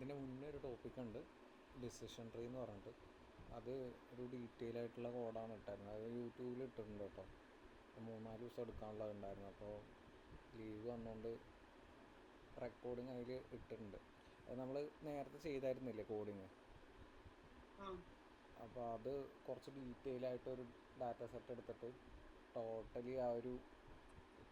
ഇതിൻ്റെ മുന്നേ ഒരു ടോപ്പിക്കുണ്ട്, ഡിസിഷൻ ട്രീ എന്ന് പറഞ്ഞിട്ട്. അത് ഒരു ഡീറ്റെയിൽ ആയിട്ടുള്ള കോഡാണ് ഇട്ടായിരുന്നത്. അത് യൂട്യൂബിൽ ഇട്ടിട്ടുണ്ട് കേട്ടോ. 3-4 ദിവസം എടുക്കാനുള്ളത് ഉണ്ടായിരുന്നു. അപ്പോൾ ലീവ് വന്നുകൊണ്ട് റെക്കോർഡിങ് അതിൽ ഇട്ടിട്ടുണ്ട്. അത് നമ്മൾ നേരത്തെ ചെയ്തായിരുന്നില്ലേ കോഡിങ്. അപ്പോൾ അത് കുറച്ച് ഡീറ്റെയിൽ ആയിട്ടൊരു ഡാറ്റ സെറ്റ് എടുത്തിട്ട് ടോട്ടലി ആ ഒരു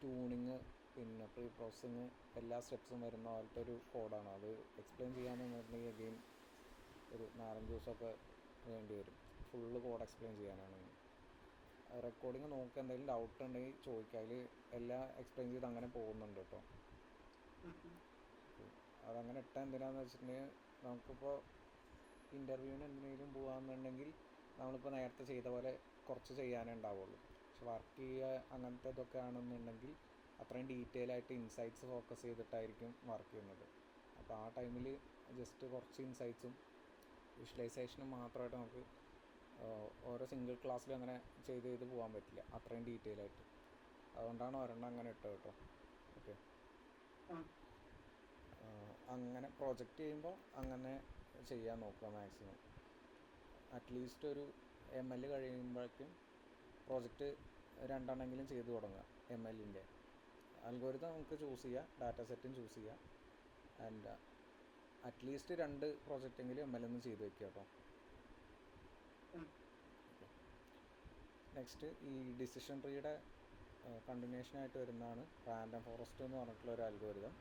ട്യൂണിങ് പിന്നെ പ്രീ പ്രോസസ്സിങ് എല്ലാ സ്റ്റെപ്സും വരുന്ന പോലത്തെ ഒരു കോഡാണ്. അത് എക്സ്പ്ലെയിൻ ചെയ്യാമെന്ന് പറഞ്ഞിട്ടുണ്ടെങ്കിൽ അഗെയിൻ ഒരു 4-5 ദിവസമൊക്കെ വേണ്ടി വരും. ഫുള്ള് കോഡ് എക്സ്പ്ലെയിൻ ചെയ്യാനാണ്. റെക്കോർഡിങ് നോക്കുക, എന്തെങ്കിലും ഡൗട്ട് ഉണ്ടെങ്കിൽ ചോദിക്കുക. അതിൽ എല്ലാം എക്സ്പ്ലെയിൻ ചെയ്ത് അങ്ങനെ പോകുന്നുണ്ട് കേട്ടോ. അതങ്ങനെ ഇട്ടാൽ എന്തിനാണെന്ന് വെച്ചിട്ടുണ്ടെങ്കിൽ നമുക്കിപ്പോൾ ഇൻ്റർവ്യൂവിന് എന്തിനെങ്കിലും പോകാമെന്നുണ്ടെങ്കിൽ നമ്മളിപ്പോൾ നേരത്തെ ചെയ്ത പോലെ കുറച്ച് ചെയ്യാനേ ഉണ്ടാവുള്ളൂ. പക്ഷെ വർക്ക് ചെയ്യുക അങ്ങനത്തെ ഇതൊക്കെ ആണെന്നുണ്ടെങ്കിൽ അത്രയും ഡീറ്റെയിൽ ആയിട്ട് ഇൻസൈറ്റ്സ് ഫോക്കസ് ചെയ്തിട്ടായിരിക്കും വർക്ക് ചെയ്യുന്നത്. അപ്പോൾ ആ ടൈമിൽ ജസ്റ്റ് കുറച്ച് ഇൻസൈറ്റ്സും വിഷ്വലൈസേഷനും മാത്രമായിട്ട് നമുക്ക് ഓരോ സിംഗിൾ ക്ലാസ്സിലും അങ്ങനെ ചെയ്ത് പോകാൻ പറ്റില്ല, അത്രയും ഡീറ്റെയിൽ ആയിട്ട്. അതുകൊണ്ടാണ് ഒരെണ്ണം അങ്ങനെ ഇട്ടത് കേട്ടോ. ഓക്കെ, അങ്ങനെ പ്രൊജക്റ്റ് ചെയ്യുമ്പോൾ അങ്ങനെ ചെയ്യാൻ നോക്കുക മാക്സിമം. അറ്റ്ലീസ്റ്റ് ഒരു ML കഴിയുമ്പോഴേക്കും പ്രോജക്റ്റ് 2 എണ്ണമെങ്കിലും ചെയ്തു തുടങ്ങുക. MLൻ്റെ അൽഗോരിതം നമുക്ക് ചൂസ് ചെയ്യുക, ഡാറ്റ സെറ്റും ചൂസ് ചെയ്യുക. ആൻഡ് അറ്റ്ലീസ്റ്റ് 2 പ്രോജക്റ്റെങ്കിലും ML ചെയ്ത് വയ്ക്കുക കേട്ടോ. നെക്സ്റ്റ് ഈ ഡിസിഷൻ ട്രീയുടെ കണ്ടിന്യൂഷനായിട്ട് വരുന്നതാണ് റാൻഡം ഫോറസ്റ്റ് എന്ന് പറഞ്ഞിട്ടുള്ള ഒരു അൽഗോരിതം.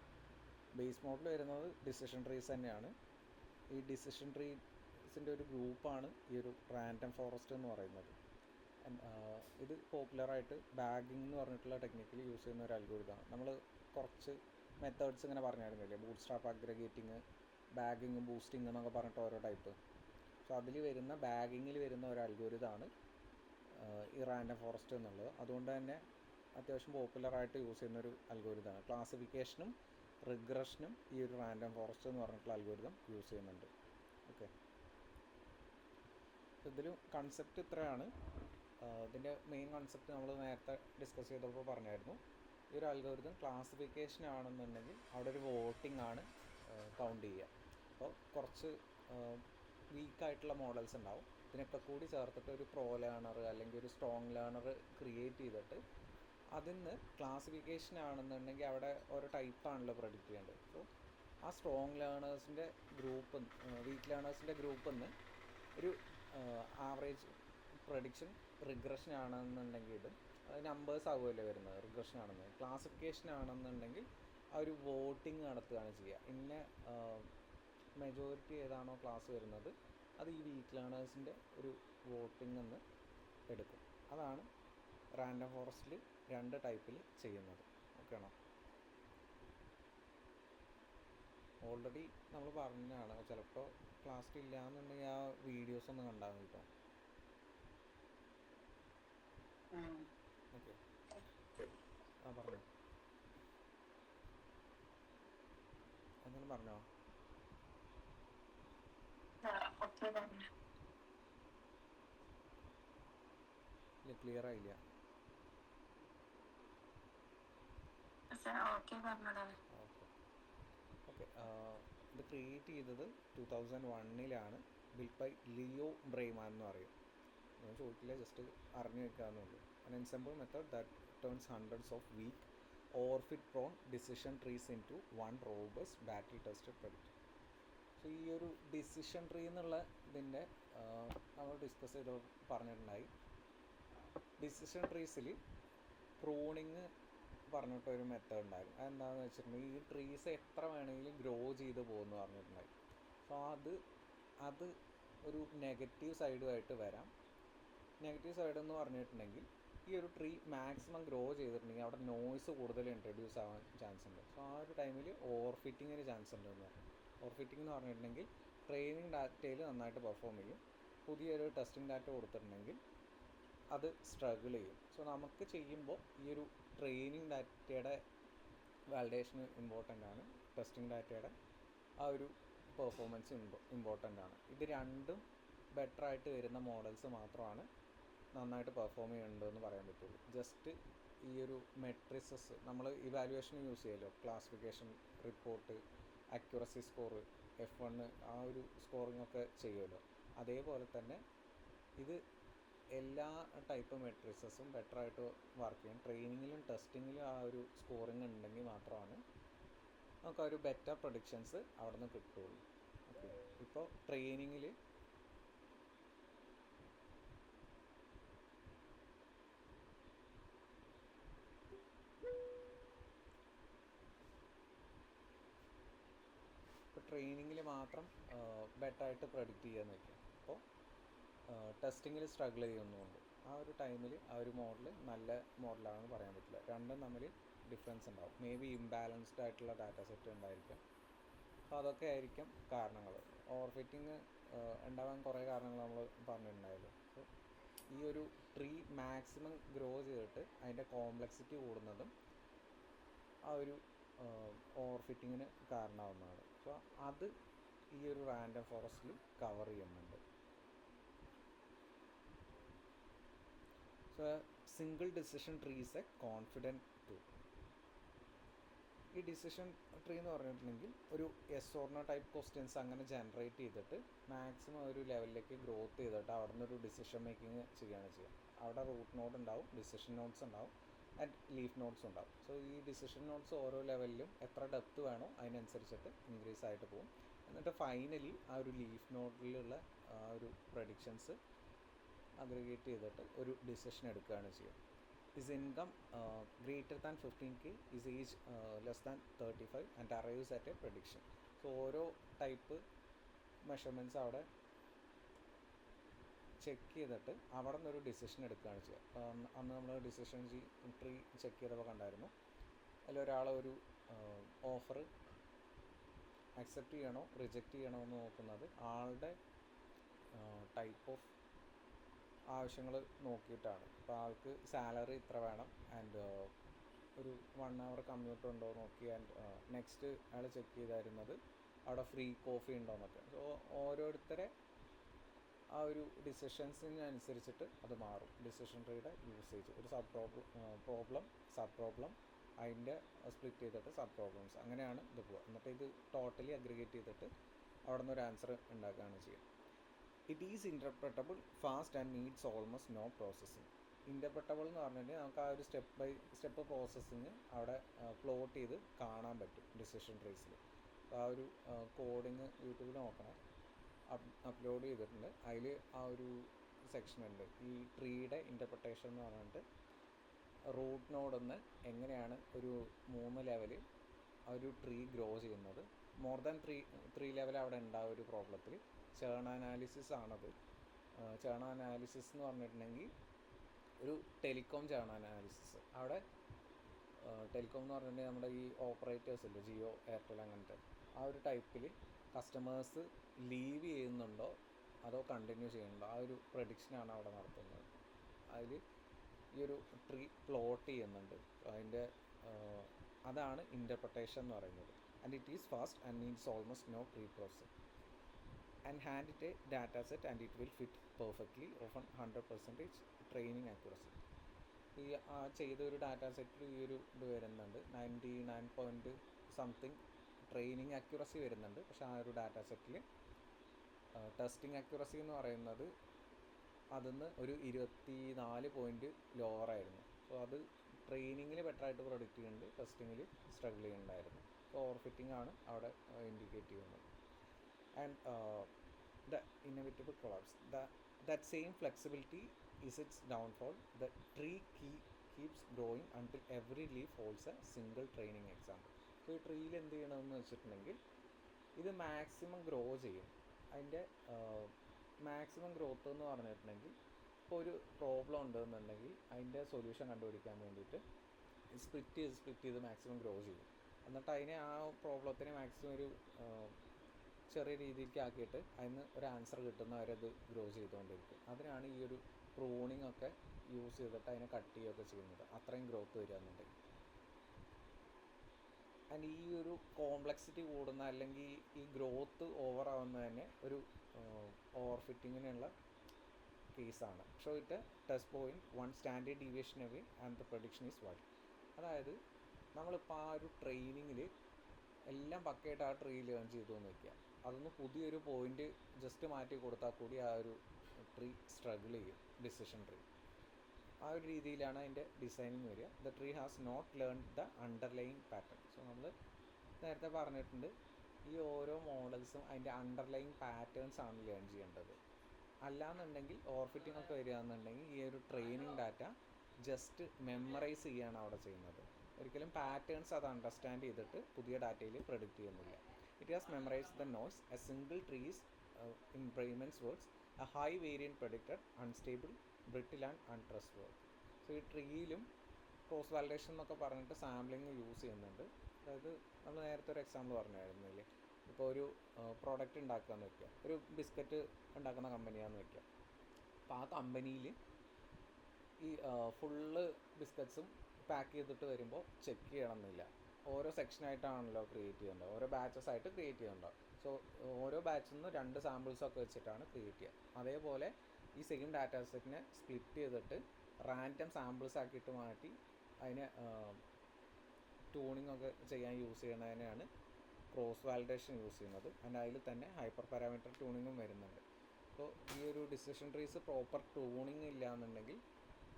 ബേസ് മോഡൽ വരുന്നത് ഡിസിഷൻ ട്രീസ് തന്നെയാണ്. ഈ ഡിസിഷൻ ട്രീസിൻ്റെ ഒരു ഗ്രൂപ്പാണ് ഈ ഒരു റാൻഡം ഫോറസ്റ്റ് എന്ന് പറയുന്നത്. ഇത് പോപ്പുലറായിട്ട് ബാഗിങ് എന്ന് പറഞ്ഞിട്ടുള്ള ടെക്നിക്കിൽ യൂസ് ചെയ്യുന്ന ഒരു അൽഗോരിതമാണ്. നമ്മൾ കുറച്ച് മെത്തേഡ്സ് ഇങ്ങനെ പറഞ്ഞായിരുന്നില്ലേ, ബൂട്ട് സ്ട്രാപ്പ് അഗ്രഗേറ്റിങ്, ബാഗിങ്, ബൂസ്റ്റിങ് എന്നൊക്കെ പറഞ്ഞിട്ട് ഓരോ ടൈപ്പ്. സോ അതിൽ വരുന്ന ബാഗിങ്ങിൽ വരുന്ന ഒരു അൽഗോരിതമാണ് ഈ റാൻഡം ഫോറസ്റ്റ് എന്നുള്ളത്. അതുകൊണ്ട് തന്നെ അത്യാവശ്യം പോപ്പുലറായിട്ട് യൂസ് ചെയ്യുന്നൊരു അൽഗോരിതമാണ്. ക്ലാസിഫിക്കേഷനും റിഗ്രഷനും ഈ ഒരു റാൻഡം ഫോറസ്റ്റ് എന്ന് പറഞ്ഞിട്ടുള്ള അൽഗോരിതം യൂസ് ചെയ്യുന്നുണ്ട്. ഓക്കെ, ഇതിൽ കൺസെപ്റ്റ് ഇത്രയാണ്. ഇതിൻ്റെ മെയിൻ കൺസെപ്റ്റ് നമ്മൾ നേരത്തെ ഡിസ്കസ് ചെയ്തപ്പോൾ പറഞ്ഞായിരുന്നു. ഈ ഒരു അൽഗോരിതം ക്ലാസിഫിക്കേഷൻ ആണെന്നുണ്ടെങ്കിൽ അവിടെ ഒരു വോട്ടിംഗ് ആണ് കൗണ്ട് ചെയ്യുക. അപ്പോൾ കുറച്ച് വീക്കായിട്ടുള്ള മോഡൽസ് ഉണ്ടാവും. ഇതിനൊക്കെ കൂടി ചേർത്തിട്ട് ഒരു പ്രോ ലേണർ അല്ലെങ്കിൽ ഒരു സ്ട്രോങ് ലേണർ ക്രിയേറ്റ് ചെയ്തിട്ട് അതിന്ന് ക്ലാസിഫിക്കേഷൻ ആണെന്നുണ്ടെങ്കിൽ അവിടെ ഓരോ ടൈപ്പാണല്ലോ പ്രഡിക്റ്റ് ചെയ്യേണ്ടത്. സോ ആ സ്ട്രോങ് ലേണേഴ്സിൻ്റെ ഗ്രൂപ്പ്, വീക്ക് ലേണേഴ്സിൻ്റെ ഗ്രൂപ്പിൽ നിന്ന് ഒരു ആവറേജ് പ്രഡിക്ഷൻ റിഗ്രഷൻ ആണെന്നുണ്ടെങ്കിൽ അത് നമ്പേഴ്സ് ആകുമല്ലോ വരുന്നത്. റിഗ്രഷൻ ആണെന്ന് ക്ലാസിഫിക്കേഷൻ ആണെന്നുണ്ടെങ്കിൽ ആ ഒരു വോട്ടിംഗ് നടത്തുകയാണ് ചെയ്യുക. ഇന്ന മെജോറിറ്റി ഏതാണോ ക്ലാസ് വരുന്നത് അത് ഈ വീക്ക് ലേണേഴ്സിൻ്റെ ഒരു വോട്ടിംഗ് എന്ന് എടുക്കും. അതാണ് റാൻഡം ഫോറസ്റ്റിൽ 2 ടൈപ്പിൽ ചെയ്യുന്നത്. ഓക്കെ ആണോ? ഓൾറെഡി നമ്മൾ പറഞ്ഞതാണ്, ചിലപ്പോൾ ക്ലാസ്സിൽ ഇല്ല എന്നുണ്ടെങ്കിൽ ആ വീഡിയോസ് ഒന്ന് കണ്ടാൽ കേട്ടോ. ഓക്കെ, പറഞ്ഞോ, എന്തെങ്കിലും പറഞ്ഞോ. ഇല്ല, ക്ലിയർ ആയില്ല. ഓക്കെ, ഇത് ക്രിയേറ്റ് ചെയ്തത് 2001 ബിൽറ്റ് ബൈ ലിയോ ബ്രൈമാൻ എന്ന് പറയും. ഞാൻ ചോദിക്കില്ല, ജസ്റ്റ് അറിഞ്ഞു വെക്കാമെന്നുള്ളൂ. an ensemble method that turns hundreds of weak overfit prone decision trees into one robust battle tested predict. So ഈ ഒരു ഡിസിഷൻ ട്രീ എന്നുള്ള ഇതിൻ്റെ നമ്മൾ ഡിസ്കസ് ചെയ്ത് പറഞ്ഞിട്ടുണ്ടായി. ഡിസിഷൻ ട്രീസിൽ പ്രൂണിങ് പറഞ്ഞിട്ടൊരു മെത്തേഡ് ഉണ്ടായിരുന്നു. അതെന്താണെന്ന് വെച്ചിട്ടുണ്ടെങ്കിൽ ഈ ട്രീസ് എത്ര വേണമെങ്കിലും ഗ്രോ ചെയ്ത് പോകുമെന്ന് പറഞ്ഞിട്ടുണ്ടായി. സോ അത് ഒരു നെഗറ്റീവ് സൈഡുമായിട്ട് വരാം. നെഗറ്റീവ് സൈഡ് എന്ന് പറഞ്ഞിട്ടുണ്ടെങ്കിൽ ഈ ഒരു ട്രീ മാക്സിമം ഗ്രോ ചെയ്തിട്ടുണ്ടെങ്കിൽ അവിടെ നോയ്സ് കൂടുതൽ ഇൻട്രൊഡ്യൂസ് ആവാൻ ചാൻസ് ഉണ്ട്. സോ ആ ഒരു ടൈമിൽ ഓവർ ഫിറ്റിങ്ങിന് ചാൻസ് ഉണ്ടെന്ന് പറഞ്ഞു. ഓവർ ഫിറ്റിംഗ് എന്ന് പറഞ്ഞിട്ടുണ്ടെങ്കിൽ ട്രെയിനിങ് ഡാറ്റയിൽ നന്നായിട്ട് പെർഫോം ചെയ്യും. പുതിയൊരു ടെസ്റ്റിംഗ് ഡാറ്റ കൊടുത്തിട്ടുണ്ടെങ്കിൽ അത് സ്ട്രഗിൾ ചെയ്യും. സോ നമുക്ക് ചെയ്യുമ്പോൾ ഈ ഒരു ട്രെയിനിങ് ഡാറ്റയുടെ വാലിഡേഷൻ ഇമ്പോർട്ടൻ്റ് ആണ്, ടെസ്റ്റിംഗ് ഡാറ്റയുടെ ആ ഒരു പെർഫോമൻസ് ഇമ്പോർട്ടൻ്റ് ആണ്. ഇത് രണ്ടും ബെറ്ററായിട്ട് വരുന്ന മോഡൽസ് മാത്രമാണ് നന്നായിട്ട് പെർഫോം ചെയ്യുന്നുണ്ടെന്ന് പറയാൻ പറ്റുള്ളൂ. ജസ്റ്റ് ഈ ഒരു മെട്രിസസ് നമ്മൾ ഇവാലുവേഷൻ യൂസ് ചെയ്യുമല്ലോ, classification, report, accuracy score F1 ആ ഒരു സ്കോറിംഗ് ഒക്കെ ചെയ്യുമല്ലോ, അതേപോലെ തന്നെ ഇത് എല്ലാ ടൈപ്പ് മെട്രിക്സസും ബെറ്ററായിട്ട് വർക്ക് ചെയ്യും. ട്രെയിനിങ്ങിലും ടെസ്റ്റിങ്ങിലും ആ ഒരു സ്കോറിങ് ഉണ്ടെങ്കിൽ മാത്രമാണ് നമുക്ക് ആ ഒരു ബെറ്റർ പ്രൊഡിക്ഷൻസ് അവിടെ നിന്ന് കിട്ടുള്ളൂ. ഓക്കെ, ഇപ്പോൾ ട്രെയിനിങ്ങിൽ മാത്രം ബെറ്ററായിട്ട് പ്രൊഡിക്റ്റ് ചെയ്യാന്ന് വയ്ക്കാം. അപ്പോൾ ടെസ്റ്റിങ്ങിൽ സ്ട്രഗിൾ ചെയ്യുന്നുണ്ട്. ആ ഒരു ടൈമിൽ ആ ഒരു മോഡൽ നല്ല മോഡലാണെന്ന് പറയാൻ പറ്റില്ല. രണ്ടും തമ്മിൽ ഡിഫറൻസ് ഉണ്ടാവും. മേ ബി ഇംബാലൻസ്ഡ് ആയിട്ടുള്ള ഡാറ്റ സെറ്റ് ഉണ്ടായിരിക്കാം. അപ്പോൾ അതൊക്കെ ആയിരിക്കും കാരണങ്ങൾ. ഓവർ ഫിറ്റിങ് ഉണ്ടാവാൻ കുറേ കാരണങ്ങൾ നമ്മൾ പറഞ്ഞിട്ടുണ്ടായല്ലോ. സോ ഈ ഒരു ട്രീ മാക്സിമം ഗ്രോ ചെയ്തിട്ട് അതിൻ്റെ കോംപ്ലക്സിറ്റി കൂടുന്നതും ആ ഒരു ഓവർ ഫിറ്റിങ്ങിന് കാരണമാവുന്നതാണ്. സോ അത് ഈ ഒരു റാൻഡം ഫോറസ്റ്റിൽ കവർ ചെയ്യുന്നുണ്ട്. So single decision tree is a confident tool. ഈ ഡിസിഷൻ ട്രീ എന്ന് പറഞ്ഞിട്ടുണ്ടെങ്കിൽ ഒരു yes or no type questions അങ്ങനെ ജനറേറ്റ് ചെയ്തിട്ട് മാക്സിമം ഒരു ലെവലിലേക്ക് ഗ്രോത്ത് ചെയ്തിട്ട് അവിടെ നിന്നൊരു ഡിസിഷൻ മേക്കിങ് ചെയ്യുകയാണ് ചെയ്യുക. അവിടെ റൂട്ട് നോഡ് ഉണ്ടാവും, ഡിസിഷൻ നോട്ട്സ് ഉണ്ടാവും ആൻഡ് ലീഫ് നോട്ട്സ് ഉണ്ടാവും. സോ ഈ ഡിസിഷൻ നോട്ട്സ് ഓരോ ലെവലിലും എത്ര ഡെപ്ത് വേണോ അതിനനുസരിച്ചിട്ട് ഇൻക്രീസ് ആയിട്ട് പോകും. എന്നിട്ട് ഫൈനലി ആ ഒരു ലീഫ് നോട്ടിലുള്ള ആ ഒരു പ്രഡിക്ഷൻസ് അഗ്രിഗേറ്റ് ചെയ്തിട്ട് ഒരു ഡിസിഷൻ എടുക്കുകയാണ് ചെയ്യുക. Is income greater than 15K, is age less than 35 and arrives at a prediction. So ഓരോ ടൈപ്പ് മെഷർമെൻറ്റ്സ് അവിടെ ചെക്ക് ചെയ്തിട്ട് അവിടെ നിന്നൊരു ഡിസിഷൻ എടുക്കുകയാണ് ചെയ്യുക. അന്ന് നമ്മൾ ഡിസിഷൻ ട്രീ ചെക്ക് ചെയ്തപ്പോൾ കണ്ടായിരുന്നു, അതിലൊരാൾ ഒരു ഓഫർ അക്സെപ്റ്റ് ചെയ്യണോ റിജക്റ്റ് ചെയ്യണോ എന്ന് നോക്കുന്നത് ആളുടെ ടൈപ്പ് ഓഫ് ആവശ്യങ്ങൾ നോക്കിയിട്ടാണ്. ഇപ്പോൾ ആൾക്ക് സാലറി ഇത്ര വേണം ആൻഡ് ഒരു 1 hour കമ്മ്യൂട്ട് ഉണ്ടോ നോക്കി ആൻഡ് നെക്സ്റ്റ് അയാൾ ചെക്ക് ചെയ്തായിരുന്നത് അവിടെ ഫ്രീ കോഫി ഉണ്ടോ എന്നൊക്കെ. സോ ഓരോരുത്തരെ ആ ഒരു ഡിസിഷൻസിനനുസരിച്ചിട്ട് അത് മാറും. ഡിസിഷൻ ട്രീയുടെ യൂസേജ് ഒരു സബ് പ്രോബ്ലം അതിൻ്റെ സ്പ്ലിറ്റ് ചെയ്തിട്ട് സബ് പ്രോബ്ലംസ് അങ്ങനെയാണ് ഇത് പോവുക. എന്നിട്ട് ഇത് ടോട്ടലി അഗ്രിഗേറ്റ് ചെയ്തിട്ട് അവിടെ നിന്നൊരു ആൻസർ ഉണ്ടാക്കുകയാണ് ചെയ്യുക. It is interpretable fast and needs almost no processing. Interpretable എന്ന് പറഞ്ഞിട്ടുണ്ടെങ്കിൽ നമുക്ക് ആ ഒരു സ്റ്റെപ്പ് ബൈ സ്റ്റെപ്പ് പ്രോസസ്സിങ് അവിടെ പ്ലോട്ട് ചെയ്ത് കാണാൻ പറ്റും ഡിസിഷൻ ട്രീസിൽ. അപ്പോൾ ആ ഒരു കോഡിങ് യൂട്യൂബിൽ നോക്കണം, അപ്ലോഡ് ചെയ്തിട്ടുണ്ട്. അതിൽ ആ ഒരു സെക്ഷൻ ഉണ്ട്, ഈ ട്രീയുടെ ഇൻ്റർപ്രിട്ടേഷൻ എന്ന് പറഞ്ഞിട്ട് റൂട്ട് നോഡെന്ന് എങ്ങനെയാണ് ഒരു 3 ലെവല് ആ ഒരു ട്രീ ഗ്രോ ചെയ്യുന്നത്. മോർ ദാൻ ത്രീ ലെവൽ അവിടെ ഉണ്ടാവും ഒരു പ്രോബ്ലത്തിൽ. ചേൺ അനാലിസിസ് ആണത്. ചേൺ അനാലിസിസ് എന്ന് പറഞ്ഞിട്ടുണ്ടെങ്കിൽ ഒരു ടെലികോം ചേൺ അനാലിസിസ്. അവിടെ ടെലികോം എന്ന് പറഞ്ഞിട്ടുണ്ടെങ്കിൽ നമ്മുടെ ഈ ഓപ്പറേറ്റേഴ്സ് ഇല്ലേ, ജിയോ, എയർടെൽ അങ്ങനത്തെ ആ ഒരു ടൈപ്പിൽ കസ്റ്റമേഴ്സ് ലീവ് ചെയ്യുന്നുണ്ടോ അതോ കണ്ടിന്യൂ ചെയ്യുന്നുണ്ടോ ആ ഒരു പ്രഡിക്ഷനാണ് അവിടെ നടത്തുന്നത്. അതിൽ ഈ ഒരു ട്രീ പ്ലോട്ട് ചെയ്യുന്നുണ്ട്. അതിൻ്റെ അതാണ് ഇൻ്റർപ്രിട്ടേഷൻ എന്ന് പറയുന്നത്. And it is fast and needs almost no pre process and hand it a data set and it will fit perfectly, often 100% training accuracy. ഈ ചെയ്ത ഒരു ഡാറ്റാ സെറ്റിൽ ഈ ഒരു ഇത് വരുന്നുണ്ട്, 99 സംതിങ് ട്രെയിനിങ് അക്യുറസി വരുന്നുണ്ട്. പക്ഷേ ആ ഒരു ഡാറ്റാ സെറ്റിൽ ടെസ്റ്റിംഗ് അക്യുറസി എന്ന് പറയുന്നത് അതിന്ന് ഒരു 24 പോയിൻറ്റ് ലോവർ ആയിരുന്നു. സോ അത് ട്രെയിനിങ്ങിൽ ബെറ്ററായിട്ട് പ്രൊഡിക്റ്റ് ചെയ്യുന്നുണ്ട്, ടെസ്റ്റിങ്ങിൽ സ്ട്രഗിൾ ചെയ്യുന്നുണ്ടായിരുന്നു. സോ ഓവർ ഫിറ്റിംഗ് ആണ് അവിടെ ഇൻഡിക്കേറ്റ് ചെയ്യുന്നത്. And the inevitable collapse. That same flexibility is its downfall. The tree keeps growing until every leaf holds a single training example. So ഈ ട്രീയിൽ എന്ത് ചെയ്യണമെന്ന് വെച്ചിട്ടുണ്ടെങ്കിൽ ഇത് മാക്സിമം ഗ്രോ ചെയ്യും. അതിൻ്റെ മാക്സിമം ഗ്രോത്ത് എന്ന് പറഞ്ഞിട്ടുണ്ടെങ്കിൽ ഇപ്പോൾ ഒരു പ്രോബ്ലം ഉണ്ടെന്നുണ്ടെങ്കിൽ അതിൻ്റെ സൊല്യൂഷൻ കണ്ടുപിടിക്കാൻ വേണ്ടിയിട്ട് സ്പ്ലിറ്റ് ചെയ്ത് മാക്സിമം ഗ്രോ ചെയ്യും. എന്നിട്ട് അതിനെ ആ പ്രോബ്ലത്തിനെ മാക്സിമം ഒരു ചെറിയ രീതിക്ക് ആക്കിയിട്ട് അതിന് ഒരു ആൻസർ കിട്ടുന്നവരെ അത് ഗ്രോ ചെയ്തുകൊണ്ടിരിക്കും. അതിനാണ് ഈ ഒരു പ്രൂണിങ് ഒക്കെ യൂസ് ചെയ്തിട്ട് അതിനെ കട്ട് ചെയ്യുകയൊക്കെ ചെയ്യുന്നത്, അത്രയും ഗ്രോത്ത് വരിക എന്നുണ്ടെങ്കിൽ. ആൻഡ് ഈ ഒരു കോംപ്ലക്സിറ്റി കൂടുന്ന അല്ലെങ്കിൽ ഈ ഗ്രോത്ത് ഓവർ ആവുന്നത് തന്നെ ഒരു ഓവർ ഫിറ്റിങ്ങിനുള്ള കേസാണ്. Show it test point 1 standard deviation away and the prediction is wide. അതായത് നമ്മളിപ്പോൾ ആ ഒരു ട്രെയിനിങ്ങിൽ എല്ലാം പക്കയായിട്ട് ആ ട്രീ ലേൺ ചെയ്തു എന്ന് വയ്ക്കുക. അതൊന്ന് പുതിയൊരു പോയിന്റ് ജസ്റ്റ് മാറ്റി കൊടുത്താൽ കൂടി ആ ഒരു ട്രീ സ്ട്രഗിൾ ചെയ്യും, ഡിസിഷൻ ട്രീ. ആ ഒരു രീതിയിലാണ് അതിൻ്റെ ഡിസൈനിങ് വരിക. The tree has not learn the underlying pattern. So നമ്മൾ നേരത്തെ പറഞ്ഞിട്ടുണ്ട്, ഈ ഓരോ മോഡൽസും അതിൻ്റെ അണ്ടർലൈങ് പാറ്റേൺസ് ആണ് ലേൺ ചെയ്യേണ്ടത്. അല്ലാന്നുണ്ടെങ്കിൽ ഓവർഫിറ്റിംഗ് ഒക്കെ വരികയാണെന്നുണ്ടെങ്കിൽ ഈ ഒരു ട്രെയിനിങ് ഡാറ്റ ജസ്റ്റ് മെമ്മറൈസ് ചെയ്യുകയാണ് അവിടെ ചെയ്യുന്നത്. ഒരിക്കലും പാറ്റേൺസ് അത് അണ്ടർസ്റ്റാൻഡ് ചെയ്തിട്ട് പുതിയ ഡാറ്റയിൽ പ്രെഡിക്റ്റ് ചെയ്യുന്നില്ല. It has memorise the noise. A single trees in Breiman's words a high variant predicted unstable brittle and untrustworthy. So ഈ ട്രീയിലും ക്രോസ് വാലിഡേഷൻ എന്നൊക്കെ പറഞ്ഞിട്ട് സാമ്പിളിങ് യൂസ് ചെയ്യുന്നുണ്ട്. അതായത് നമ്മൾ നേരത്തെ ഒരു എക്സാമ്പിൾ പറഞ്ഞായിരുന്നില്ലേ, ഇപ്പോൾ ഒരു പ്രോഡക്റ്റ് ഉണ്ടാക്കുകയെന്ന് വയ്ക്കുക, ഒരു ബിസ്ക്കറ്റ് ഉണ്ടാക്കുന്ന കമ്പനിയാണെന്ന് വയ്ക്കുക. അപ്പോൾ ആ കമ്പനിയിൽ ഈ ഫുള്ള് ബിസ്ക്കറ്റ്സും പാക്ക് ചെയ്തിട്ട് വരുമ്പോൾ ചെക്ക് ചെയ്യണമെന്നില്ല. ഓരോ സെക്ഷനായിട്ടാണല്ലോ ക്രിയേറ്റ് ചെയ്യേണ്ടത്, ഓരോ ബാച്ചസ് ആയിട്ട് ക്രിയേറ്റ് ചെയ്യേണ്ടത്. സോ ഓരോ ബാച്ചിൽ നിന്ന് 2 സാമ്പിൾസൊക്കെ വെച്ചിട്ടാണ് ക്രിയേറ്റ് ചെയ്യുക. അതേപോലെ ഈ സെയിം ഡാറ്റാ സെറ്റിനെ സ്പ്ലിറ്റ് ചെയ്തിട്ട് റാൻഡം സാമ്പിൾസ് ആക്കിയിട്ട് മാറ്റി അതിനെ ട്യൂണിംഗ് ഒക്കെ ചെയ്യാൻ യൂസ് ചെയ്യുന്നതിനാണ് ക്രോസ് വാലിഡേഷൻ യൂസ് ചെയ്യുന്നത്. ആൻഡ് അതിൽ തന്നെ ഹൈപ്പർ പാരാമീറ്റർ ട്യൂണിങ്ങും വരുന്നുണ്ട്. അപ്പോൾ ഈ ഒരു ഡിസിഷൻ ട്രീസ് പ്രോപ്പർ ട്യൂണിങ് ഇല്ല എന്നുണ്ടെങ്കിൽ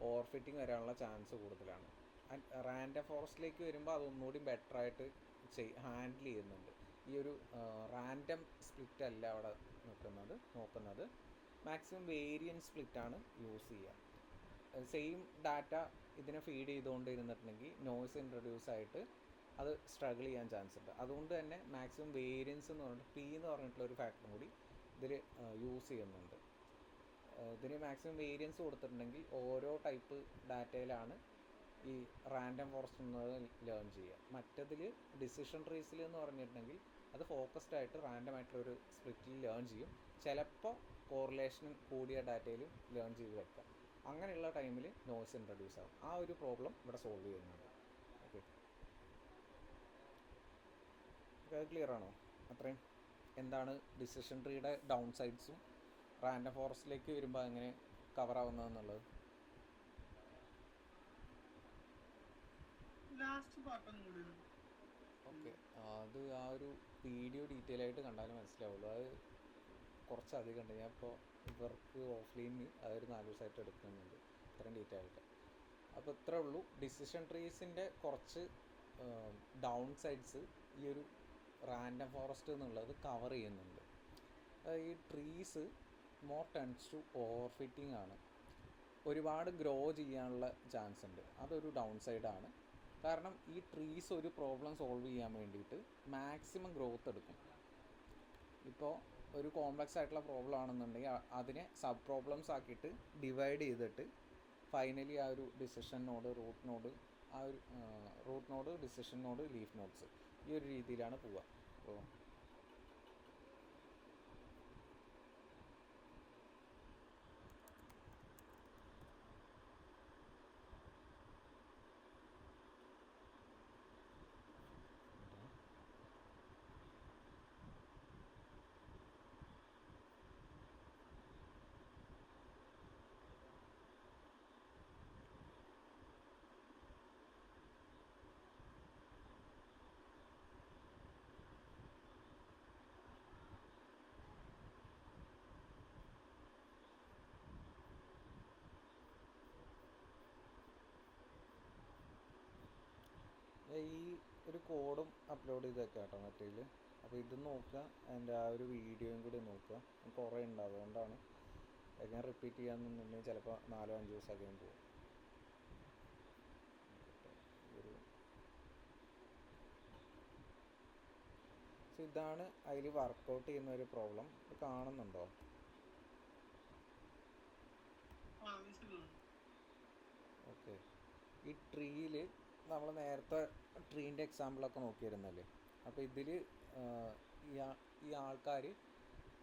ഓവർഫിറ്റിംഗ് വരാനുള്ള ചാൻസ് കൂടുതലാണ്. ആൻഡ് റാൻഡം ഫോറസ്റ്റിലേക്ക് വരുമ്പോൾ അതൊന്നുകൂടി ബെറ്ററായിട്ട് ഹാൻഡിൽ ചെയ്യുന്നുണ്ട്. ഈ ഒരു റാൻഡം സ്പ്ലിറ്റ് അല്ല അവിടെ നോക്കുന്നത് മാക്സിമം വേരിയൻറ്റ് സ്പ്ലിറ്റാണ് യൂസ് ചെയ്യുക. സെയിം ഡാറ്റ ഇതിനെ ഫീഡ് ചെയ്തുകൊണ്ടിരുന്നിട്ടുണ്ടെങ്കിൽ നോയ്സ് ഇൻട്രൊഡ്യൂസ് ആയിട്ട് അത് സ്ട്രഗിൾ ചെയ്യാൻ ചാൻസ് ഉണ്ട്. അതുകൊണ്ട് തന്നെ മാക്സിമം വേരിയൻസ് എന്ന് പറഞ്ഞിട്ട് പി എന്ന് പറഞ്ഞിട്ടുള്ളൊരു ഫാക്ടറും കൂടി ഇതിൽ യൂസ് ചെയ്യുന്നുണ്ട്. ഇതിന് മാക്സിമം വേരിയൻസ് കൊടുത്തിട്ടുണ്ടെങ്കിൽ ഓരോ ടൈപ്പ് ഡാറ്റയിലാണ് ഈ റാൻഡം ഫോറസ്റ്റ് എന്നത് ലേൺ ചെയ്യുക. മറ്റതിൽ ഡിസിഷൻ ട്രീസിൽ എന്ന് പറഞ്ഞിട്ടുണ്ടെങ്കിൽ അത് ഫോക്കസ്ഡ് ആയിട്ട് റാൻഡം ആയിട്ടുള്ളൊരു സ്പ്ലിറ്റിൽ ലേൺ ചെയ്യും. ചിലപ്പോൾ കോറിലേഷൻ കൂടിയ ഡാറ്റയിലും ലേൺ ചെയ്ത് വെക്കാം. അങ്ങനെയുള്ള ടൈമിൽ നോയ്സ് ഇൻട്രൊഡ്യൂസ് ആകും. ആ ഒരു പ്രോബ്ലം ഇവിടെ സോൾവ് ചെയ്യുന്നുണ്ട്. ഓക്കെ, അത് ക്ലിയർ ആണോ? അത്രയും എന്താണ് ഡിസിഷൻ ട്രീയുടെ ഡൗൺ സൈഡ്സും റാൻഡം ഫോറസ്റ്റിലേക്ക് വരുമ്പോൾ എങ്ങനെ കവർ ആവുന്നതെന്നുള്ളത്. ഓക്കെ, അത് ആ ഒരു വീഡിയോ ഡീറ്റെയിൽ ആയിട്ട് കണ്ടാലും മനസ്സിലാവുള്ളൂ. അത് കുറച്ചധികം ഉണ്ട്. ഞാൻ ഇപ്പോൾ വർക്ക് ഓഫ്ലൈനിൽ അതൊരു 4 ദിവസമായിട്ട് എടുക്കുന്നുണ്ട് ഇത്രയും ഡീറ്റെയിൽ ആയിട്ട്. അപ്പോൾ ഇത്രേ ഉള്ളൂ. ഡിസിഷൻ ട്രീസിൻ്റെ കുറച്ച് ഡൗൺ സൈഡ്സ് ഈ ഒരു റാൻഡം ഫോറസ്റ്റ് എന്നുള്ളത് കവർ ചെയ്യുന്നുണ്ട്. ഈ trees more tends to over fitting ആണ്. ഒരുപാട് ഗ്രോ ചെയ്യാനുള്ള ചാൻസ് ഉണ്ട്. അതൊരു ഡൗൺ സൈഡാണ്. കാരണം ഈ ട്രീസ് ഒരു പ്രോബ്ലം സോൾവ് ചെയ്യാൻ വേണ്ടിയിട്ട് മാക്സിമം ഗ്രോത്ത് എടുക്കും. ഇപ്പോൾ ഒരു കോംപ്ലക്സ് ആയിട്ടുള്ള പ്രോബ്ലം ആണെന്നുണ്ടെങ്കിൽ അതിനെ സബ് പ്രോബ്ലംസ് ആക്കിയിട്ട് ഡിവൈഡ് ചെയ്തിട്ട് ഫൈനലി ആ ഒരു decision node, root node, decision node, leaf nodes, ഈ ഒരു രീതിയിലാണ് പോവുക. അപ്പോൾ ഈ ഒരു കോഡും അപ്ലോഡ് ചെയ്തേക്കാം കേട്ടോ മറ്റേതിൽ. അപ്പോൾ ഇത് നോക്കുക, അതിൻ്റെ ആ ഒരു വീഡിയോയും കൂടി നോക്കുക. കുറേ ഉണ്ട്, അതുകൊണ്ടാണ് ഞാൻ റിപ്പീറ്റ് ചെയ്യാമെന്നുണ്ടെങ്കിൽ ചിലപ്പോൾ 4-5 ദിവസമൊക്കെ പോകും. സോ ഇതാണ് അതിൽ വർക്കൗട്ട് ചെയ്യുന്ന ഒരു പ്രോബ്ലം. ഇത് കാണുന്നുണ്ടോ? ഓക്കെ, ഈ ട്രീയിൽ നമ്മൾ നേരത്തെ ട്രീൻ്റെ എക്സാമ്പിളൊക്കെ നോക്കിയിരുന്നല്ലേ. അപ്പോൾ ഇതിൽ ഈ ആൾക്കാർ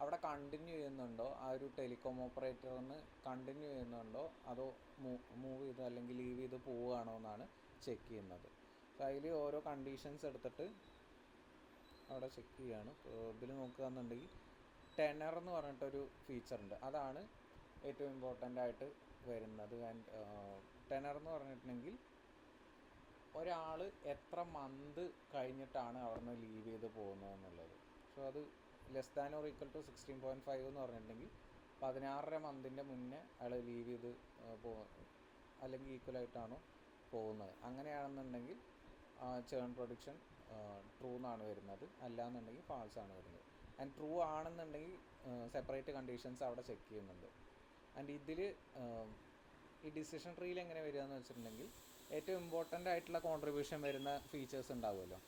അവിടെ കണ്ടിന്യൂ ചെയ്യുന്നുണ്ടോ, ആ ഒരു ടെലികോം ഓപ്പറേറ്ററിന് കണ്ടിന്യൂ ചെയ്യുന്നുണ്ടോ, അതോ മൂവ് ചെയ്ത് അല്ലെങ്കിൽ ലീവ് ചെയ്ത് പോവുകയാണോ എന്നാണ് ചെക്ക് ചെയ്യുന്നത്. അപ്പോൾ അതിൽ ഓരോ കണ്ടീഷൻസ് എടുത്തിട്ട് അവിടെ ചെക്ക് ചെയ്യുകയാണ്. ഇതിൽ നോക്കുകയെന്നുണ്ടെങ്കിൽ ടെനർ എന്ന് പറഞ്ഞിട്ടൊരു ഫീച്ചറുണ്ട്, അതാണ് ഏറ്റവും ഇമ്പോർട്ടൻ്റ് ആയിട്ട് വരുന്നത്. ആൻഡ് ടെനർ എന്ന് പറഞ്ഞിട്ടുണ്ടെങ്കിൽ ഒരാൾ എത്ര മന്ത് കഴിഞ്ഞിട്ടാണ് അവിടെ നിന്ന് ലീവ് ചെയ്ത് പോകുന്നത് എന്നുള്ളത്. സോ അത് less than or equal to 16.5 എന്ന് പറഞ്ഞിട്ടുണ്ടെങ്കിൽ 16 മന്തിൻ്റെ മുന്നേ അയാൾ ലീവ് ചെയ്ത് അല്ലെങ്കിൽ ഈക്വലായിട്ടാണോ പോകുന്നത്. അങ്ങനെയാണെന്നുണ്ടെങ്കിൽ ചേൺ പ്രൊഡിക്ഷൻ ട്രൂ എന്നാണ് വരുന്നത്, അല്ലാന്നുണ്ടെങ്കിൽ ഫാൾസ് ആണ് വരുന്നത്. ആൻഡ് ട്രൂ ആണെന്നുണ്ടെങ്കിൽ സെപ്പറേറ്റ് കണ്ടീഷൻസ് അവിടെ ചെക്ക് ചെയ്യുന്നുണ്ട്. ആൻഡ് ഇതിൽ ഈ ഡിസിഷൻ ട്രീയിൽ എങ്ങനെ വരിക എന്ന് വെച്ചിട്ടുണ്ടെങ്കിൽ ഏറ്റവും ഇമ്പോർട്ടൻ്റ് ആയിട്ടുള്ള കോൺട്രിബ്യൂഷൻ വരുന്ന ഫീച്ചേഴ്സ് ഉണ്ടാവുമല്ലോ.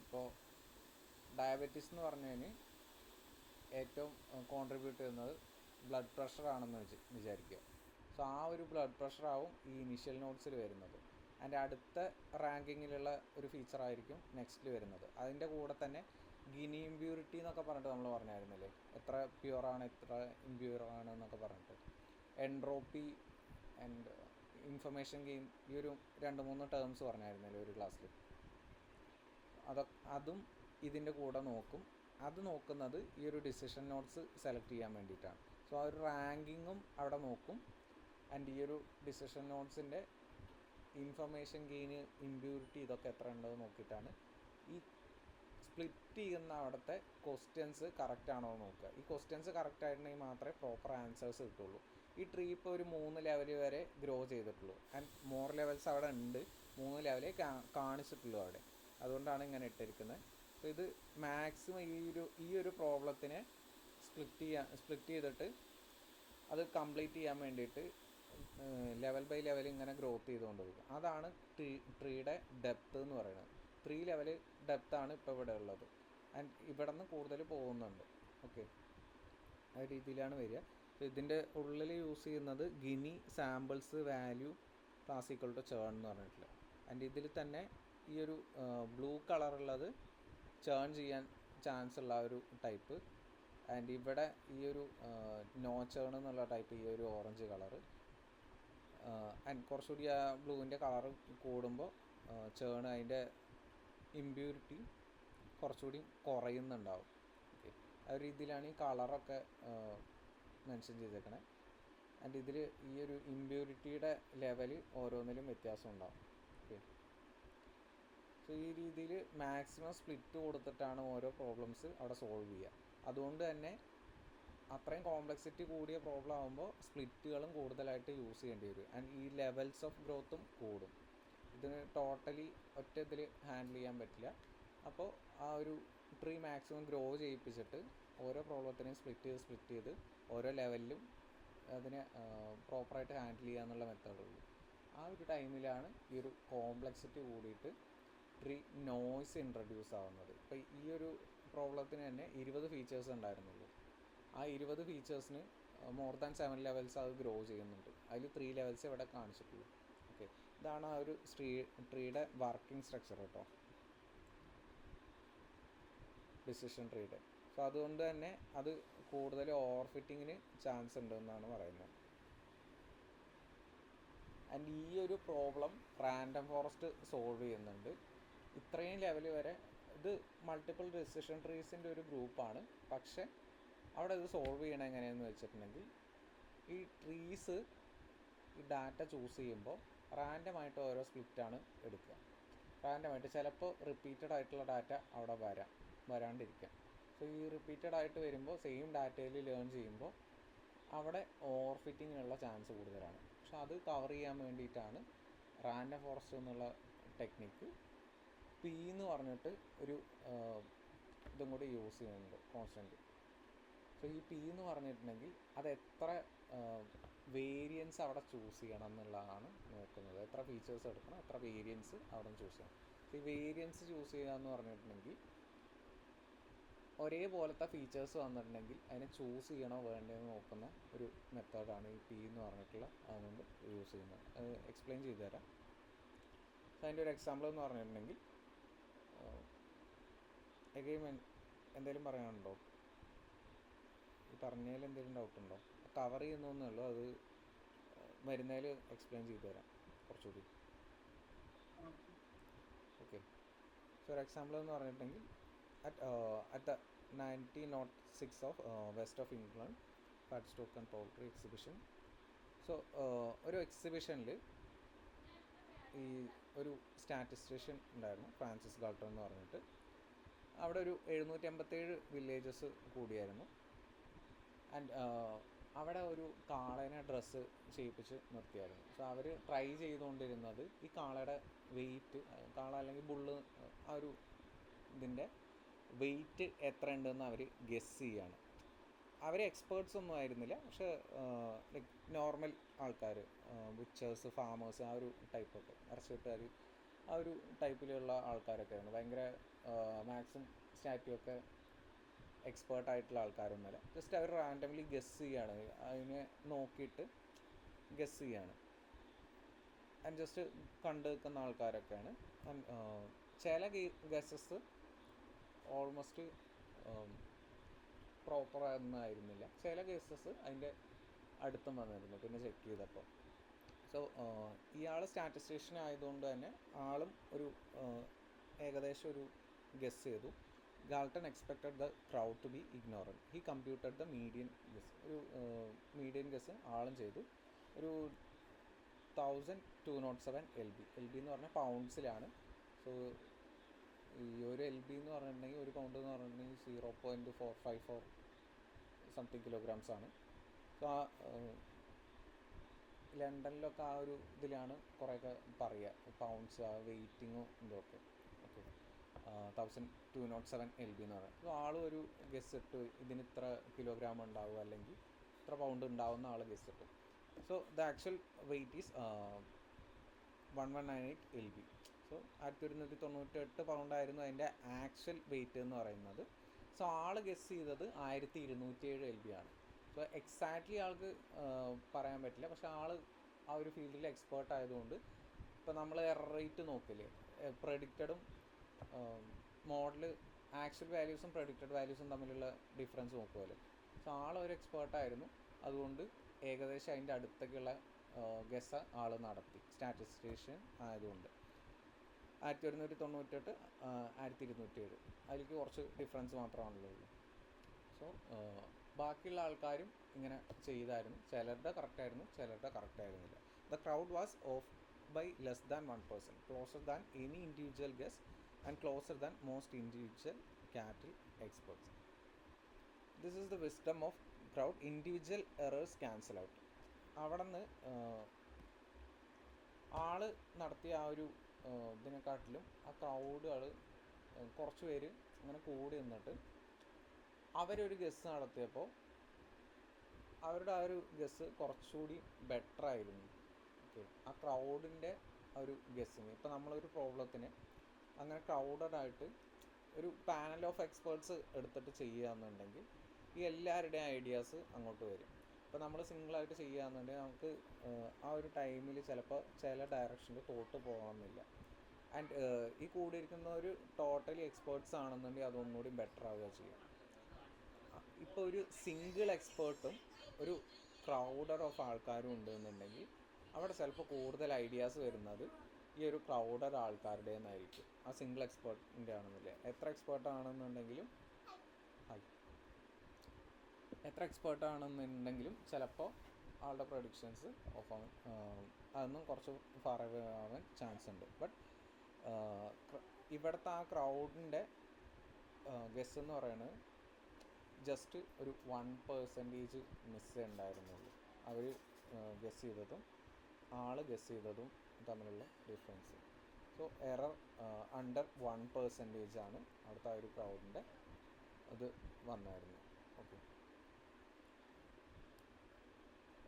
ഇപ്പോൾ ഡയബറ്റീസ് എന്ന് പറഞ്ഞതിന് ഏറ്റവും കോൺട്രിബ്യൂട്ട് ചെയ്യുന്നത് ബ്ലഡ് പ്രഷർ ആണെന്ന് വിചാരിക്കുക. സോ ആ ഒരു ബ്ലഡ് പ്രഷറാവും ഈ ഇനീഷ്യൽ നോട്ട്സിൽ വരുന്നത്. അതിൻ്റെ അടുത്ത റാങ്കിങ്ങിലുള്ള ഒരു ഫീച്ചറായിരിക്കും നെക്സ്റ്റിൽ വരുന്നത്. അതിൻ്റെ കൂടെ തന്നെ ഗിനി ഇമ്പ്യൂരിറ്റി എന്നൊക്കെ പറഞ്ഞിട്ട് നമ്മൾ പറഞ്ഞായിരുന്നില്ലേ, എത്ര പ്യുവറാണ് എത്ര ഇമ്പ്യൂറാണ് എന്നൊക്കെ പറഞ്ഞിട്ട്. എൻട്രോപ്പി ആൻഡ് ഇൻഫർമേഷൻ ഗെയിൻ, ഈ ഒരു 2-3 ടേംസ് പറഞ്ഞായിരുന്നല്ലോ ഒരു ക്ലാസ്സിൽ. അതും ഇതിൻ്റെ കൂടെ നോക്കും. അത് നോക്കുന്നത് ഈ ഒരു ഡിസിഷൻ നോട്ട്സ് സെലക്ട് ചെയ്യാൻ വേണ്ടിയിട്ടാണ്. സോ ആ ഒരു റാങ്കിങ്ങും അവിടെ നോക്കും. ആൻഡ് ഈ ഒരു ഡിസിഷൻ നോട്ട്സിൻ്റെ ഇൻഫർമേഷൻ ഗെയിന്, ഇമ്പ്യൂരിറ്റി ഇതൊക്കെ എത്ര ഉണ്ടെന്ന് നോക്കിയിട്ടാണ് ഈ സ്പ്ലിറ്റ് ചെയ്യുന്ന അവിടുത്തെ ക്വസ്റ്റ്യൻസ് കറക്റ്റ് ആണോ എന്ന് നോക്കുക. ഈ ക്വസ്റ്റ്യൻസ് കറക്റ്റ് ആയിട്ടുണ്ടെങ്കിൽ മാത്രമേ പ്രോപ്പർ ആൻസേഴ്സ് കിട്ടുള്ളൂ. ഈ ട്രീ ഇപ്പോൾ ഒരു 3 ലെവൽ വരെ ഗ്രോ ചെയ്തിട്ടുള്ളൂ. ആൻഡ് മോർ ലെവൽസ് അവിടെ ഉണ്ട്, 3 ലെവലേ കാണിച്ചിട്ടുള്ളൂ അവിടെ. അതുകൊണ്ടാണ് ഇങ്ങനെ ഇട്ടിരിക്കുന്നത്. അപ്പോൾ ഇത് മാക്സിമം ഈ ഒരു പ്രോബ്ലത്തിനെ സ്പ്ലിറ്റ് ചെയ്തിട്ട് അത് കംപ്ലീറ്റ് ചെയ്യാൻ വേണ്ടിയിട്ട് ലെവൽ ബൈ ലെവൽ ഇങ്ങനെ ഗ്രോത്ത് ചെയ്തുകൊണ്ട് പോകും. അതാണ് ട്രീയുടെ ഡെപ്ത് എന്ന് പറയുന്നത്. 3 ലെവൽ ഡെപ്താണ് ഇപ്പോൾ ഇവിടെ ഉള്ളത്. ആൻഡ് ഇവിടെ നിന്ന് കൂടുതൽ പോകുന്നുണ്ട്. ഓക്കെ, ആ രീതിയിലാണ് വരിക. അപ്പോൾ ഇതിൻ്റെ ഉള്ളിൽ യൂസ് ചെയ്യുന്നത് Gini, samples, value, classical to churn എന്ന് പറഞ്ഞിട്ടില്ല. ആൻഡ് ഇതിൽ തന്നെ ഈ ഒരു ബ്ലൂ കളറുള്ളത് ചേൺ ചെയ്യാൻ ചാൻസ് ഉള്ള ഒരു ടൈപ്പ്. ആൻഡ് ഇവിടെ ഈ ഒരു നോ ചേൺ എന്നുള്ള ടൈപ്പ്, ഈ ഒരു ഓറഞ്ച് കളറ്. ആൻഡ് കുറച്ചുകൂടി ആ ബ്ലൂവിൻ്റെ കളറ് കൂടുമ്പോൾ ചേൺ, അതിൻ്റെ ഇമ്പ്യൂരിറ്റി കുറച്ചുകൂടി കുറയുന്നുണ്ടാവും. ഓക്കെ, ആ രീതിയിലാണ് ഈ കളറൊക്കെ മെൻഷൻ ചെയ്തേക്കണേ. ആൻഡ് ഇതിൽ ഈ ഒരു ഇമ്പ്യൂരിറ്റിയുടെ ലെവൽ ഓരോന്നിലും വ്യത്യാസം ഉണ്ടാവും. ഓക്കെ, സോ ഈ രീതിയിൽ മാക്സിമം സ്പ്ലിറ്റ് കൊടുത്തിട്ടാണ് ഓരോ പ്രോബ്ലംസ് അവിടെ സോൾവ് ചെയ്യുക. അതുകൊണ്ട് തന്നെ അത്രയും കോംപ്ലക്സിറ്റി കൂടിയ പ്രോബ്ലം ആകുമ്പോൾ സ്പ്ലിറ്റുകളും കൂടുതലായിട്ട് യൂസ് ചെയ്യേണ്ടി വരും. ആൻഡ് ഈ ലെവൽസ് ഓഫ് ഗ്രോത്തും കൂടും. ഇതിന് ടോട്ടലി ഒറ്റ ഇതിൽ ഹാൻഡിൽ ചെയ്യാൻ പറ്റില്ല. അപ്പോൾ ആ ഒരു ട്രീ മാക്സിമം ഗ്രോ ചെയ്യിപ്പിച്ചിട്ട് ഓരോ പ്രോബ്ലത്തിനെയും സ്പ്ലിറ്റ് ചെയ്ത് ഓരോ ലെവലിലും അതിനെ പ്രോപ്പറായിട്ട് ഹാൻഡിൽ ചെയ്യുക എന്നുള്ള മെത്തേഡുള്ളൂ. ആ ഒരു ടൈമിലാണ് ഈ ഒരു കോംപ്ലക്സിറ്റി കൂടിയിട്ട് ട്രീ നോയ്സ് ഇൻട്രൊഡ്യൂസ് ആവുന്നത്. ഇപ്പോൾ ഈ ഒരു പ്രോബ്ലത്തിന് തന്നെ 20 ഫീച്ചേഴ്സ് ഉണ്ടായിരുന്നുള്ളൂ. ആ 20 ഫീച്ചേഴ്സിന് മോർ ദാൻ 7 ലെവൽസ് അത് ഗ്രോ ചെയ്യുന്നുണ്ട്. അതിൽ 3 ലെവൽസ് ഇവിടെ കാണിച്ചിട്ടുള്ളൂ. ഓക്കെ, ഇതാണ് ആ ഒരു ട്രീയുടെ വർക്കിംഗ് സ്ട്രക്ചർ കേട്ടോ, ഡിസിഷൻ ട്രീയുടെ. സോ അതുകൊണ്ട് തന്നെ അത് കൂടുതൽ ഓവർ ഫിറ്റിങ്ങിന് ചാൻസ് ഉണ്ടെന്നാണ് പറയുന്നത്. ആൻഡ് ഈ ഒരു പ്രോബ്ലം റാൻഡം ഫോറസ്റ്റ് സോൾവ് ചെയ്യുന്നുണ്ട്. ഇത്രയും ലെവൽ വരെ ഇത് മൾട്ടിപ്പിൾ ഡിസിഷൻ ട്രീസിൻ്റെ ഒരു ഗ്രൂപ്പാണ്. പക്ഷേ അവിടെ ഇത് സോൾവ് ചെയ്യണം എങ്ങനെയെന്ന് വെച്ചിട്ടുണ്ടെങ്കിൽ ഈ ട്രീസ് ഈ ഡാറ്റ ചൂസ് ചെയ്യുമ്പോൾ റാൻഡമായിട്ട് ഓരോ സ്പ്ലിറ്റാണ് എടുക്കുക. റാൻഡമായിട്ട് ചിലപ്പോൾ റിപ്പീറ്റഡ് ആയിട്ടുള്ള ഡാറ്റ അവിടെ വരാണ്ടിരിക്കാം. സോ ഈ റിപ്പീറ്റഡ് ആയിട്ട് വരുമ്പോൾ സെയിം ഡാറ്റയിൽ ലേൺ ചെയ്യുമ്പോൾ അവിടെ ഓവർ ഫിറ്റിങ്ങിനുള്ള ചാൻസ് കൂടുതലാണ്. പക്ഷെ അത് കവർ ചെയ്യാൻ വേണ്ടിയിട്ടാണ് റാൻഡം ഫോറസ്റ്റ് എന്നുള്ള ടെക്നിക്ക് പി എന്ന് പറഞ്ഞിട്ട് ഒരു ഇതും കൂടി യൂസ് ചെയ്യുന്നുണ്ട്, കോൺസ്റ്റൻറ്റ്. സോ ഈ പി എന്ന് പറഞ്ഞിട്ടുണ്ടെങ്കിൽ അത് എത്ര വേരിയൻസ് അവിടെ ചൂസ് ചെയ്യണം എന്നുള്ളതാണ് നോക്കുന്നത്. എത്ര ഫീച്ചേഴ്സ് എടുക്കണം, എത്ര വേരിയൻസ് അവിടെ ചൂസ് ചെയ്യണം. ഈ വേരിയൻസ് ചൂസ് ചെയ്യുക എന്ന് പറഞ്ഞിട്ടുണ്ടെങ്കിൽ ഒരേപോലത്തെ ഫീച്ചേഴ്സ് വന്നിട്ടുണ്ടെങ്കിൽ അതിനെ ചൂസ് ചെയ്യണോ വേണ്ടതെന്ന് നോക്കുന്ന ഒരു മെത്തേഡാണ് ഈ പി എന്ന് പറഞ്ഞിട്ടുള്ള അതുകൊണ്ട് യൂസ് ചെയ്യുന്നത്. അത് എക്സ്പ്ലെയിൻ ചെയ്തു തരാം. സോ അതിൻ്റെ ഒരു എക്സാമ്പിൾ എന്ന് പറഞ്ഞിട്ടുണ്ടെങ്കിൽ എഗെയിൻ എന്തെങ്കിലും പറയാനുണ്ടോ? ഈ പറഞ്ഞതിൽ എന്തെങ്കിലും ഡൗട്ടുണ്ടോ? കവർ ചെയ്യുന്നേ ഉള്ളൂ, അത് വരുന്നതിൽ എക്സ്പ്ലെയിൻ ചെയ്തു തരാം കുറച്ചുകൂടി. ഓക്കെ, സോ ഒരു എക്സാമ്പിൾ എന്ന് പറഞ്ഞിട്ടുണ്ടെങ്കിൽ at the 1906 of West of England Padstock and Poultry Exhibition. So ഒരു എക്സിബിഷനിൽ ഈ ഒരു സ്റ്റാറ്റിസ്റ്റീഷ്യൻ ഉണ്ടായിരുന്നു, ഫ്രാൻസിസ് ഗാൾട്ടൺ എന്ന് പറഞ്ഞിട്ട്. അവിടെ ഒരു 757 വില്ലേജസ് കൂടിയായിരുന്നു. ആൻഡ് അവിടെ ഒരു കാളേനെ ഡ്രസ്സ് ചെയ്യിപ്പിച്ച് നിർത്തിയായിരുന്നു. സോ അവർ ട്രൈ ചെയ്തുകൊണ്ടിരുന്നത് ഈ കാളയുടെ വെയിറ്റ്, കാള അല്ലെങ്കിൽ ബുള്ള്, ആ ഒരു ഇതിൻ്റെ വെയിറ്റ് എത്ര ഉണ്ടെന്ന് അവർ ഗെസ് ചെയ്യാണ്. അവർ എക്സ്പേർട്സ് ഒന്നും ആയിരുന്നില്ല, പക്ഷേ ലൈക്ക് നോർമൽ ആൾക്കാർ, ബുച്ചേഴ്സ്, ഫാമേഴ്സ്, ആ ഒരു ടൈപ്പൊക്കെ, ഇറച്ചിക്കാർ, ആ ഒരു ടൈപ്പിലുള്ള ആൾക്കാരൊക്കെ ആയിരുന്നു. ഭയങ്കര മാത്സും സ്റ്റാറ്റും ഒക്കെ എക്സ്പേർട്ടായിട്ടുള്ള ആൾക്കാരൊന്നുമല്ല. ജസ്റ്റ് അവർ റാൻഡംലി ഗെസ് ചെയ്യാണ്, അതിനെ നോക്കിയിട്ട് ഗെസ് ചെയ്യാണ്. ആൻഡ് ജസ്റ്റ് കണ്ടു നിൽക്കുന്ന ആൾക്കാരൊക്കെയാണ്. ചില ഗസ്സസ് ഓൾമോസ്റ്റ് പ്രോപ്പർ ഒന്നായിരുന്നില്ല, ചില കേസസ് അതിൻ്റെ അടുത്തും വന്നിരുന്നു പിന്നെ ചെക്ക് ചെയ്തപ്പോൾ. സോ ഇയാൾ സ്റ്റാറ്റിസ്റ്റീഷ്യൻ ആയതുകൊണ്ട് തന്നെ ആളും ഒരു ഏകദേശം ഒരു ഗെസ് ചെയ്തു. Galton expected the crowd to be ignorant. He computed the median guess. ഒരു മീഡിയൻ ഗെസ് ആളും ചെയ്തു. ഒരു 1207 LB. LB എന്ന് പറഞ്ഞാൽ പൗണ്ട്സിലാണ്. സോ ഈ ഒരു LB എന്ന് പറഞ്ഞിട്ടുണ്ടെങ്കിൽ, ഒരു പൗണ്ട് എന്ന് പറഞ്ഞിട്ടുണ്ടെങ്കിൽ 0.454 സംതിങ് kilograms. സോ ആ ലണ്ടനിലൊക്കെ ആ ഒരു ഇതിലാണ് കുറേയൊക്കെ പറയുക, പൗണ്ട്സ്, ആ വെയ്റ്റിങ്ങും ഇതൊക്കെ. ഓക്കെ, 1207 LB എന്ന് പറയുന്നത്. സോ ആളും ഒരു ഗെസ് ഇട്ട് ഇതിന് ഇത്ര കിലോഗ്രാം ഉണ്ടാവും അല്ലെങ്കിൽ ഇത്ര പൗണ്ട് ഉണ്ടാവുന്ന ആൾ ഗെസ് ഇട്ടു. So the actual weight is 1198 LB. So 1198 പൗണ്ടായിരുന്നു അതിൻ്റെ ആക്ച്വൽ വെയ്റ്റ് എന്ന് പറയുന്നത്. സോ ആൾ ഗെസ് ചെയ്തത് 1207 LB ആണ്. സോ എക്സാക്ട്ലി ആൾക്ക് പറയാൻ പറ്റില്ല, പക്ഷെ ആൾ ആ ഒരു ഫീൽഡിൽ എക്സ്പേർട്ട് ആയതുകൊണ്ട് ഇപ്പോൾ നമ്മൾ എറർ റേറ്റ് നോക്കില്ലേ, പ്രഡിക്റ്റഡും മോഡൽ ആക്ച്വൽ വാല്യൂസും പ്രഡിക്റ്റഡ് വാല്യൂസും തമ്മിലുള്ള ഡിഫറൻസ് നോക്കുമല്ലോ. സോ ആളൊരു എക്സ്പേർട്ടായിരുന്നു, അതുകൊണ്ട് ഏകദേശം അതിൻ്റെ അടുത്തൊക്കെയുള്ള ഗെസ് ആൾ നടത്തി, സ്റ്റാറ്റിസ്റ്റീഷ്യൻ ആയതുകൊണ്ട്. 1198, 1207, അതിലേക്ക് കുറച്ച് ഡിഫറൻസ് മാത്രമാണല്ലോ ഉള്ളൂ. സോ ബാക്കിയുള്ള ആൾക്കാരും ഇങ്ങനെ ചെയ്തായിരുന്നു. ചിലരുടെ കറക്റ്റായിരുന്നു, ചിലരുടെ കറക്റ്റായിരുന്നില്ല. The crowd was off by less than 1%, closer than any individual guess and closer than most individual cattle experts. This is the wisdom of crowd. Individual errors cancel out. അവിടെ നിന്ന് ആള് നടത്തിയ ആ ഒരു ഇതിനെക്കാട്ടിലും ആ ക്രൗഡുകൾ കുറച്ച് പേര് അങ്ങനെ കൂടി നിന്നിട്ട് അവരൊരു ഗെസ് നടത്തിയപ്പോൾ അവരുടെ ആ ഒരു ഗെസ് കുറച്ചുകൂടി ബെറ്റർ ആയിരുന്നു. ഓക്കെ, ആ ക്രൗഡിൻ്റെ ആ ഒരു ഗെസ്സിങ്. ഇപ്പോൾ നമ്മളൊരു പ്രോബ്ലത്തിന് അങ്ങനെ ക്രൗഡഡായിട്ട് ഒരു പാനൽ ഓഫ് എക്സ്പേർട്സ് എടുത്തിട്ട് ചെയ്യുകയെന്നുണ്ടെങ്കിൽ ഈ എല്ലാവരുടെയും ഐഡിയാസ് അങ്ങോട്ട് വരും. ഇപ്പോൾ നമ്മൾ സിംഗിളായിട്ട് ചെയ്യുകയെന്നുണ്ടെങ്കിൽ നമുക്ക് ആ ഒരു ടൈമിൽ ചിലപ്പോൾ ചില ഡയറക്ഷനിൽ തോട്ട് പോകാമെന്നില്ല. ആൻഡ് ഈ കൂടിയിരിക്കുന്ന ഒരു ടോട്ടലി എക്സ്പേർട്സ് ആണെന്നുണ്ടെങ്കിൽ അതൊന്നുകൂടി ബെറ്റർ ആവുക ചെയ്യും. ഇപ്പോൾ ഒരു സിംഗിൾ എക്സ്പേർട്ടും ഒരു ക്രൗഡർ ഓഫ് ആൾക്കാരും ഉണ്ടെന്നുണ്ടെങ്കിൽ അവിടെ ചിലപ്പോൾ കൂടുതൽ ഐഡിയാസ് വരുന്നത് ഈ ഒരു ക്രൗഡർ ആൾക്കാരുടെ നിന്നായിരിക്കും, ആ സിംഗിൾ എക്സ്പേർട്ടിൻ്റെ ആണെന്നില്ല. എത്ര എക്സ്പേർട്ടാണെന്നുണ്ടെങ്കിലും ചിലപ്പോൾ ആളുടെ പ്രൊഡിക്ഷൻസ് ഓഫ് ആവാൻ, അതൊന്നും കുറച്ച് ഫാർ അവേ ആവാൻ ചാൻസ് ഉണ്ട്. ബട്ട് ഇവിടുത്തെ ആ ക്രൗഡിൻ്റെ ഗെസ് എന്ന് പറയുന്നത് ജസ്റ്റ് ഒരു 1% മിസ്സേ ഉണ്ടായിരുന്നുള്ളൂ. അവർ ഗെസ് ചെയ്തതും ആൾ ഗെസ് ചെയ്തതും തമ്മിലുള്ള ഡിഫറൻസ്. സോ എറർ അണ്ടർ 1% ആണ് അവിടുത്തെ ആ ഒരു ക്രൗഡിൻ്റെ അത് വന്നായിരുന്നു. Okay,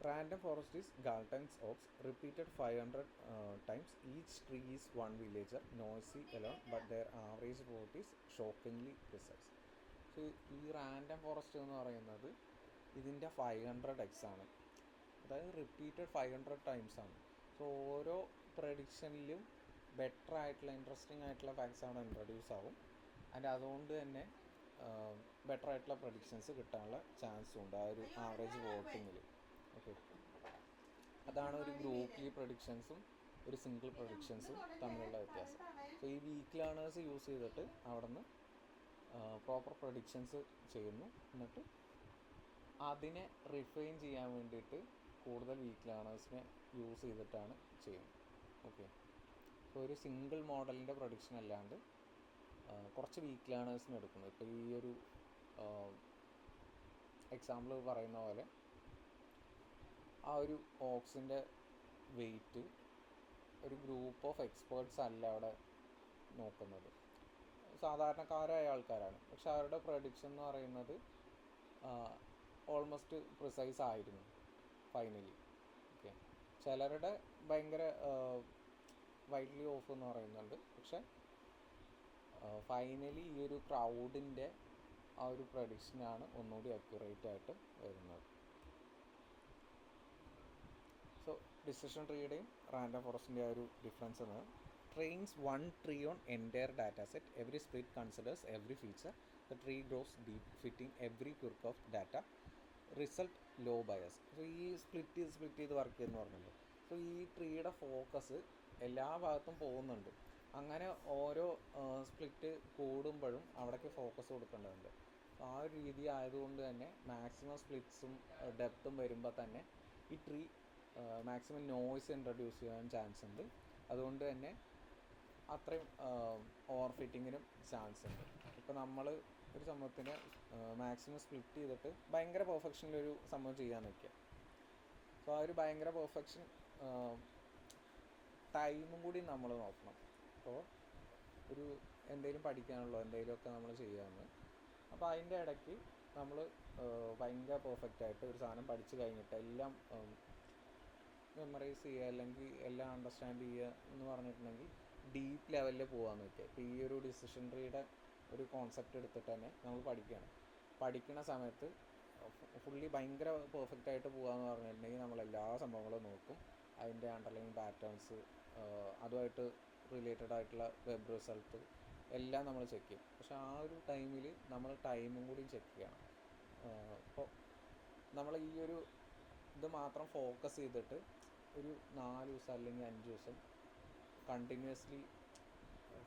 random forest is Galton's ox repeated 500 times. Each tree is one villager, noisy alone, but their average vote is shockingly precise. So ഈ റാൻഡം ഫോറസ്റ്റ് എന്ന് പറയുന്നത് ഇതിൻ്റെ 500x ആണ്, അതായത് റിപ്പീറ്റഡ് 500 times ആണ്. സോ ഓരോ പ്രഡിക്ഷനിലും ബെറ്റർ ആയിട്ടുള്ള ഇൻട്രസ്റ്റിംഗ് ആയിട്ടുള്ള ഫാക്ട്സ് ആണ് ഇൻട്രൊഡ്യൂസ് ആവും. ആൻഡ് അതുകൊണ്ട് തന്നെ ബെറ്റർ ആയിട്ടുള്ള പ്രഡിക്ഷൻസ് കിട്ടാനുള്ള ചാൻസും ഉണ്ട് ആ ഒരു ആവറേജ് വോട്ടിങ്ങിൽ. ഓക്കെ, അതാണ് ഒരു ഗ്രൂപ്പ്ലി പ്രഡിക്ഷൻസും ഒരു സിംഗിൾ പ്രഡിക്ഷൻസും തമ്മിലുള്ള വ്യത്യാസം. സോ ഈ വീക്ക് ലേണേഴ്സ് യൂസ് ചെയ്തിട്ട് അവിടെ നിന്ന് പ്രോപ്പർ പ്രഡിക്ഷൻസ് ചെയ്യുന്നു, എന്നിട്ട് അതിനെ റിഫൈൻ ചെയ്യാൻ വേണ്ടിയിട്ട് കൂടുതൽ വീക്ക് ലേണേഴ്സിനെ യൂസ് ചെയ്തിട്ടാണ് ചെയ്യുന്നത്. ഓക്കെ, ഒരു സിംഗിൾ മോഡലിൻ്റെ പ്രൊഡിക്ഷൻ അല്ലാണ്ട് കുറച്ച് വീക്ക് ലേണേഴ്സിന് എടുക്കുന്നു. ഇപ്പോൾ ഈ ഒരു എക്സാമ്പിൾ പറയുന്ന പോലെ ആ ഒരു ഓക്സിൻ്റെ വെയിറ്റ് ഒരു ഗ്രൂപ്പ് ഓഫ് എക്സ്പേർട്സ് അല്ല അവിടെ നോക്കുന്നത്, സാധാരണക്കാരായ ആൾക്കാരാണ്. പക്ഷെ അവരുടെ പ്രൊഡിക്ഷൻ എന്ന് പറയുന്നത് ഓൾമോസ്റ്റ് പ്രിസൈസ് ആയിരുന്നു ഫൈനലി. ഓക്കെ, ചിലരുടെ ഭയങ്കര വൈഡ്ലി ഓഫ് എന്ന് പറയുന്നുണ്ട്. പക്ഷെ ഫൈനലി ഈ ഒരു ക്രൗഡിൻ്റെ ആ ഒരു പ്രൊഡിക്ഷനാണ് ഒന്നുകൂടി അക്യുറേറ്റ് ആയിട്ട് വരുന്നത്. സോ ഡിസിഷൻ ട്രീയുടെയും റാൻഡം ഫോറസ്റ്റിൻ്റെ ആ ഒരു ഡിഫറൻസ് എന്ന് trains one tree on entire data set. Every split considers every feature. The tree grows deep fitting every quirk of data. Result low bias. So ഈ സ്പ്ലിറ്റ് ചെയ്ത് work ചെയ്യുമെന്ന് പറഞ്ഞല്ലോ. So ഈ ട്രീയുടെ ഫോക്കസ് എല്ലാ ഭാഗത്തും പോകുന്നുണ്ട്. അങ്ങനെ ഓരോ സ്പ്ലിറ്റ് കൂടുമ്പോഴും അവിടേക്ക് ഫോക്കസ് കൊടുക്കേണ്ടതുണ്ട്. ആ ഒരു രീതി ആയതുകൊണ്ട് തന്നെ മാക്സിമം സ്പ്ലിറ്റ്സും ഡെപ്തും വരുമ്പോൾ തന്നെ ഈ ട്രീ മാക്സിമം നോയ്സ് ഇൻട്രൊഡ്യൂസ് ചെയ്യാൻ ചാൻസ് ഉണ്ട്. അതുകൊണ്ട് തന്നെ അത്രയും ഓവർ ഫിറ്റിങ്ങിനും ചാൻസ് ഉണ്ട്. ഇപ്പോൾ നമ്മൾ ഒരു സംഭവത്തിന് മാക്സിമം സ്പ്ലിറ്റ് ചെയ്തിട്ട് ഭയങ്കര പെർഫെക്ഷനിലൊരു സംഭവം ചെയ്യാൻ നിൽക്കുക. സോ ആ ഒരു ഭയങ്കര പെർഫെക്ഷൻ ടൈമും കൂടി നമ്മൾ നോക്കണം. അപ്പോൾ ഒരു എന്തെങ്കിലും പഠിക്കാനുള്ളോ എന്തെങ്കിലുമൊക്കെ നമ്മൾ ചെയ്യാമെന്ന്, അപ്പോൾ അതിൻ്റെ ഇടയ്ക്ക് നമ്മൾ ഭയങ്കര പെർഫെക്റ്റായിട്ട് ഒരു സാധനം പഠിച്ചു കഴിഞ്ഞിട്ട് എല്ലാം മെമ്മറൈസ് ചെയ്യുക അല്ലെങ്കിൽ എല്ലാം അണ്ടർസ്റ്റാൻഡ് ചെയ്യുക എന്ന് പറഞ്ഞിട്ടുണ്ടെങ്കിൽ ഡീപ്പ് ലെവലിൽ പോകാമെന്ന് വയ്ക്കുക. ഇപ്പോൾ ഈ ഒരു ഡിസിഷൻ ട്രീയുടെ ഒരു കോൺസെപ്റ്റ് എടുത്തിട്ട് തന്നെ നമ്മൾ പഠിക്കുന്ന സമയത്ത് ഫുള്ളി ഭയങ്കര പെർഫെക്റ്റായിട്ട് പോകാമെന്ന് പറഞ്ഞിട്ടുണ്ടെങ്കിൽ നമ്മൾ എല്ലാ സംഭവങ്ങളും നോക്കും. അതിൻ്റെ അണ്ടർലൈൻ പാറ്റേൺസ്, അതുമായിട്ട് റിലേറ്റഡ് ആയിട്ടുള്ള വെബ് റിസൾട്ട് എല്ലാം നമ്മൾ ചെക്ക് ചെയ്യും. പക്ഷെ ആ ഒരു ടൈമിൽ നമ്മൾ ടൈമും കൂടി ചെക്ക് ചെയ്യണം. ഇപ്പോൾ നമ്മൾ ഈ ഒരു ഇത് മാത്രം ഫോക്കസ് ചെയ്തിട്ട് ഒരു 4 ദിവസം അല്ലെങ്കിൽ 5 ദിവസം കണ്ടിന്യൂസ്ലി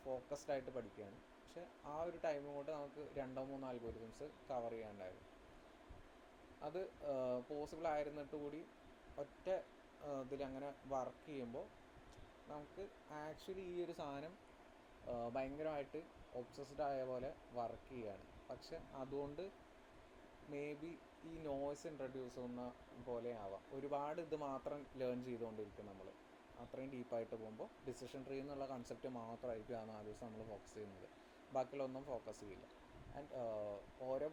ഫോക്കസ്ഡ് ആയിട്ട് പഠിക്കുകയാണ്. പക്ഷെ ആ ഒരു ടൈം കൊണ്ട് നമുക്ക് 2-3 അൽഗോരിതംസ് കവർ ചെയ്യാണ്ടായിരുന്നു. അത് പോസിബിൾ ആയിരുന്നിട്ട് കൂടി ഒറ്റ ഇതിലങ്ങനെ വർക്ക് ചെയ്യുമ്പോൾ നമുക്ക് ആക്ച്വലി ഈ ഒരു സാധനം ഭയങ്കരമായിട്ട് ഒബ്സസ്ഡ് ആയ പോലെ വർക്ക് ചെയ്യുകയാണ്. പക്ഷെ അതുകൊണ്ട് മേ ബി ഈ നോയ്സ് ഇൻട്രൊഡ്യൂസ് ചെയ്യുന്ന പോലെ ആവാം. ഒരുപാട് ഇത് മാത്രം ലേൺ ചെയ്തുകൊണ്ടിരിക്കും നമ്മൾ അത്രയും ഡീപ്പായിട്ട് പോകുമ്പോൾ. ഡിസിഷൻ ട്രീ എന്നുള്ള കൺസെപ്റ്റ് മാത്രമായിരിക്കും ആ 4 ദിവസം നമ്മൾ ഫോക്കസ് ചെയ്യുന്നത്, ബാക്കിയുള്ളൊന്നും ഫോക്കസ് ചെയ്യില്ല. ആൻഡ് ഓരോ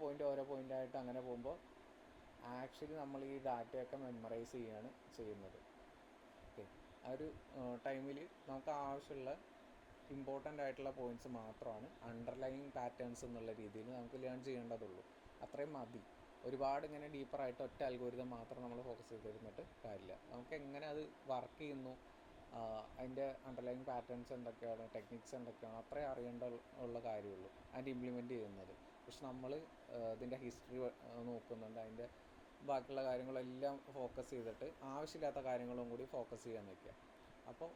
പോയിൻ്റായിട്ട് അങ്ങനെ പോകുമ്പോൾ ആക്ച്വലി നമ്മൾ ഈ ഡാറ്റയൊക്കെ മെമ്മറൈസ് ചെയ്യുകയാണ് ചെയ്യുന്നത്. ഓക്കെ, ആ ഒരു ടൈമിൽ നമുക്ക് ആവശ്യമുള്ള ഇമ്പോർട്ടൻ്റ് ആയിട്ടുള്ള പോയിൻറ്റ്സ് മാത്രമാണ് അണ്ടർലൈനിങ് പാറ്റേൺസ് എന്നുള്ള രീതിയിൽ നമുക്ക് ലേൺ ചെയ്യേണ്ടതുള്ളൂ. അത്രയും മതി. ഒരുപാട് ഇങ്ങനെ ഡീപ്പറായിട്ട് ഒറ്റ അൽഗോരിതം മാത്രം നമ്മൾ ഫോക്കസ് ചെയ്തിരുന്നിട്ട് കാര്യമില്ല. നമുക്ക് എങ്ങനെ അത് വർക്ക് ചെയ്യുന്നു, അതിൻ്റെ അണ്ടർലൈനിങ് പാറ്റേൺസ് എന്തൊക്കെയാണ്, ടെക്നിക്സ് എന്തൊക്കെയാണ്, അത്രയും അറിയേണ്ട ഉള്ള കാര്യമുള്ളൂ അതിൻ്റെ ഇംപ്ലിമെൻറ്റ് ചെയ്യുന്നത്. പക്ഷെ നമ്മൾ ഇതിൻ്റെ ഹിസ്റ്ററി നോക്കുന്നുണ്ട്, അതിൻ്റെ ബാക്കിയുള്ള കാര്യങ്ങളെല്ലാം ഫോക്കസ് ചെയ്തിട്ട് ആവശ്യമില്ലാത്ത കാര്യങ്ങളും കൂടി ഫോക്കസ് ചെയ്യാൻ നിൽക്കുക. അപ്പോൾ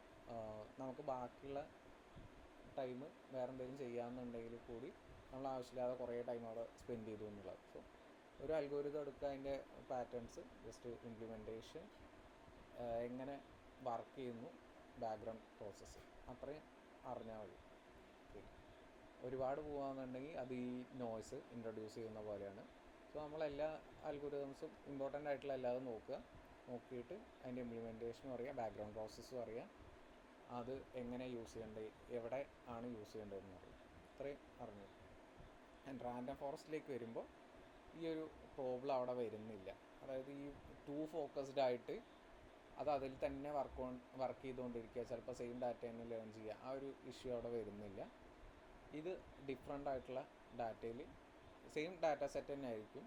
നമുക്ക് ബാക്കിയുള്ള ടൈം വേറെ എന്തെങ്കിലും ചെയ്യാമെന്നുണ്ടെങ്കിൽ കൂടി നമ്മൾ ആവശ്യമില്ലാതെ കുറേ ടൈം അവിടെ സ്പെൻഡ് ചെയ്തു എന്നുള്ളത്. സോ ഒരു അൽഗോരിതം എടുക്കുക, അതിൻ്റെ പാറ്റേൺസ്, ജസ്റ്റ് ഇംപ്ലിമെൻറ്റേഷൻ, എങ്ങനെ വർക്ക് ചെയ്യുന്നു, ബാക്ക്ഗ്രൗണ്ട് പ്രോസസ്സ്, അത്രയും അറിഞ്ഞാൽ മതി. ഒരുപാട് പോകുകയെന്നുണ്ടെങ്കിൽ അത് ഈ നോയ്സ് ഇൻട്രൊഡ്യൂസ് ചെയ്യുന്ന പോലെയാണ്. സോ നമ്മളെല്ലാ അൽഗോരിതംസും ഇമ്പോർട്ടൻ്റ് ആയിട്ടുള്ള എല്ലാതും നോക്കിയിട്ട് അതിൻ്റെ ഇംപ്ലിമെൻറ്റേഷനും അറിയാം, ബാക്ക്ഗ്രൗണ്ട് പ്രോസസ്സും അറിയാം, അത് എങ്ങനെ യൂസ് ചെയ്യേണ്ടത്, എവിടെ ആണ് യൂസ് ചെയ്യേണ്ടതെന്ന് അറിയാം. ഇത്രയും അറിഞ്ഞു. ആൻഡ് റാൻഡം ഫോറസ്റ്റിലേക്ക് വരുമ്പോൾ ഈ ഒരു പ്രോബ്ലം അവിടെ വരുന്നില്ല. അതായത് ഈ ടു ഫോക്കസ്ഡ് ആയിട്ട് അത് അതിൽ തന്നെ വർക്ക് ചെയ്തുകൊണ്ടിരിക്കുക, ചിലപ്പോൾ സെയിം ഡാറ്റ തന്നെ ലേൺ ചെയ്യുക, ആ ഒരു ഇഷ്യൂ അവിടെ വരുന്നില്ല. ഇത് ഡിഫറെൻ്റ് ആയിട്ടുള്ള ഡാറ്റയിൽ സെയിം ഡാറ്റ സെറ്റ് തന്നെ ആയിരിക്കും,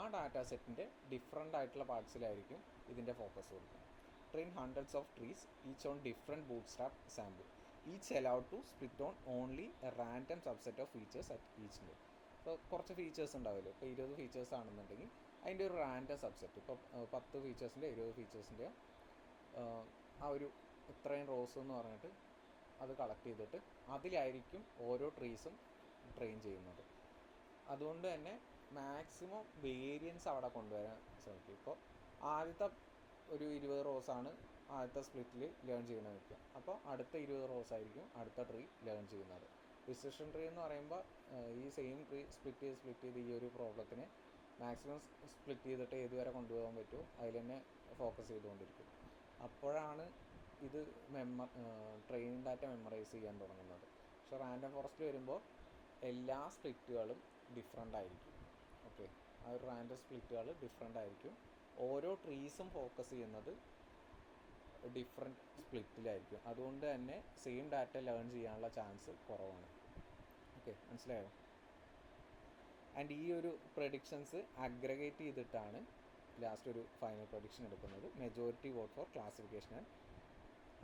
ആ ഡാറ്റ സെറ്റിൻ്റെ ഡിഫറെൻ്റ് ആയിട്ടുള്ള പാർട്സിലായിരിക്കും ഇതിൻ്റെ ഫോക്കസ് കൊടുക്കുക. Train hundreds of trees, each on different bootstrap sample. Each allowed to split on only a random subset of features at each node. ഇപ്പോൾ കുറച്ച് ഫീച്ചേഴ്സ് ഉണ്ടാവില്ല, ഇപ്പോൾ 20 ഫീച്ചേഴ്സ് ആണെന്നുണ്ടെങ്കിൽ അതിൻ്റെ ഒരു റാൻഡം സബ്സെറ്റ്, ഇപ്പോൾ 10 ഫീച്ചേഴ്സിൻ്റെ 20 ഫീച്ചേഴ്സിൻ്റെ ആ ഒരു ഇത്രയും റോസ് എന്ന് പറഞ്ഞിട്ട് അത് കളക്ട് ചെയ്തിട്ട് അതിലായിരിക്കും ഓരോ ട്രീസും ട്രെയിൻ ചെയ്യുന്നത്. അതുകൊണ്ട് തന്നെ മാക്സിമം വേരിയൻസ് അവിടെ കൊണ്ടുവരാൻ ശ്രമിക്കും. ഇപ്പോൾ ആദ്യത്തെ ഒരു 20 റോസാണ് ആദ്യത്തെ സ്പ്ലിറ്റിൽ ലേൺ ചെയ്യണമെന്ന് വയ്ക്കുക. അപ്പോൾ അടുത്ത 20 റോസ് ആയിരിക്കും അടുത്ത ട്രീ ലേൺ ചെയ്യുന്നത്. ഡിസിഷൻ ട്രീ എന്ന് പറയുമ്പോൾ ഈ സെയിം ട്രീ സ്പ്ലിറ്റ് ചെയ്ത് ഈ ഒരു പ്രോബ്ലത്തിനെ മാക്സിമം സ്പ്ലിറ്റ് ചെയ്തിട്ട് ഏതുവരെ കൊണ്ടുപോകാൻ പറ്റുമോ അതിൽ തന്നെ ഫോക്കസ് ചെയ്തുകൊണ്ടിരിക്കും. അപ്പോഴാണ് ഇത് ട്രെയിനിങ് ഡാറ്റ മെമ്മറൈസ് ചെയ്യാൻ തുടങ്ങുന്നത്. പക്ഷേ റാൻഡം ഫോറസ്റ്റിൽ വരുമ്പോൾ എല്ലാ സ്പ്ലിറ്റുകളും ഡിഫറെൻ്റ് ആയിരിക്കും. ഓക്കെ, ആ ഒരു റാൻഡം സ്പ്ലിറ്റുകൾ ഡിഫറെൻ്റ് ആയിരിക്കും. ഓരോ ട്രീസും ഫോക്കസ് ചെയ്യുന്നത് ഡിഫറെൻറ്റ് സ്പ്ലിറ്റിലായിരിക്കും. അതുകൊണ്ട് തന്നെ സെയിം ഡാറ്റ ലേൺ ചെയ്യാനുള്ള ചാൻസ് കുറവാണ്. ഓക്കെ, മനസ്സിലായോ? ആൻഡ് ഈ ഒരു പ്രഡിക്ഷൻസ് അഗ്രഗേറ്റ് ചെയ്തിട്ടാണ് ലാസ്റ്റ് ഒരു ഫൈനൽ പ്രഡിക്ഷൻ എടുക്കുന്നത്. Majority vote for classification and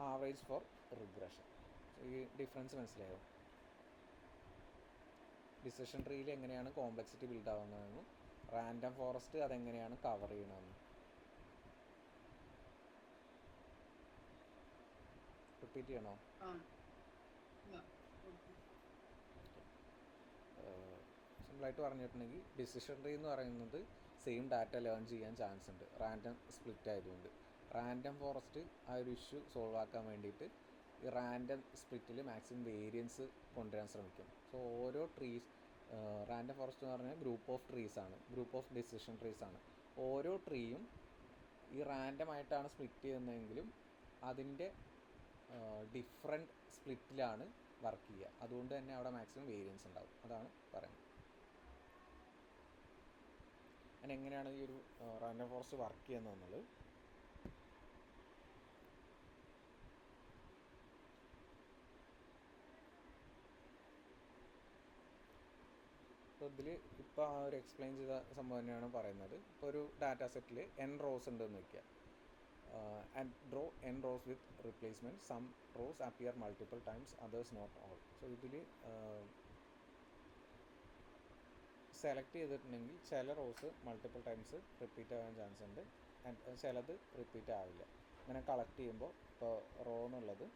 average for regression. ഈ ഡിഫറൻസ് മനസ്സിലായോ? ഡിസിഷൻ ട്രീയിൽ എങ്ങനെയാണ് കോംപ്ലക്സിറ്റി ബിൽഡ് ആവുന്നതെന്നും റാൻഡം ഫോറസ്റ്റ് അതെങ്ങനെയാണ് കവർ ചെയ്യണമെന്നും. റിപ്പീറ്റ് ചെയ്യണോ? സിമ്പിളായിട്ട് പറഞ്ഞിട്ടുണ്ടെങ്കിൽ ഡിസിഷൻ ട്രീ എന്ന് പറയുന്നത് സെയിം ഡാറ്റ ലേൺ ചെയ്യാൻ ചാൻസ് ഉണ്ട് റാൻഡം സ്പ്ലിറ്റ് ആയതുകൊണ്ട്. റാൻഡം ഫോറസ്റ്റ് ആ ഒരു ഇഷ്യൂ സോൾവ് ആക്കാൻ വേണ്ടിയിട്ട് ഈ റാൻഡം സ്പ്ലിറ്റിൽ മാക്സിമം വേരിയൻസ് കൊണ്ടുവരാൻ ശ്രമിക്കും. സോ ഓരോ ട്രീസ്, റാൻഡം ഫോറസ്റ്റ് എന്ന് പറഞ്ഞാൽ ഗ്രൂപ്പ് ഓഫ് ട്രീസ് ആണ്, ഗ്രൂപ്പ് ഓഫ് ഡിസിഷൻ ട്രീസ് ആണ്. ഓരോ ട്രീയും ഈ റാൻഡമായിട്ടാണ് സ്പ്ലിറ്റ് ചെയ്യുന്നതെങ്കിലും അതിൻ്റെ ഡിഫറെൻറ്റ് സ്പ്ലിറ്റിലാണ് വർക്ക് ചെയ്യുക. അതുകൊണ്ട് തന്നെ അവിടെ മാക്സിമം വേരിയൻസ് ഉണ്ടാവും. അതാണ് പറയുന്നത്. അങ്ങനെ എങ്ങനെയാണ് ഈ ഒരു റാൻഡം ഫോറസ്റ്റ് വർക്ക് ചെയ്യുന്നത്? അപ്പോൾ ഇതിൽ ഇപ്പോൾ ആ ഒരു എക്സ്പ്ലെയിൻ ചെയ്ത സംഭവം തന്നെയാണ് പറയുന്നത്. ഇപ്പോൾ ഒരു ഡാറ്റാ സെറ്റിൽ n റോസ് ഉണ്ടെന്ന് വയ്ക്കുക. And draw n rows with replacement. Some rows appear multiple times, others not all. So ഇതിൽ സെലക്ട് ചെയ്തിട്ടുണ്ടെങ്കിൽ ചില റോസ് മൾട്ടിപ്പിൾ ടൈംസ് റിപ്പീറ്റ് ആവാൻ ചാൻസ് ഉണ്ട്, ആൻഡ് ചിലത് റിപ്പീറ്റ് ആവില്ല. ഇങ്ങനെ കളക്ട് ചെയ്യുമ്പോൾ ഇപ്പോൾ റോ എന്നുള്ളത്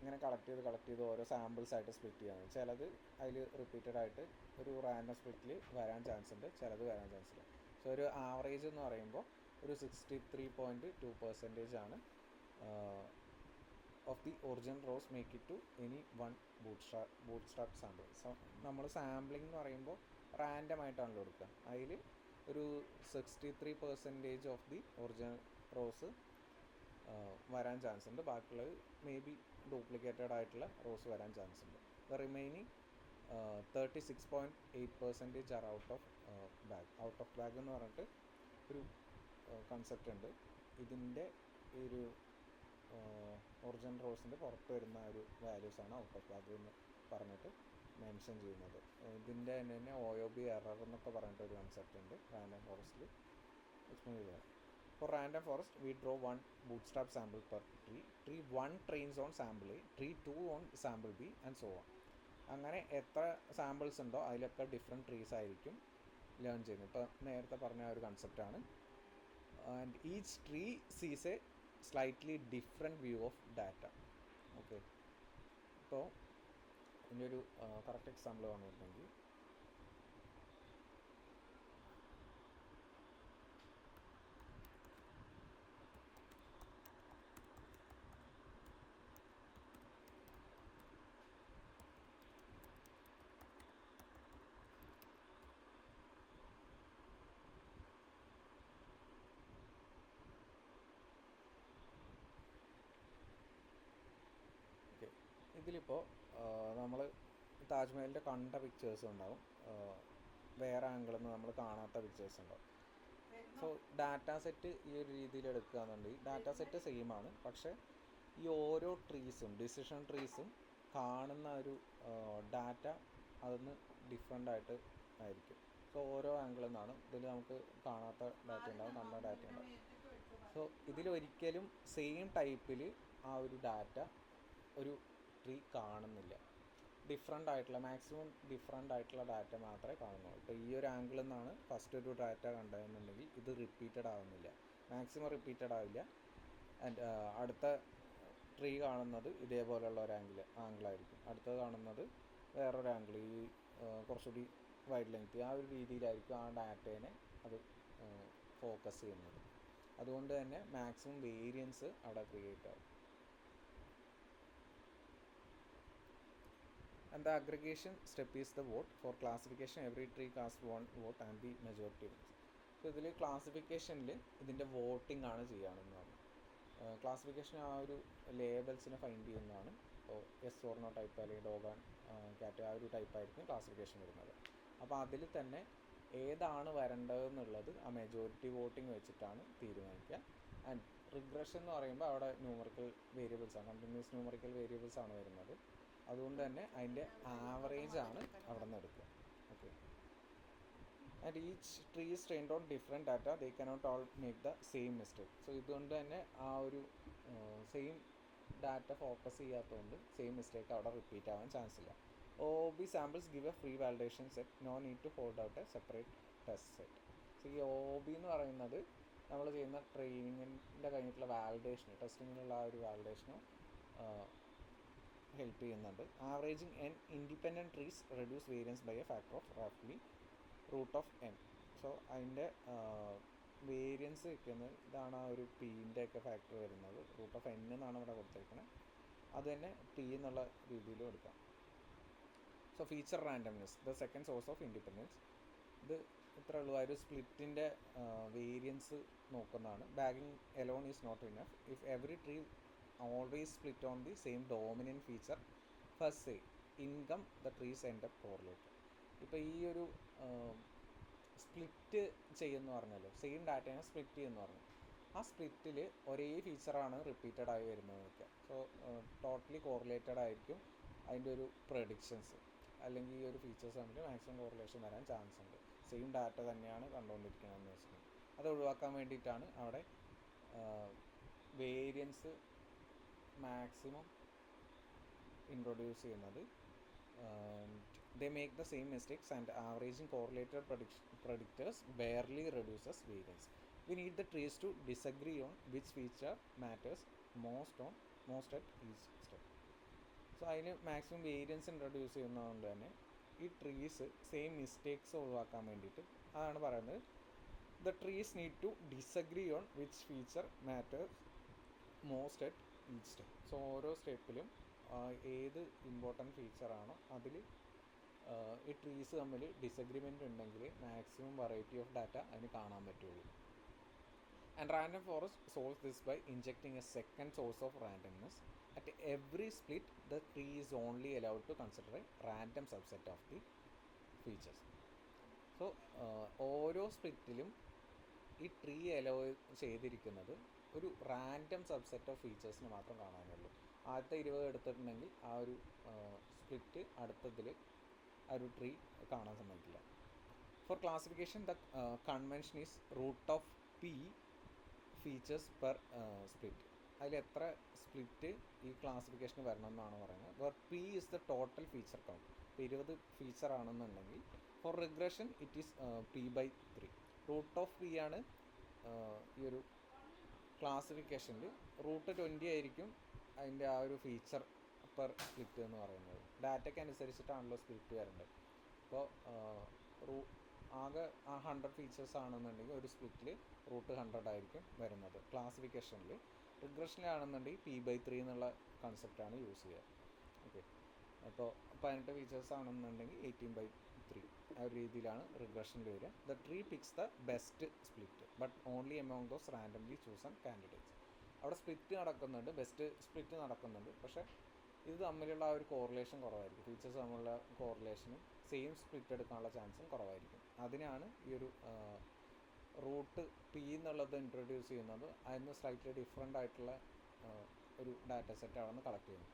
ഇങ്ങനെ കളക്ട് ചെയ്ത് ഓരോ സാമ്പിൾസ് ആയിട്ട് സ്പ്ലിറ്റ് ചെയ്യണം. ചിലത് അതിൽ റിപ്പീറ്റഡ് ആയിട്ട് ഒരു റാൻഡം സ്പ്ലിറ്റിൽ വരാൻ ചാൻസ് ഉണ്ട്, ചിലത് വരാൻ ചാൻസ് ഇല്ല. സോ ഒരു ആവറേജ് എന്ന് പറയുമ്പോൾ ഒരു 63.2% ആണ് of the original rows make it to any one bootstrap sample. So നമ്മൾ സാമ്പിളിംഗ് എന്ന് പറയുമ്പോൾ റാൻഡം ആയിട്ടാണല്ലോ എടുക്കുക. അതിൽ ഒരു 63% ഓഫ് ദി ഒറിജിനൽ റോസ് വരാൻ ചാൻസ് ഉണ്ട്. ബാക്കിയുള്ളത് മേ ബി ഡ്യൂപ്ലിക്കേറ്റഡ് ആയിട്ടുള്ള റോസ് വരാൻ ചാൻസ് ഉണ്ട്. The remaining 36.8% are out of bag. Out of bag എന്ന് പറഞ്ഞിട്ട് ഒരു കൺസെപ്റ്റ് ഉണ്ട്. ഇതിൻ്റെ ഒരു ഒറിജിനൽ റോസിൻ്റെ പുറത്ത് വരുന്ന ഒരു വാല്യൂസാണ് ഔട്ട് ഓഫ് ബാഗ് എന്ന് പറഞ്ഞിട്ട് മെൻഷൻ ചെയ്യുന്നത്. ഇതിൻ്റെ തന്നെ OOB എറർ എന്നൊക്കെ പറഞ്ഞിട്ട് ഒരു കൺസെപ്റ്റ് ഉണ്ട് റാൻഡം ഫോറസ്റ്റിൽ. എക്സ്പ്ലെയിൻ ചെയ്തത്. For random forest, we draw one bootstrap sample per tree. Tree 1 trains on sample A, tree 2 on sample B, and so on. അങ്ങനെ എത്ര സാമ്പിൾസ് ഉണ്ടോ അതിലൊക്കെ ഡിഫറെൻറ്റ് ട്രീസ് ആയിരിക്കും ലേൺ ചെയ്യുന്നത്. ഇപ്പോൾ നേരത്തെ പറഞ്ഞ ഒരു കൺസെപ്റ്റാണ്. ആൻഡ് ഈച്ച് ട്രീ സീസ് A slightly different view of data. Okay, ഇപ്പോൾ ഇതിൻ്റെ ഒരു കറക്റ്റ് എക്സാമ്പിൾ പറഞ്ഞിട്ടുണ്ടെങ്കിൽ ഇതിലിപ്പോൾ നമ്മൾ താജ്മഹലിൻ്റെ കണ്ട പിക്ചേഴ്സ് ഉണ്ടാവും, വേറെ ആംഗിളിൽ നിന്ന് നമ്മൾ കാണാത്ത പിക്ചേഴ്സ് ഉണ്ടാവും. സോ ഡാറ്റാ സെറ്റ് ഈ ഒരു രീതിയിൽ എടുക്കുകയെന്നുണ്ടെങ്കിൽ ഡാറ്റാ സെറ്റ് സെയിം ആണ്, പക്ഷേ ഈ ഓരോ ട്രീസും ഡിസിഷൻ ട്രീസും കാണുന്ന ഒരു ഡാറ്റ അതൊന്ന് ഡിഫറെൻ്റ് ആയിട്ട് ആയിരിക്കും. സോ ഓരോ ആംഗിളിൽ നിന്നാണ് ഇതിൽ നമുക്ക് കാണാത്ത ഡാറ്റ ഉണ്ടാവും, കണ്ട ഡാറ്റ ഉണ്ടാവും. സോ ഇതിലൊരിക്കലും സെയിം ടൈപ്പിൽ ആ ഒരു ഡാറ്റ ഒരു ട്രീ കാണുന്നില്ല. ഡിഫറെൻ്റ് ആയിട്ടുള്ള മാക്സിമം ഡിഫറെൻ്റ് ആയിട്ടുള്ള ഡാറ്റ മാത്രമേ കാണുന്നുള്ളൂ. ഇപ്പോൾ ഈ ഒരു ആംഗിളിൽ നിന്നാണ് ഫസ്റ്റ് ഒരു ഡാറ്റ കണ്ടതെന്നുണ്ടെങ്കിൽ ഇത് റിപ്പീറ്റഡ് ആവുന്നില്ല, മാക്സിമം റിപ്പീറ്റഡ് ആവില്ല. ആൻഡ് അടുത്ത ട്രീ കാണുന്നത് ഇതേപോലെയുള്ള ഒരു ആംഗിളായിരിക്കും, അടുത്തത് കാണുന്നത് വേറൊരു ആംഗിൾ, ഈ കുറച്ചുകൂടി വൈഡ് ലെങ്ത്, ആ ഒരു രീതിയിലായിരിക്കും ആ ഡാറ്റേനെ അത് ഫോക്കസ് ചെയ്യുന്നത്. അതുകൊണ്ട് തന്നെ മാക്സിമം വേരിയൻസ് അവിടെ ക്രിയേറ്റ് ആവും. And the aggregation step is the vote. For classification, every tree casts one vote and the majority wins. So ഇതിൽ ക്ലാസിഫിക്കേഷനിൽ ഇതിൻ്റെ വോട്ടിംഗ് ആണ് ചെയ്യുകയാണെന്ന് പറഞ്ഞു. ക്ലാസിഫിക്കേഷൻ ആ ഒരു ലേബൽസിനെ ഫൈൻഡ് ചെയ്യുന്നതാണ്. ഇപ്പോൾ യെസ് ഓർ നോ ടൈപ്പ് അല്ലെങ്കിൽ ഡോഗ് ആൻഡ് ക്യാറ്റ് ആ ഒരു ടൈപ്പായിരിക്കും ക്ലാസിഫിക്കേഷൻ വരുന്നത്. അപ്പോൾ അതിൽ തന്നെ ഏതാണ് വരേണ്ടതെന്നുള്ളത് ആ മെജോറിറ്റി വോട്ടിംഗ് വെച്ചിട്ടാണ് തീരുമാനിക്കുക. ആൻഡ് റിഗ്രഷൻ എന്ന് പറയുമ്പോൾ അവിടെ ന്യൂമറിക്കൽ വേരിയബിൾസാണ്, കണ്ടിന്യൂസ് ന്യൂമറിക്കൽ വേരിയബിൾസാണ് വരുന്നത്. അതുകൊണ്ട് തന്നെ അതിൻ്റെ ആവറേജാണ് അവിടെ നിന്ന് എടുക്കുക. Okay. And each tree is trained on different data, they cannot all make the same mistake. So ഇതുകൊണ്ട് തന്നെ ആ ഒരു സെയിം ഡാറ്റ ഫോക്കസ് ചെയ്യാത്തതുകൊണ്ട് സെയിം മിസ്റ്റേക്ക് അവിടെ റിപ്പീറ്റ് ആവാൻ ചാൻസ് ഇല്ല. OOB samples give a free validation set, no need to hold out a separate test set. So ഈ OOB എന്ന് പറയുന്നത് നമ്മൾ ചെയ്യുന്ന ട്രെയിനിങ്ങിൻ്റെ കഴിഞ്ഞിട്ടുള്ള വാലിഡേഷൻ, ടെസ്റ്റിങ്ങിനുള്ള ആ ഒരു വാലിഡേഷന് ഹെൽപ്പ് ചെയ്യുന്നുണ്ട്. Averaging n independent trees reduce variance by a factor of റഫ്ലി റൂട്ട് ഓഫ് n. സോ അതിൻ്റെ വേരിയൻസ് വെക്കുന്നത് ഇതാണ്, ആ ഒരു പീൻ്റെ ഒക്കെ ഫാക്ടർ വരുന്നത് റൂട്ട് ഓഫ് n എന്നാണ് ഇവിടെ കൊടുത്തേക്കുന്നത്. അത് തന്നെ p എന്നുള്ള രീതിയിലും എടുക്കാം. So feature randomness, the second source of independence. ഇത് ഇത്ര ഉള്ളൂ. ആ ഒരു സ്പ്ലിറ്റിൻ്റെ വേരിയൻസ് നോക്കുന്നതാണ്. Bagging alone is not enough. If every tree always split on the same dominant feature, first say income the trees end up correlated. ഇപ്പോൾ ഈ ഒരു സ്പ്ലിറ്റ് ചെയ്യുമെന്ന് പറഞ്ഞല്ലോ, സെയിം ഡാറ്റയെ സ്പ്ലിറ്റ് ചെയ്യുമെന്ന് പറഞ്ഞു. ആ സ്പ്ലിറ്റിൽ ഒരേ ഫീച്ചറാണ് റിപ്പീറ്റഡ് ആയി വരുന്നതൊക്കെ. സോ ടോട്ടലി കോറിലേറ്റഡ് ആയിരിക്കും അതിൻ്റെ ഒരു പ്രഡിക്ഷൻസ്, അല്ലെങ്കിൽ ഈ ഒരു ഫീച്ചേഴ്സ് തമ്മിൽ മാക്സിമം കോറിലേഷൻ വരാൻ ചാൻസ് ഉണ്ട്. സെയിം ഡാറ്റ തന്നെയാണ് കണ്ടുകൊണ്ടിരിക്കുന്നതെന്ന് വെച്ചിട്ടുണ്ടെങ്കിൽ അത് ഒഴിവാക്കാൻ വേണ്ടിയിട്ടാണ് അവിടെ വേരിയൻസ് മാക്സിമം ഇൻട്രൊഡ്യൂസ് ചെയ്യുന്നത്. They make the same mistakes and averaging correlated predictors barely reduces variance. We need the trees to disagree on which feature matters most at each step. So അതിന് maximum variance introduce ചെയ്യുന്നതുകൊണ്ട് തന്നെ ഈ trees same mistakes ഒഴിവാക്കാൻ വേണ്ടിയിട്ട് അതാണ് പറയുന്നത്. The trees need to disagree on which feature matters most at each step. So ഓരോ സ്റ്റെപ്പിലും ഏത് ഇമ്പോർട്ടൻറ്റ് ഫീച്ചറാണോ അതിൽ ഈ ട്രീസ് തമ്മിൽ ഡിസഗ്രിമെൻ്റ് ഉണ്ടെങ്കിൽ മാക്സിമം വെറൈറ്റി ഓഫ് ഡാറ്റ അതിന് കാണാൻ പറ്റുള്ളൂ. And random forest solves this by injecting a second source of randomness. At every split the tree is only allowed to consider a random subset of the features. So ഓരോ സ്പ്ലിറ്റിലും ഈ tree hello ചെയ്തിരിക്കുന്നത് ഒരു random subset of ഫീച്ചേഴ്സിന് മാത്രം കാണാനുള്ളൂ. ആദ്യത്തെ 20 എടുത്തിട്ടുണ്ടെങ്കിൽ ആ ഒരു സ്പ്ലിറ്റ് അടുത്തതിൽ ആ ഒരു ട്രീ കാണാൻ സമ്മതിക്കില്ല. For classification the convention is root of p features per split. അതിൽ എത്ര സ്പ്ലിറ്റ് ഈ ക്ലാസിഫിക്കേഷന് വരണം എന്നാണ് പറയുന്നത്. Where p is the total feature count. ഇപ്പോൾ 20 ഫീച്ചർ ആണെന്നുണ്ടെങ്കിൽ for regression it is p/3. Root of p ആണ് ഈ ഒരു ക്ലാസിഫിക്കേഷനിൽ. റൂട്ട് 20 ആയിരിക്കും അതിൻ്റെ ആ ഒരു ഫീച്ചർ പെർ സ്പ്ലിറ്റ് എന്ന് പറയുന്നത്. ഡാറ്റയ്ക്ക് അനുസരിച്ചിട്ടാണല്ലോ സ്പ്ലിറ്റ് വരേണ്ടത്. ഇപ്പോൾ ആകെ 100 ഫീച്ചേഴ്സ് ആണെന്നുണ്ടെങ്കിൽ ഒരു സ്പ്ലിറ്റിൽ റൂട്ട് 100 ആയിരിക്കും വരുന്നത് ക്ലാസിഫിക്കേഷനിൽ. റിഗ്രഷനിലാണെന്നുണ്ടെങ്കിൽ p/3 എന്നുള്ള കൺസെപ്റ്റാണ് യൂസ് ചെയ്യുക. ഓക്കെ. അപ്പോൾ 18 ഫീച്ചേഴ്സ് ആണെന്നുണ്ടെങ്കിൽ 18/3 ആ ഒരു രീതിയിലാണ് റിഗ്രഷനിൽ വരിക. The tree picks the best split but only among those randomly chosen candidates. അവിടെ സ്പ്ലിറ്റ് നടക്കുന്നുണ്ട്, ബെസ്റ്റ് സ്പ്ലിറ്റ് നടക്കുന്നുണ്ട്, പക്ഷേ ഇത് തമ്മിലുള്ള ആ ഒരു കോറിലേഷൻ കുറവായിരിക്കും. ഫീച്ചേഴ്സ് തമ്മിലുള്ള കോറിലേഷനും സെയിം സ്പ്ലിറ്റ് എടുക്കാനുള്ള ചാൻസും കുറവായിരിക്കും. അതിനാണ് ഈ ഒരു റൂട്ട് p എന്നുള്ളത് ഇൻട്രൊഡ്യൂസ് ചെയ്യുന്നത്. അതിന് സ്ലൈറ്റ്ലി ഡിഫറെൻ്റ് ആയിട്ടുള്ള ഒരു ഡാറ്റ സെറ്റ് അവിടെ നിന്ന് കളക്ട് ചെയ്യുന്നു.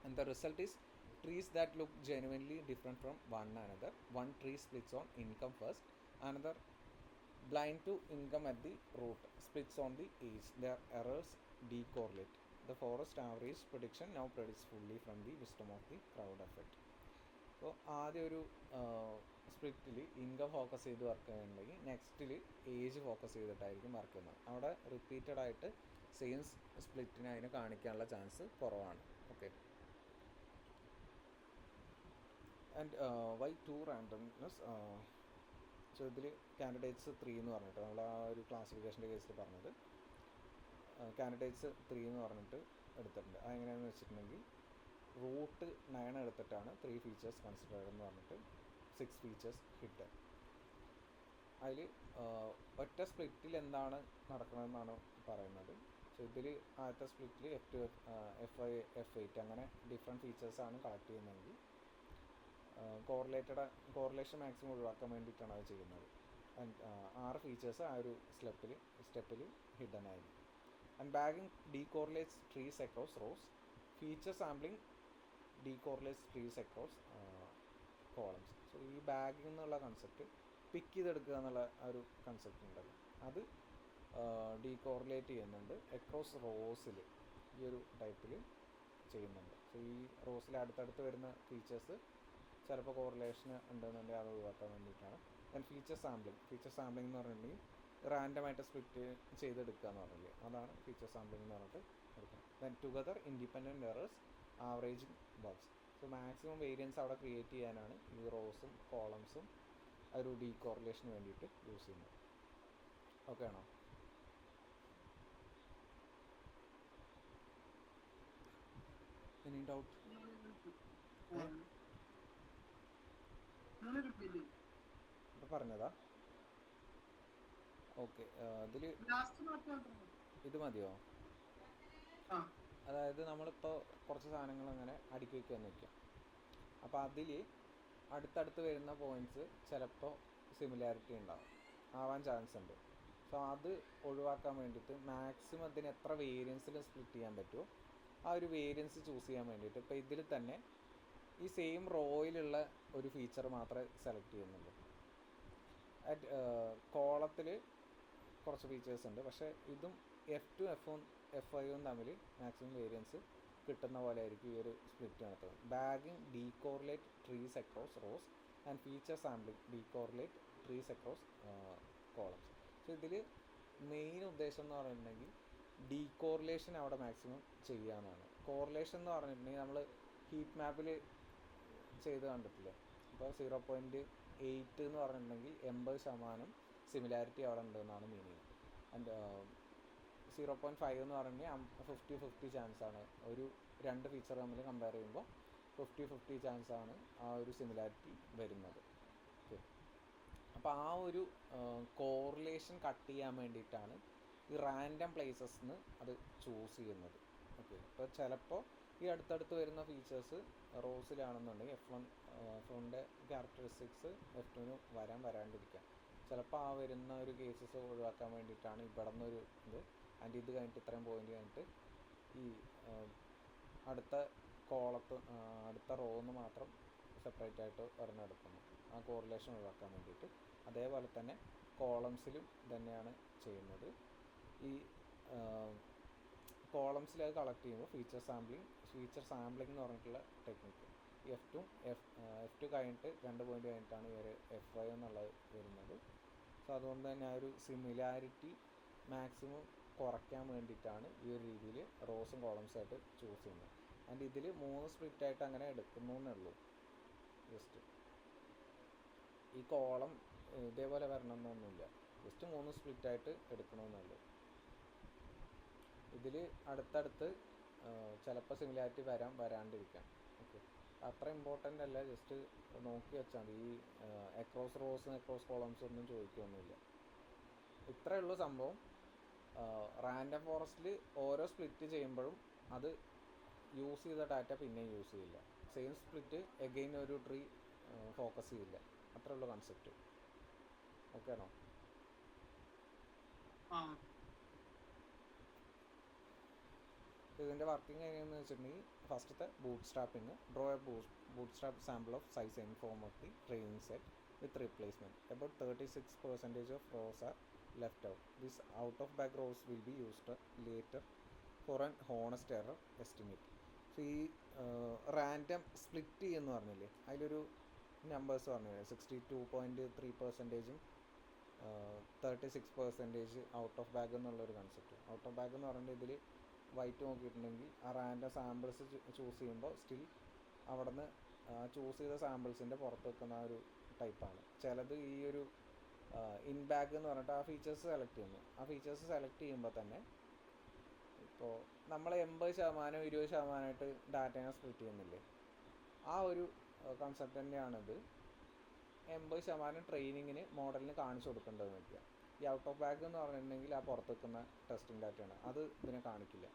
And the result is trees that look genuinely different from one another. One tree splits on income first, another blind to income at the root splits on the age. Their errors decorrelate. The forest average prediction now predicts fully from the wisdom of the crowd effect. അപ്പോൾ ആദ്യം ഒരു സ്പ്ലിറ്റിൽ income focus ചെയ്ത് work ചെയ്യുന്നുണ്ടെങ്കിൽ നെക്സ്റ്റിൽ age focus ചെയ്തിട്ടായിരിക്കും work ചെയ്യുന്നത്. അവിടെ repeated ആയിട്ട് same സ്പ്ലിറ്റിനെ അതിനെ കാണിക്കാനുള്ള ചാൻസ് കുറവാണ്. Okay. And why two randomness? So ഇതിൽ കാൻഡിഡേറ്റ്സ് 3 എന്ന് പറഞ്ഞിട്ട് നമ്മൾ ആ ഒരു ക്ലാസിഫിക്കേഷൻ്റെ കേസിൽ പറഞ്ഞത് കാൻഡിഡേറ്റ്സ് 3 എന്ന് പറഞ്ഞിട്ട് എടുത്തിട്ടുണ്ട്. അതെങ്ങനെയാണെന്ന് വെച്ചിട്ടുണ്ടെങ്കിൽ റൂട്ട് 9 എടുത്തിട്ടാണ് 3 ഫീച്ചേഴ്സ് കൺസിഡേർഡ് എന്ന് പറഞ്ഞിട്ട് 6 ഫീച്ചേഴ്സ് ഹിഡൻ. അതിൽ ഒറ്റ സ്പ്ലിറ്റിൽ എന്താണ് നടക്കണമെന്നാണ് പറയുന്നത്. സോ ഇതിൽ ആദ്യത്തെ സ്പ്ലിറ്റിൽ F2 F5 F8 അങ്ങനെ ഡിഫറെൻറ്റ് ഫീച്ചേഴ്സാണ് കളക്ട് ചെയ്യുന്നതെങ്കിൽ കോറിലേഷൻ മാക്സിമം ഒഴിവാക്കാൻ വേണ്ടിയിട്ടാണ് അത് ചെയ്യുന്നത്. 6 ഫീച്ചേഴ്സ് ആ ഒരു സ്റ്റെപ്പിൽ ഹിഡൻ ആയിരിക്കും. And bagging decorrelates trees across rows. Feature sampling decorrelates trees across columns. So ഈ ബാഗിങ് എന്നുള്ള കൺസെപ്റ്റ് പിക്ക് ചെയ്തെടുക്കുക എന്നുള്ള ആ ഒരു കൺസെപ്റ്റ് ഉണ്ടല്ലോ, അത് ഡീകോറിലേറ്റ് ചെയ്യുന്നുണ്ട് അക്രോസ് റോസിൽ, ഈ ഒരു ടൈപ്പിൽ ചെയ്യുന്നുണ്ട്. സോ ഈ റോസിൽ അടുത്തടുത്ത് വരുന്ന ഫീച്ചേഴ്സ് ചിലപ്പോൾ കോറിലേഷൻ ഉണ്ടെന്നുണ്ടെങ്കിൽ അത് ഒഴിവാക്കാൻ വേണ്ടിയിട്ടാണ്. ദെൻ ഫീച്ചർ സാമ്പിളിംഗ് എന്ന് പറഞ്ഞിട്ടുണ്ടെങ്കിൽ റാൻഡമായിട്ട് സ്പ്ലിറ്റ് ചെയ്തെടുക്കുക എന്ന് പറഞ്ഞില്ലേ, അതാണ് ഫീച്ചർ സാമ്പിളിംഗ് എന്ന് പറഞ്ഞിട്ട് എടുക്കുന്നത്. Then together independent errors averaging bugs. So maximum variance അവിടെ ക്രിയേറ്റ് ചെയ്യാനാണ് ഈ റോസും കോളംസും ഒരു ഡീകോറിലേഷന് വേണ്ടിയിട്ട് യൂസ് ചെയ്യുന്നത്. ഓക്കെ ആണോ? Any doubt? ഇപ്പം പറഞ്ഞതാ? ഓക്കെ. ഇതിൽ ഇത് മതിയോ? അതായത് നമ്മളിപ്പോൾ കുറച്ച് സാധനങ്ങൾ അങ്ങനെ അടുക്കി വയ്ക്കുകയെന്ന് വയ്ക്കാം. അപ്പോൾ അതിൽ അടുത്തടുത്ത് വരുന്ന പോയിൻറ്റ്സ് ചിലപ്പോൾ സിമിലാരിറ്റി ആവാൻ ചാൻസ് ഉണ്ട്. സോ അത് ഒഴിവാക്കാൻ വേണ്ടിയിട്ട് മാക്സിമം ഇതിന് എത്ര വേരിയൻസിൽ സ്പ്ലിറ്റ് ചെയ്യാൻ പറ്റുമോ ആ ഒരു വേരിയൻസ് ചൂസ് ചെയ്യാൻ വേണ്ടിയിട്ട് ഇപ്പോൾ ഇതിൽ തന്നെ ഈ സെയിം റോയിലുള്ള ഒരു ഫീച്ചർ മാത്രമേ സെലക്ട് ചെയ്യുന്നുള്ളൂ. കോളത്തിൽ കുറച്ച് ഫീച്ചേഴ്സ് ഉണ്ട്, പക്ഷേ ഇതും F2 F5 തമ്മിൽ മാക്സിമം വേരിയൻസ് കിട്ടുന്ന പോലെ ആയിരിക്കും ഈ ഒരു സ്പ്ലിറ്റ് നടത്തുന്നത്. Bagging decorrelate trees across rows and feature sampling decorrelate trees across columns. So ഇതിൽ മെയിൻ ഉദ്ദേശം എന്ന് പറഞ്ഞിട്ടുണ്ടെങ്കിൽ ഡീകോറിലേഷൻ അവിടെ മാക്സിമം ചെയ്യാമെന്നാണ്. കോറിലേഷൻ എന്ന് പറഞ്ഞിട്ടുണ്ടെങ്കിൽ നമ്മൾ ഹീറ്റ് മാപ്പിൽ ചെയ്ത് കണ്ടിട്ടില്ലേ, ഇപ്പോൾ 0.8 എന്ന് പറഞ്ഞിട്ടുണ്ടെങ്കിൽ 80% സിമിലാരിറ്റി അവിടെ ഉണ്ടെന്നാണ് മീനിങ്. ആൻഡ് 0.5 എന്ന് പറഞ്ഞിട്ടുണ്ടെങ്കിൽ 50-50 ചാൻസാണ് ഒരു രണ്ട് ഫീച്ചർ തമ്മിൽ കമ്പയർ ചെയ്യുമ്പോൾ 50-50 ചാൻസാണ് ആ ഒരു സിമിലാരിറ്റി വരുന്നത്. ഓക്കെ, അപ്പോൾ ആ ഒരു കോറിലേഷൻ കട്ട് ചെയ്യാൻ വേണ്ടിയിട്ടാണ് ഈ റാൻഡം പ്ലേസസിന് അത് ചൂസ് ചെയ്യുന്നത്. ഓക്കെ, ഇപ്പോൾ ചിലപ്പോൾ ഈ അടുത്തടുത്ത് വരുന്ന ഫീച്ചേഴ്സ് റോസിലാണെന്നുണ്ടെങ്കിൽ F1ൻ്റെ ക്യാരക്ടറിസ്റ്റിക്സ് F2ന് വരാണ്ടിരിക്കാം. ചിലപ്പോൾ ആ വരുന്ന ഒരു കേസസ് ഒഴിവാക്കാൻ വേണ്ടിയിട്ടാണ് ഇവിടെ നിന്നൊരു ഇത് ആൻഡ് ഇത് കഴിഞ്ഞിട്ട് ഇത്രയും പോയിൻ്റ് കഴിഞ്ഞിട്ട് ഈ അടുത്ത അടുത്ത റോന്ന് മാത്രം സെപ്പറേറ്റ് ആയിട്ട് ഒരെണ്ണം എടുക്കുന്നു, ആ കോറിലേഷൻ ഒഴിവാക്കാൻ വേണ്ടിയിട്ട്. അതേപോലെ തന്നെ കോളംസിലും തന്നെയാണ് ചെയ്യുന്നത്. ഈ കോളംസിൽ അത് കളക്ട് ചെയ്യുമ്പോൾ ഫീച്ചർ സാമ്പിളിംഗ് എന്ന് പറഞ്ഞിട്ടുള്ള ടെക്നിക്ക് F2 കഴിഞ്ഞിട്ട് 2 പോയിൻ്റ് കഴിഞ്ഞിട്ടാണ് ഈ ഒരു F5 എന്നുള്ളത് വരുന്നത്. സോ അതുകൊണ്ട് തന്നെ ആ ഒരു സിമിലാരിറ്റി മാക്സിമം കുറയ്ക്കാൻ വേണ്ടിയിട്ടാണ് ഈ ഒരു രീതിയിൽ റോസും കോളംസായിട്ട് ചൂസ് ചെയ്യുന്നത്. ആൻഡ് ഇതിൽ 3 സ്പ്ലിറ്റായിട്ട് അങ്ങനെ എടുക്കുന്നു എന്നുള്ളൂ. ജസ്റ്റ് ഈ കോളം ഇതേപോലെ വരണമെന്നൊന്നുമില്ല, ജസ്റ്റ് 3 സ്പ്ലിറ്റായിട്ട് എടുക്കണമെന്നുള്ളൂ. ഇതിൽ അടുത്തടുത്ത് ചിലപ്പോൾ സിമിലാരിറ്റി വരാണ്ടിരിക്കാം. ഓക്കെ, അത്ര ഇമ്പോർട്ടൻ്റ് അല്ല, ജസ്റ്റ് നോക്കി വെച്ചാൽ മതി. ഈ അക്രോസ് റോസ് അക്രോസ് കോളംസ് ഒന്നും ചോദിക്കുകയൊന്നുമില്ല. ഇത്രയേ ഉള്ളൂ സംഭവം. റാൻഡം ഫോറസ്റ്റിൽ ഓരോ സ്പ്ലിറ്റ് ചെയ്യുമ്പോഴും അത് യൂസ് ചെയ്ത ഡാറ്റ പിന്നെ യൂസ് ചെയ്യില്ല. സെയിം സ്പ്ലിറ്റ് എഗെയിൻ ഒരു ട്രീ ഫോക്കസ് ചെയ്യില്ല. അത്രേ ഉള്ളൂ കൺസെപ്റ്റ്. ഓക്കെ ആണോ? ഇതിൻ്റെ വർക്കിംഗ് എങ്ങനെയാണെന്ന് വെച്ചിട്ടുണ്ടെങ്കിൽ ഫസ്റ്റത്തെ bootstrapping, draw a bootstrap sample of size in form of the training set with replacement. About 36% of rows are left out. This out-of-bag rows will be used later for an honest error estimate. So ഈ random split എന്ന് പറഞ്ഞില്ലേ, അതിലൊരു numbers പറഞ്ഞില്ലേ, 62.3%, 36% out of bag എന്നുള്ളൊരു concept. Out of bag എന്ന് പറഞ്ഞിട്ട് ഇതിൽ white നോക്കിയിട്ടുണ്ടെങ്കിൽ ആ റാൻഡം സാമ്പിൾസ് ചൂസ് ചെയ്യുമ്പോൾ സ്റ്റിൽ അവിടെ നിന്ന് ചൂസ് ചെയ്ത സാമ്പിൾസിൻ്റെ പുറത്ത് വെക്കുന്ന ആ ഒരു ടൈപ്പാണ്. ചിലത് ഈ ഒരു ഇൻ ബാഗ് എന്ന് പറഞ്ഞിട്ട് ആ ഫീച്ചേഴ്സ് സെലക്ട് ചെയ്യുന്നു. ആ ഫീച്ചേഴ്സ് സെലക്ട് ചെയ്യുമ്പോൾ തന്നെ ഇപ്പോൾ നമ്മൾ 80% 20% ഡാറ്റേനെ സ്പ്ലിറ്റ് ചെയ്യുന്നില്ലേ, ആ ഒരു കൺസെപ്റ്റ് തന്നെയാണിത്. 80% ട്രെയിനിങ്ങിന് മോഡലിന് കാണിച്ചു കൊടുക്കേണ്ടതെന്ന് വയ്ക്കുക. ഈ ഔട്ട് ഓഫ് ബാഗ് എന്ന് പറഞ്ഞിട്ടുണ്ടെങ്കിൽ ആ പുറത്ത് വെക്കുന്ന ടെസ്റ്റിംഗ് ഡാറ്റയാണ്, അത് ഇതിനെ കാണിക്കില്ല.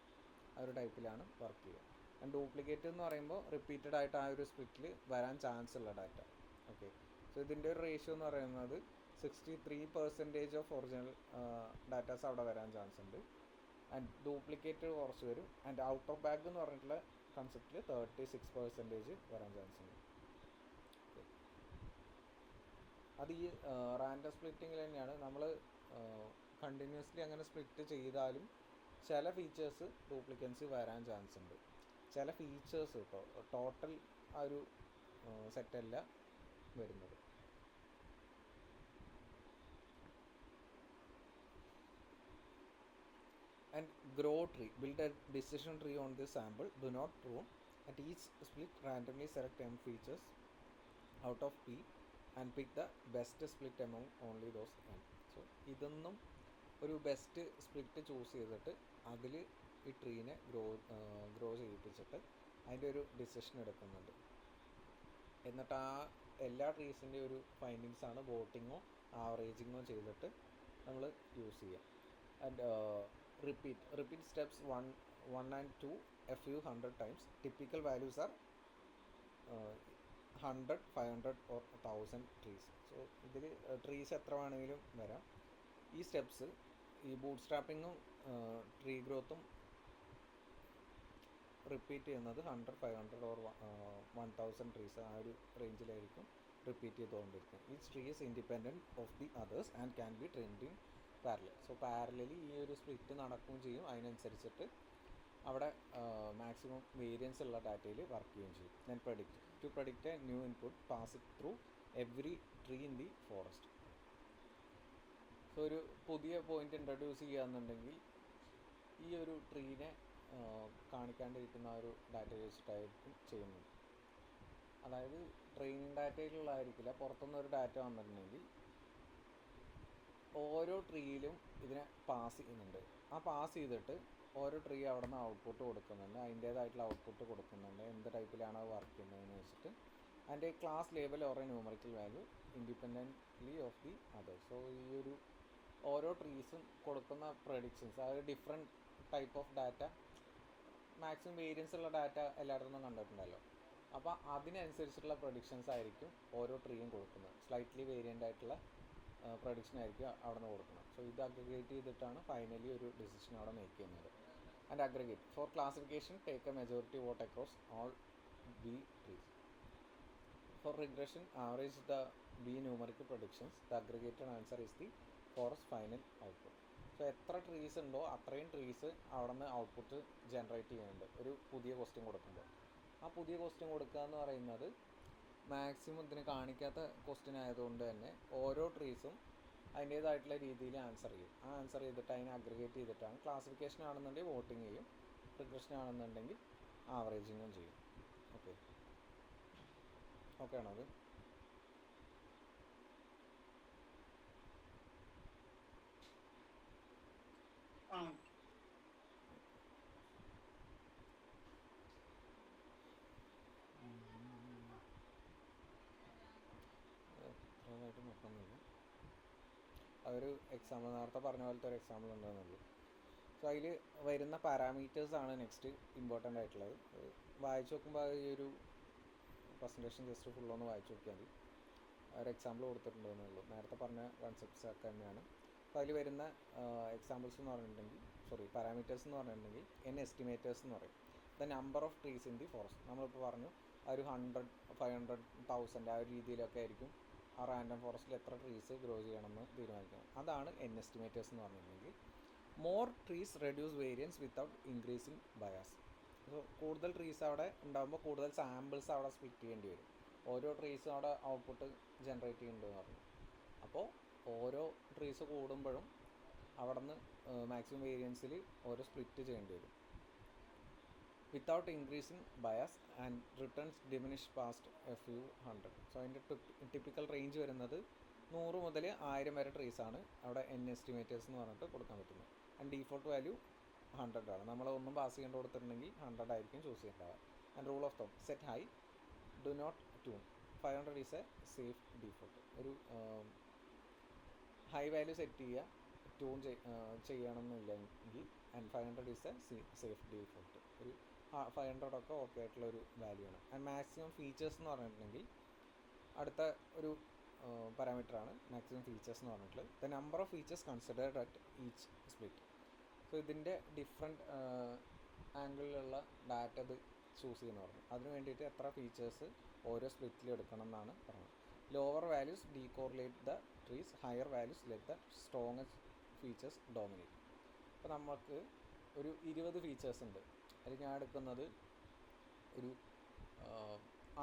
ആ ഒരു ടൈപ്പിലാണ് വർക്ക് ചെയ്യുക. ആൻഡ് ഡ്യൂപ്ലിക്കേറ്റ് എന്ന് പറയുമ്പോൾ റിപ്പീറ്റഡ് ആയിട്ട് ആ ഒരു സ്പ്ലിറ്റിൽ വരാൻ ചാൻസ് ഉള്ള ഡാറ്റ. ഓക്കെ, സോ ഇതിൻ്റെ ഒരു റേഷ്യോ എന്ന് പറയുന്നത് 63% ഓഫ് ഒറിജിനൽ ഡാറ്റാസ് അവിടെ വരാൻ ചാൻസ് ഉണ്ട്. ആൻഡ് ഡ്യൂപ്ലിക്കേറ്റ് കുറച്ച് വരും. ആൻഡ് ഔട്ട് ഓഫ് ബാഗ് എന്ന് പറഞ്ഞിട്ടുള്ള കൺസെപ്റ്റിൽ 36% വരാൻ ചാൻസ് ഉണ്ട്. അത് ഈ റാൻഡം സ്പ്ലിറ്റിങ്ങിൽ തന്നെയാണ്. നമ്മൾ കണ്ടിന്യൂസ്ലി അങ്ങനെ സ്പ്ലിറ്റ് ചെയ്താലും ചില ഫീച്ചേഴ്സ് ഡ്യൂപ്ലിക്കൻസി വരാൻ ചാൻസ് ഉണ്ട്. ചില ഫീച്ചേഴ്സ് കേട്ടോ, ടോട്ടൽ ആ ഒരു സെറ്റല്ല വരുന്നത്. And grow tree, build a decision tree on this sample, do not prune. At each split randomly select m features out of p and pick the best split among only those m. So ഇതൊന്നും ഒരു best split choose ചെയ്തിട്ട് അതിൽ ഈ ട്രീനെ grow ചെയ്യിപ്പിച്ചിട്ട് അതിൻ്റെ ഒരു decision എടുക്കുന്നുണ്ട്. എന്നിട്ട് ആ എല്ലാ ട്രീസിൻ്റെ ഒരു ഫൈൻഡിങ്സാണ് വോട്ടിങ്ങോ ആവറേജിങ്ങോ ചെയ്തിട്ട് നമ്മൾ യൂസ് ചെയ്യുക. And repeat steps 1 and 2 a few hundred times. Typical values are 100, 500 or 1000 trees. So ഇതിൽ ട്രീസ് എത്ര വേണമെങ്കിലും വരാം. ഈ സ്റ്റെപ്സ് ഈ ബൂട്ട് സ്ട്രാപ്പിങ്ങും ട്രീ ഗ്രോത്തും റിപ്പീറ്റ് ചെയ്യുന്നത് 100, 500 ഓർ 1000 ട്രീസ് ആ ഒരു റേഞ്ചിലായിരിക്കും റിപ്പീറ്റ് ചെയ്തുകൊണ്ടിരിക്കും. Each tree is independent of the others and can be trained in parallel. So parallelly ഈ ഒരു സ്പ്ലിറ്റ് നടക്കുകയും ചെയ്യും. അതിനനുസരിച്ചിട്ട് അവിടെ മാക്സിമം വേരിയൻസ് ഉള്ള ഡാറ്റയിൽ വർക്ക് ചെയ്യുകയും ചെയ്യും. Then predict. To predict a new input pass it through every tree in the forest. So ഒരു പുതിയ പോയിന്റ് ഇൻട്രൊഡ്യൂസ് ചെയ്യുകയെന്നുണ്ടെങ്കിൽ ഈ ഒരു ട്രീനെ കാണിക്കാണ്ടിരിക്കുന്ന ആ ഒരു ഡാറ്റ വെച്ചിട്ടായിരിക്കും ചെയ്യുന്നത്. അതായത് ട്രെയിനിങ് ഡാറ്റയിലുള്ളതായിരിക്കില്ല, പുറത്തുനിന്നൊരു ഡാറ്റ വന്നിട്ടുണ്ടെങ്കിൽ ഓരോ ട്രീയിലും ഇതിനെ പാസ് ചെയ്യുന്നുണ്ട്. ആ പാസ് ചെയ്തിട്ട് ഓരോ ട്രീ അവിടെ നിന്ന് ഔട്ട്പുട്ട് കൊടുക്കുന്നുണ്ട്, അതിൻ്റേതായിട്ടുള്ള ഔട്ട്പുട്ട് കൊടുക്കുന്നുണ്ട്, എന്ത് ടൈപ്പിലാണ് അത് വർക്ക് ചെയ്യുന്നതെന്ന് വെച്ചിട്ട്. അതിൻ്റെ class label or numerical value independently of the others. So ഈ ഒരു ഓരോ ട്രീസും കൊടുക്കുന്ന പ്രഡിക്ഷൻസ്, അതായത് different type of data, maximum variance ഉള്ള ഡാറ്റ എല്ലായിടത്തു നിന്നും കണ്ടിട്ടുണ്ടല്ലോ. അപ്പോൾ അതിനനുസരിച്ചിട്ടുള്ള പ്രഡിക്ഷൻസ് ആയിരിക്കും ഓരോ ട്രീയും കൊടുക്കുന്നത്. സ്ലൈറ്റ്ലി വേരിയൻ്റ് ആയിട്ടുള്ള പ്രഡിക്ഷൻ ആയിരിക്കും അവിടെ നിന്ന് കൊടുക്കുന്നത്. സോ ഇത് അഗ്രിഗേറ്റ് ചെയ്തിട്ടാണ് ഫൈനലി ഒരു ഡിസിഷൻ അവിടെ മേക്ക് ചെയ്യുന്നത്. And aggregate for classification take a majority vote across all B trees. For regression average the B numerical predictions. The aggregated answer is the forest final output. So എത്ര trees ഉണ്ടോ അത്രയും trees അവിടെ നിന്ന് output generate ചെയ്യുന്നുണ്ട് ഒരു പുതിയ question കൊടുക്കുമ്പോൾ. ആ പുതിയ ക്വസ്റ്റ്യൻ കൊടുക്കുക എന്ന് പറയുന്നത് മാക്സിമം ഇതിന് കാണിക്കാത്ത ക്വസ്റ്റ്യൻ ആയതുകൊണ്ട് തന്നെ ഓരോ ട്രീസും അതിൻ്റേതായിട്ടുള്ള രീതിയിൽ ആൻസർ ചെയ്യും. ആ ആൻസർ ചെയ്തിട്ട് അതിനെ അഗ്രിഗേറ്റ് ചെയ്തിട്ടാണ് ക്ലാസിഫിക്കേഷൻ ആണെന്നുണ്ടെങ്കിൽ വോട്ടിങ് ചെയ്യും, റിഗ്രഷൻ ആണെന്നുണ്ടെങ്കിൽ ആവറേജിങ്ങും ചെയ്യും. ഓക്കെ, ഓക്കെ ആണോ അത്? എത്രയായിട്ട് നോക്കുന്നില്ല. അതൊരു എക്സാമ്പിൾ, നേരത്തെ പറഞ്ഞ പോലത്തെ ഒരു എക്സാമ്പിൾ ഉണ്ടെന്നുള്ളൂ. സോ അതിൽ വരുന്ന പാരാമീറ്റേഴ്സാണ് നെക്സ്റ്റ് ഇമ്പോർട്ടൻ്റ് ആയിട്ടുള്ളത്. വായിച്ചു നോക്കുമ്പോൾ ഈ ഒരു പ്രസൻറ്റേഷൻ ജസ്റ്റ് ഫുള്ളൊന്ന് വായിച്ചു നോക്കിയാൽ മതി. ഒരു എക്സാമ്പിൾ കൊടുത്തിട്ടുണ്ടെന്നുള്ളൂ. നേരത്തെ പറഞ്ഞ കൺസെപ്റ്റ്സ് ഒക്കെ തന്നെയാണ്. അപ്പോൾ അതിൽ വരുന്ന എക്സാമ്പിൾസ് എന്ന് പറഞ്ഞിട്ടുണ്ടെങ്കിൽ പാരാമീറ്റേഴ്സ് എന്ന് പറഞ്ഞിട്ടുണ്ടെങ്കിൽ എസ്റ്റിമേറ്റേഴ്സ് എന്ന് പറയും. The number of trees in the forest. നമ്മളിപ്പോൾ പറഞ്ഞു ആ ഒരു 100, 500, 1000 ആ ഒരു രീതിയിലൊക്കെ ആയിരിക്കും ആ റാൻഡം ഫോറസ്റ്റിൽ എത്ര ട്രീസ് ഗ്രോ ചെയ്യണമെന്ന് തീരുമാനിക്കണം. അതാണ് എസ്റ്റിമേറ്റേഴ്സ് എന്ന് പറഞ്ഞിട്ടുണ്ടെങ്കിൽ. More trees reduce variance without increasing bias. So കൂടുതൽ ട്രീസ് അവിടെ ഉണ്ടാകുമ്പോൾ കൂടുതൽ സാമ്പിൾസ് അവിടെ സ്പ്ലിറ്റ് ചെയ്യേണ്ടി വരും. ഓരോ ട്രീസും അവിടെ ഔട്ട്പുട്ട് ജനറേറ്റ് ചെയ്യുന്നുണ്ടെന്ന് പറഞ്ഞു. അപ്പോൾ ഓരോ ട്രീസ് കൂടുമ്പോഴും അവിടെ നിന്ന് മാക്സിമം വേരിയൻസിൽ ഓരോ സ്പ്ലിറ്റ് ചെയ്യേണ്ടി വരും. Without increasing bias and returns diminish past A few hundred. So അതിൻ്റെ ടിപ്പിക്കൽ റേഞ്ച് വരുന്നത് 100 മുതൽ 1000 വരെ ട്രീസാണ് അവിടെ എസ്റ്റിമേറ്റേഴ്സ് എന്ന് പറഞ്ഞിട്ട് കൊടുക്കാൻ പറ്റുന്നത്. ആൻഡ് ഡീഫോൾട്ട് വാല്യൂ 100 ആണ്. നമ്മൾ ഒന്നും പാസ് ചെയ്യേണ്ട കൊടുത്തിട്ടുണ്ടെങ്കിൽ 100 ആയിരിക്കും ചൂസ് ചെയ്യേണ്ടത്. And rule of thumb set high, do not tune. 500 is a safe default. ഒരു ഹൈ വാല്യൂ സെറ്റ് ചെയ്യുക, ട്യൂൺ ചെയ്യണമെന്നില്ലെങ്കിൽ. And 500 is a safe default. ഒരു 500 ഒക്കെ ഓക്കെ ആയിട്ടുള്ളൊരു വാല്യൂ ആണ്. ആൻഡ് മാക്സിമം ഫീച്ചേഴ്സ് എന്ന് പറഞ്ഞിട്ടുണ്ടെങ്കിൽ അടുത്ത ഒരു പാരാമീറ്ററാണ് മാക്സിമം ഫീച്ചേഴ്സ് എന്ന് പറഞ്ഞിട്ടുള്ളത്. The number of features considered at each split. So ഇതിൻ്റെ ഡിഫറെൻറ്റ് ആംഗിളിലുള്ള ഡാറ്റ ഇത് ചൂസ് ചെയ്യുന്ന പറഞ്ഞു. അതിന് വേണ്ടിയിട്ട് എത്ര ഫീച്ചേഴ്സ് ഓരോ സ്പ്ലിറ്റിലും എടുക്കണം എന്നാണ് പറയുന്നത്. Lower values decorrelate the trees, higher values let the strongest features dominate. അപ്പോൾ നമുക്ക് ഒരു 20 ഫീച്ചേഴ്സ് ഉണ്ട്. അതിൽ ഞാൻ എടുക്കുന്നത് ഒരു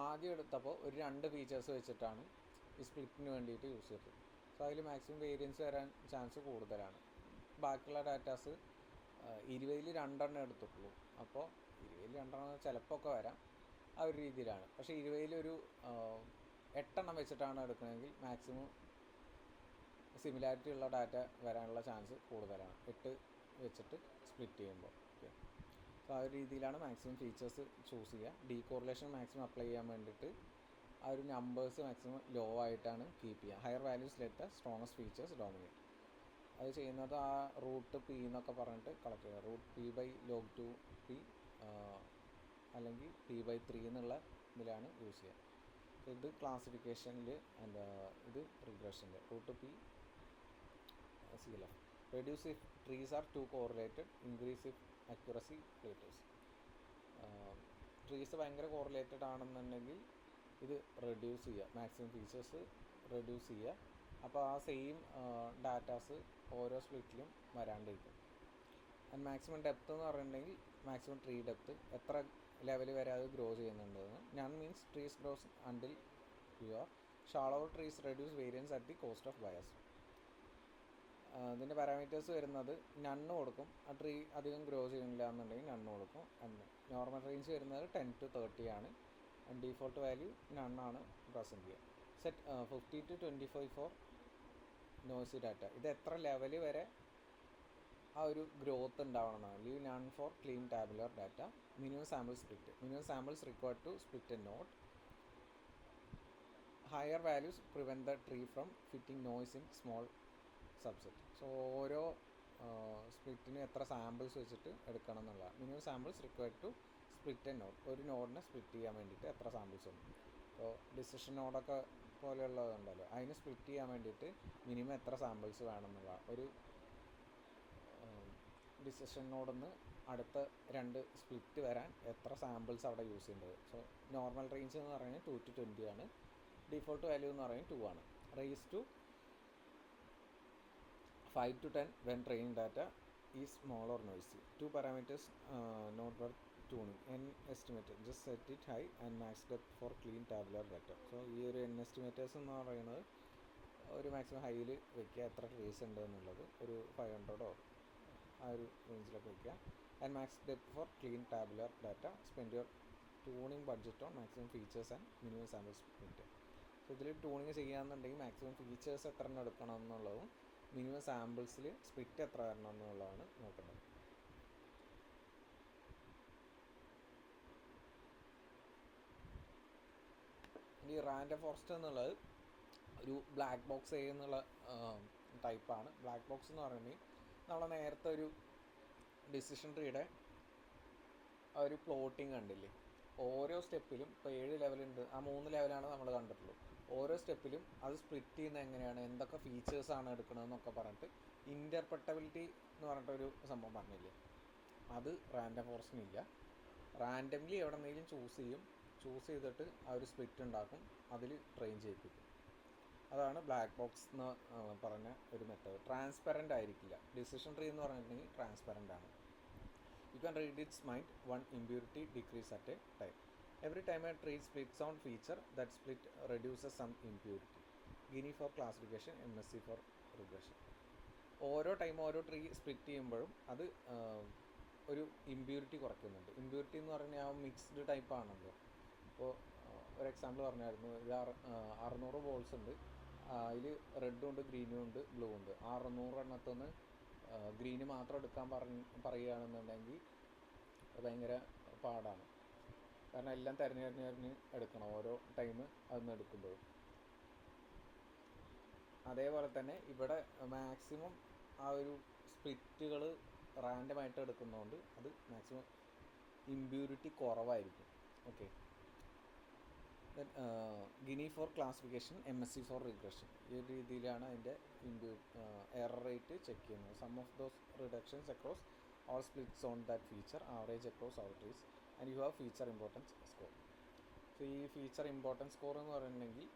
ആദ്യം എടുത്തപ്പോൾ ഒരു 2 ഫീച്ചേഴ്സ് വെച്ചിട്ടാണ് ഈ സ്പ്ലിറ്റിന് വേണ്ടിയിട്ട് യൂസ് ചെയ്തത്. സോ അതിൽ മാക്സിമം വേരിയൻസ് വരാൻ ചാൻസ് കൂടുതലാണ്. ബാക്കിയുള്ള ഡാറ്റാസ് 20ൽ 2 എടുത്തിട്ടുള്ളൂ. അപ്പോൾ 20ൽ 2 ചിലപ്പോൾ ഒക്കെ വരാം, ആ ഒരു രീതിയിലാണ്. പക്ഷേ 20ൽ 8 വെച്ചിട്ടാണ് എടുക്കുന്നതെങ്കിൽ മാക്സിമം സിമിലാരിറ്റി ഉള്ള ഡാറ്റ വരാനുള്ള ചാൻസ് കൂടുതലാണ് 8 വെച്ചിട്ട് സ്പ്ലിറ്റ് ചെയ്യുമ്പോൾ. ഓക്കെ, സോ ആ ഒരു രീതിയിലാണ് മാക്സിമം ഫീച്ചേഴ്സ് ചൂസ് ചെയ്യുക. ഡീകോറിലേഷൻ മാക്സിമം അപ്ലൈ ചെയ്യാൻ വേണ്ടിയിട്ട് ആ ഒരു നമ്പേഴ്സ് മാക്സിമം ലോ ആയിട്ടാണ് കീപ്പ് ചെയ്യുക. Higher values let the strongest features dominate. അത് ചെയ്യുന്നത് ആ റൂട്ട് പി എന്നൊക്കെ പറഞ്ഞിട്ട് കളക്ട് ചെയ്യുക. Root P by log 2p അല്ലെങ്കിൽ p/3 എന്നുള്ള ഇതിലാണ് യൂസ് ചെയ്യുക. ഇത് ക്ലാസിഫിക്കേഷനിൽ ഇത് റിഗ്രഷനിൽ root P CLF. Reduce if trees are too correlated, increase if accuracy plateaus. Trees ഭയങ്കര കോറിലേറ്റഡ് ആണെന്നുണ്ടെങ്കിൽ ഇത് റെഡ്യൂസ് ചെയ്യുക, മാക്സിമം ഫീച്ചേഴ്സ് റെഡ്യൂസ് ചെയ്യുക. അപ്പോൾ ആ സെയിം ഡാറ്റാസ് ഓരോ സ്പ്ലിറ്റിലും വരാണ്ടിരിക്കും. ആൻഡ് മാക്സിമം ഡെപ്ത്ത് എന്ന് പറഞ്ഞിട്ടുണ്ടെങ്കിൽ മാക്സിമം ട്രീ ഡെപ്ത്ത് എത്ര ലെവൽ വരെ അത് ഗ്രോ ചെയ്യുന്നുണ്ടെന്ന്. None means trees grows until pure. Shallow trees reduce variance at the cost of bias. ഇതിൻ്റെ പാരാമീറ്റേഴ്സ് വരുന്നത് നണ്ണ് കൊടുക്കും. ആ ട്രീ അധികം ഗ്രോ ചെയ്യുന്നില്ല എന്നുണ്ടെങ്കിൽ നണ്ണ് കൊടുക്കും. ആൻഡ് നോർമൽ റേഞ്ച് വരുന്നത് 10 to 30 ആണ്. ആൻഡ് ഡീഫോൾട്ട് വാല്യൂ നണ്ണാണ് പ്രസൻറ്റ് ചെയ്യുക. Set 50 to 25 for noisy data. ഇത് എത്ര ലെവൽ വരെ ആ ഒരു ഗ്രോത്ത് ഉണ്ടാവണമെന്നാണ്. Leave none for clean tabular data. Minimum sample split. Minimum samples required to split a node. Higher values prevent the tree from fitting noise in small subset. So ഓരോ സ്പ്ലിറ്റിന് എത്ര samples വെച്ചിട്ട് എടുക്കണം എന്നുള്ളതാണ്. Minimum samples required to split a node. ഒരു നോഡിനെ split ചെയ്യാൻ വേണ്ടിയിട്ട് എത്ര സാമ്പിൾസ് ഉണ്ട്. ഇപ്പോൾ ഡിസിഷൻ നോഡൊക്കെ പോലെയുള്ളതുണ്ടല്ലോ, അതിന് സ്പ്ലിറ്റ് ചെയ്യാൻ വേണ്ടിയിട്ട് മിനിമം എത്ര സാമ്പിൾസ് വേണമെന്നുള്ള ഒരു ഡിസിഷൻ നോഡിന്ന് അടുത്ത 2 സ്പ്ലിറ്റ് വരാൻ എത്ര സാമ്പിൾസ് അവിടെ യൂസ് ചെയ്യേണ്ടത്. സോ നോർമൽ റേഞ്ച് എന്ന് പറയുന്നത് 2 to 20 ആണ്. ഡിഫോൾട്ട് വാല്യൂ എന്ന് പറയുന്നത് 2 ആണ്. Raise to 5 to 10 when training data is small or noisy. 2 parameters not worth tuning. N estimator, just set it high and max depth for clean tabular data. So ഈ ഒരു N estimators എന്ന് പറയുന്നത് ഒരു maximum ഹൈയിൽ വെക്കുക, എത്ര trees ഉണ്ട് എന്നുള്ളത് ഒരു 500 ആ ഒരു റേഞ്ചിലൊക്കെ വയ്ക്കുക. And max depth for clean tabular data. Spend your tuning budget on maximum features and minimum sample split. So ഇതിൽ ട്യൂണിങ് ചെയ്യുകയാണെന്നുണ്ടെങ്കിൽ മാക്സിമം ഫീച്ചേഴ്സ് എത്ര എണ്ണം എടുക്കണം എന്നുള്ളതും മിനിമം സാമ്പിൾസിൽ സ്പ്ലിറ്റ് എത്ര വരണം എന്നുള്ളതാണ് നോക്കേണ്ടത്. ഈ റാൻഡം ഫോറസ്റ്റ് എന്നുള്ളത് ഒരു ബ്ലാക്ക് ബോക്സ് എന്നുള്ള ടൈപ്പാണ്. ബ്ലാക്ക് ബോക്സ് എന്ന് പറയുന്നത് നമ്മൾ നേരത്തെ ഒരു ഡിസിഷൻ ട്രീയുടെ ആ ഒരു പ്ലോട്ടിങ് കണ്ടില്ലേ, ഓരോ സ്റ്റെപ്പിലും ഇപ്പോൾ 7 ലെവലുണ്ട്, ആ 3 ലെവലാണ് നമ്മൾ കണ്ടിട്ടുള്ളൂ. ഓരോ സ്റ്റെപ്പിലും അത് സ്പ്ലിറ്റ് ചെയ്യുന്നത് എങ്ങനെയാണ്, എന്തൊക്കെ ഫീച്ചേഴ്സാണ് എടുക്കണമെന്നൊക്കെ പറഞ്ഞിട്ട് ഇൻ്റർപ്രറ്റബിലിറ്റി എന്ന് പറഞ്ഞിട്ടൊരു സംഭവം പറഞ്ഞില്ലേ, അത് റാൻഡം ഫോറസ്റ്റിനില്ല. റാൻഡംലി എവിടെ നിന്നെങ്കിലും ചൂസ് ചെയ്തിട്ട് ആ ഒരു സ്പ്ലിറ്റ് ഉണ്ടാക്കും, അതിൽ ട്രെയിൻ ചെയ്യിപ്പിക്കും. അതാണ് ബ്ലാക്ക് ബോക്സ് എന്ന് പറഞ്ഞ ഒരു മെത്തേഡ്. ട്രാൻസ്പെറൻ്റ് ആയിരിക്കില്ല. ഡിസിഷൻ ട്രീ എന്ന് പറഞ്ഞിട്ടുണ്ടെങ്കിൽ ട്രാൻസ്പെറൻ്റ് ആണ്. You can read its mind, one impurity decrease at a time. Every time a tree splits on feature, that split reduces some impurity. Gini for classification, MSC for regression. ഓരോ time ഓരോ tree split ചെയ്യുമ്പോഴും അത് ഒരു impurity കുറയ്ക്കുന്നുണ്ട്. Impurity എന്ന് പറഞ്ഞാൽ ആ mixed type ആണല്ലോ. ഇപ്പോൾ ഒരു എക്സാമ്പിൾ പറഞ്ഞായിരുന്നു, ഇത് 600 വോൾട്സ് ഉണ്ട്, അതിൽ റെഡും ഉണ്ട്, ഗ്രീനും ഉണ്ട്, ബ്ലൂ ഉണ്ട്. 600 എണ്ണത്തുനിന്ന് ഗ്രീന് മാത്രം എടുക്കാൻ പറയുകയാണെന്നുണ്ടെങ്കിൽ ഭയങ്കര പാടാണ്. കാരണം എല്ലാം തിരഞ്ഞ് എടുക്കണം ഓരോ ടൈം അതൊന്ന് എടുക്കുമ്പോഴും. അതേപോലെ തന്നെ ഇവിടെ മാക്സിമം ആ ഒരു സ്പ്ലിറ്റുകൾ റാൻഡമായിട്ട് എടുക്കുന്നതുകൊണ്ട് അത് മാക്സിമം ഇമ്പ്യൂരിറ്റി കുറവായിരിക്കും. Okay, Gini for classification, MSE for regression. ഈ ഒരു രീതിയിലാണ് അതിൻ്റെ എറർ റേറ്റ് ചെക്ക് ചെയ്യുന്നത്. Sum of those reductions across all splits on that feature, average across all trees, and you have feature importance score. So ഈ feature importance score എന്ന് പറയുന്നുണ്ടെങ്കിൽ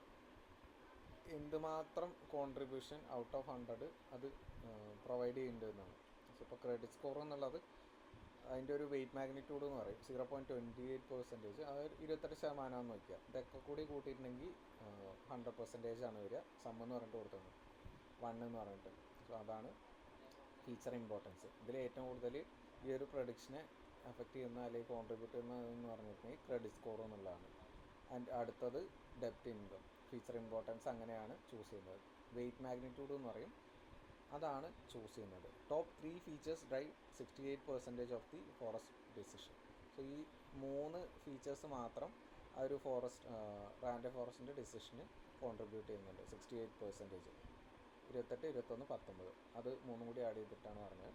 എന്തുമാത്രം contribution out of 100 അത് പ്രൊവൈഡ് ചെയ്യുന്നുണ്ടെന്നാണ്. So ഇപ്പോൾ credit score എന്നുള്ളത് അതിൻ്റെ ഒരു വെയ്റ്റ് മാഗ്നിറ്റ്യൂഡ് എന്ന് പറയും 0.28%. അത് 28% വയ്ക്കുക. ഇതൊക്കെ കൂടി കൂട്ടിയിട്ടുണ്ടെങ്കിൽ 100% വരിക. എന്ന് പറഞ്ഞിട്ട് കൊടുത്തത് 1 എന്ന് പറഞ്ഞിട്ട്. സോ അതാണ് ഫീച്ചർ ഇമ്പോർട്ടൻസ്. ഇതിൽ ഏറ്റവും കൂടുതൽ ഈ ഒരു പ്രൊഡിക്ഷനെ അഫക്റ്റ് ചെയ്യുന്ന അല്ലെങ്കിൽ കോൺട്രിബ്യൂട്ട് ചെയ്യുന്നതെന്ന് പറഞ്ഞിട്ടുണ്ടെങ്കിൽ ക്രെഡിറ്റ് സ്കോർ എന്നുള്ളതാണ്. ആൻഡ് അടുത്തത് ഡെപ്റ്റ് ഇൻകം. ഫീച്ചർ ഇമ്പോർട്ടൻസ് അങ്ങനെയാണ് ചൂസ് ചെയ്യുന്നത്. വെയ്റ്റ് മാഗ്നിറ്റ്യൂഡ് എന്ന് പറയും, അതാണ് ചൂസ് ചെയ്യുന്നത്. Top 3 features drive 68% of the forest decision. So ഈ 3 ഫീച്ചേഴ്സ് മാത്രം ആ ഒരു റാൻഡം ഫോറസ്റ്റിൻ്റെ ഡിസിഷന് കോൺട്രിബ്യൂട്ട് ചെയ്യുന്നുണ്ട്. 68%, 28, 21, 19 അത് 3 കൂടി ആഡ് ചെയ്തിട്ടാണ് പറഞ്ഞത്.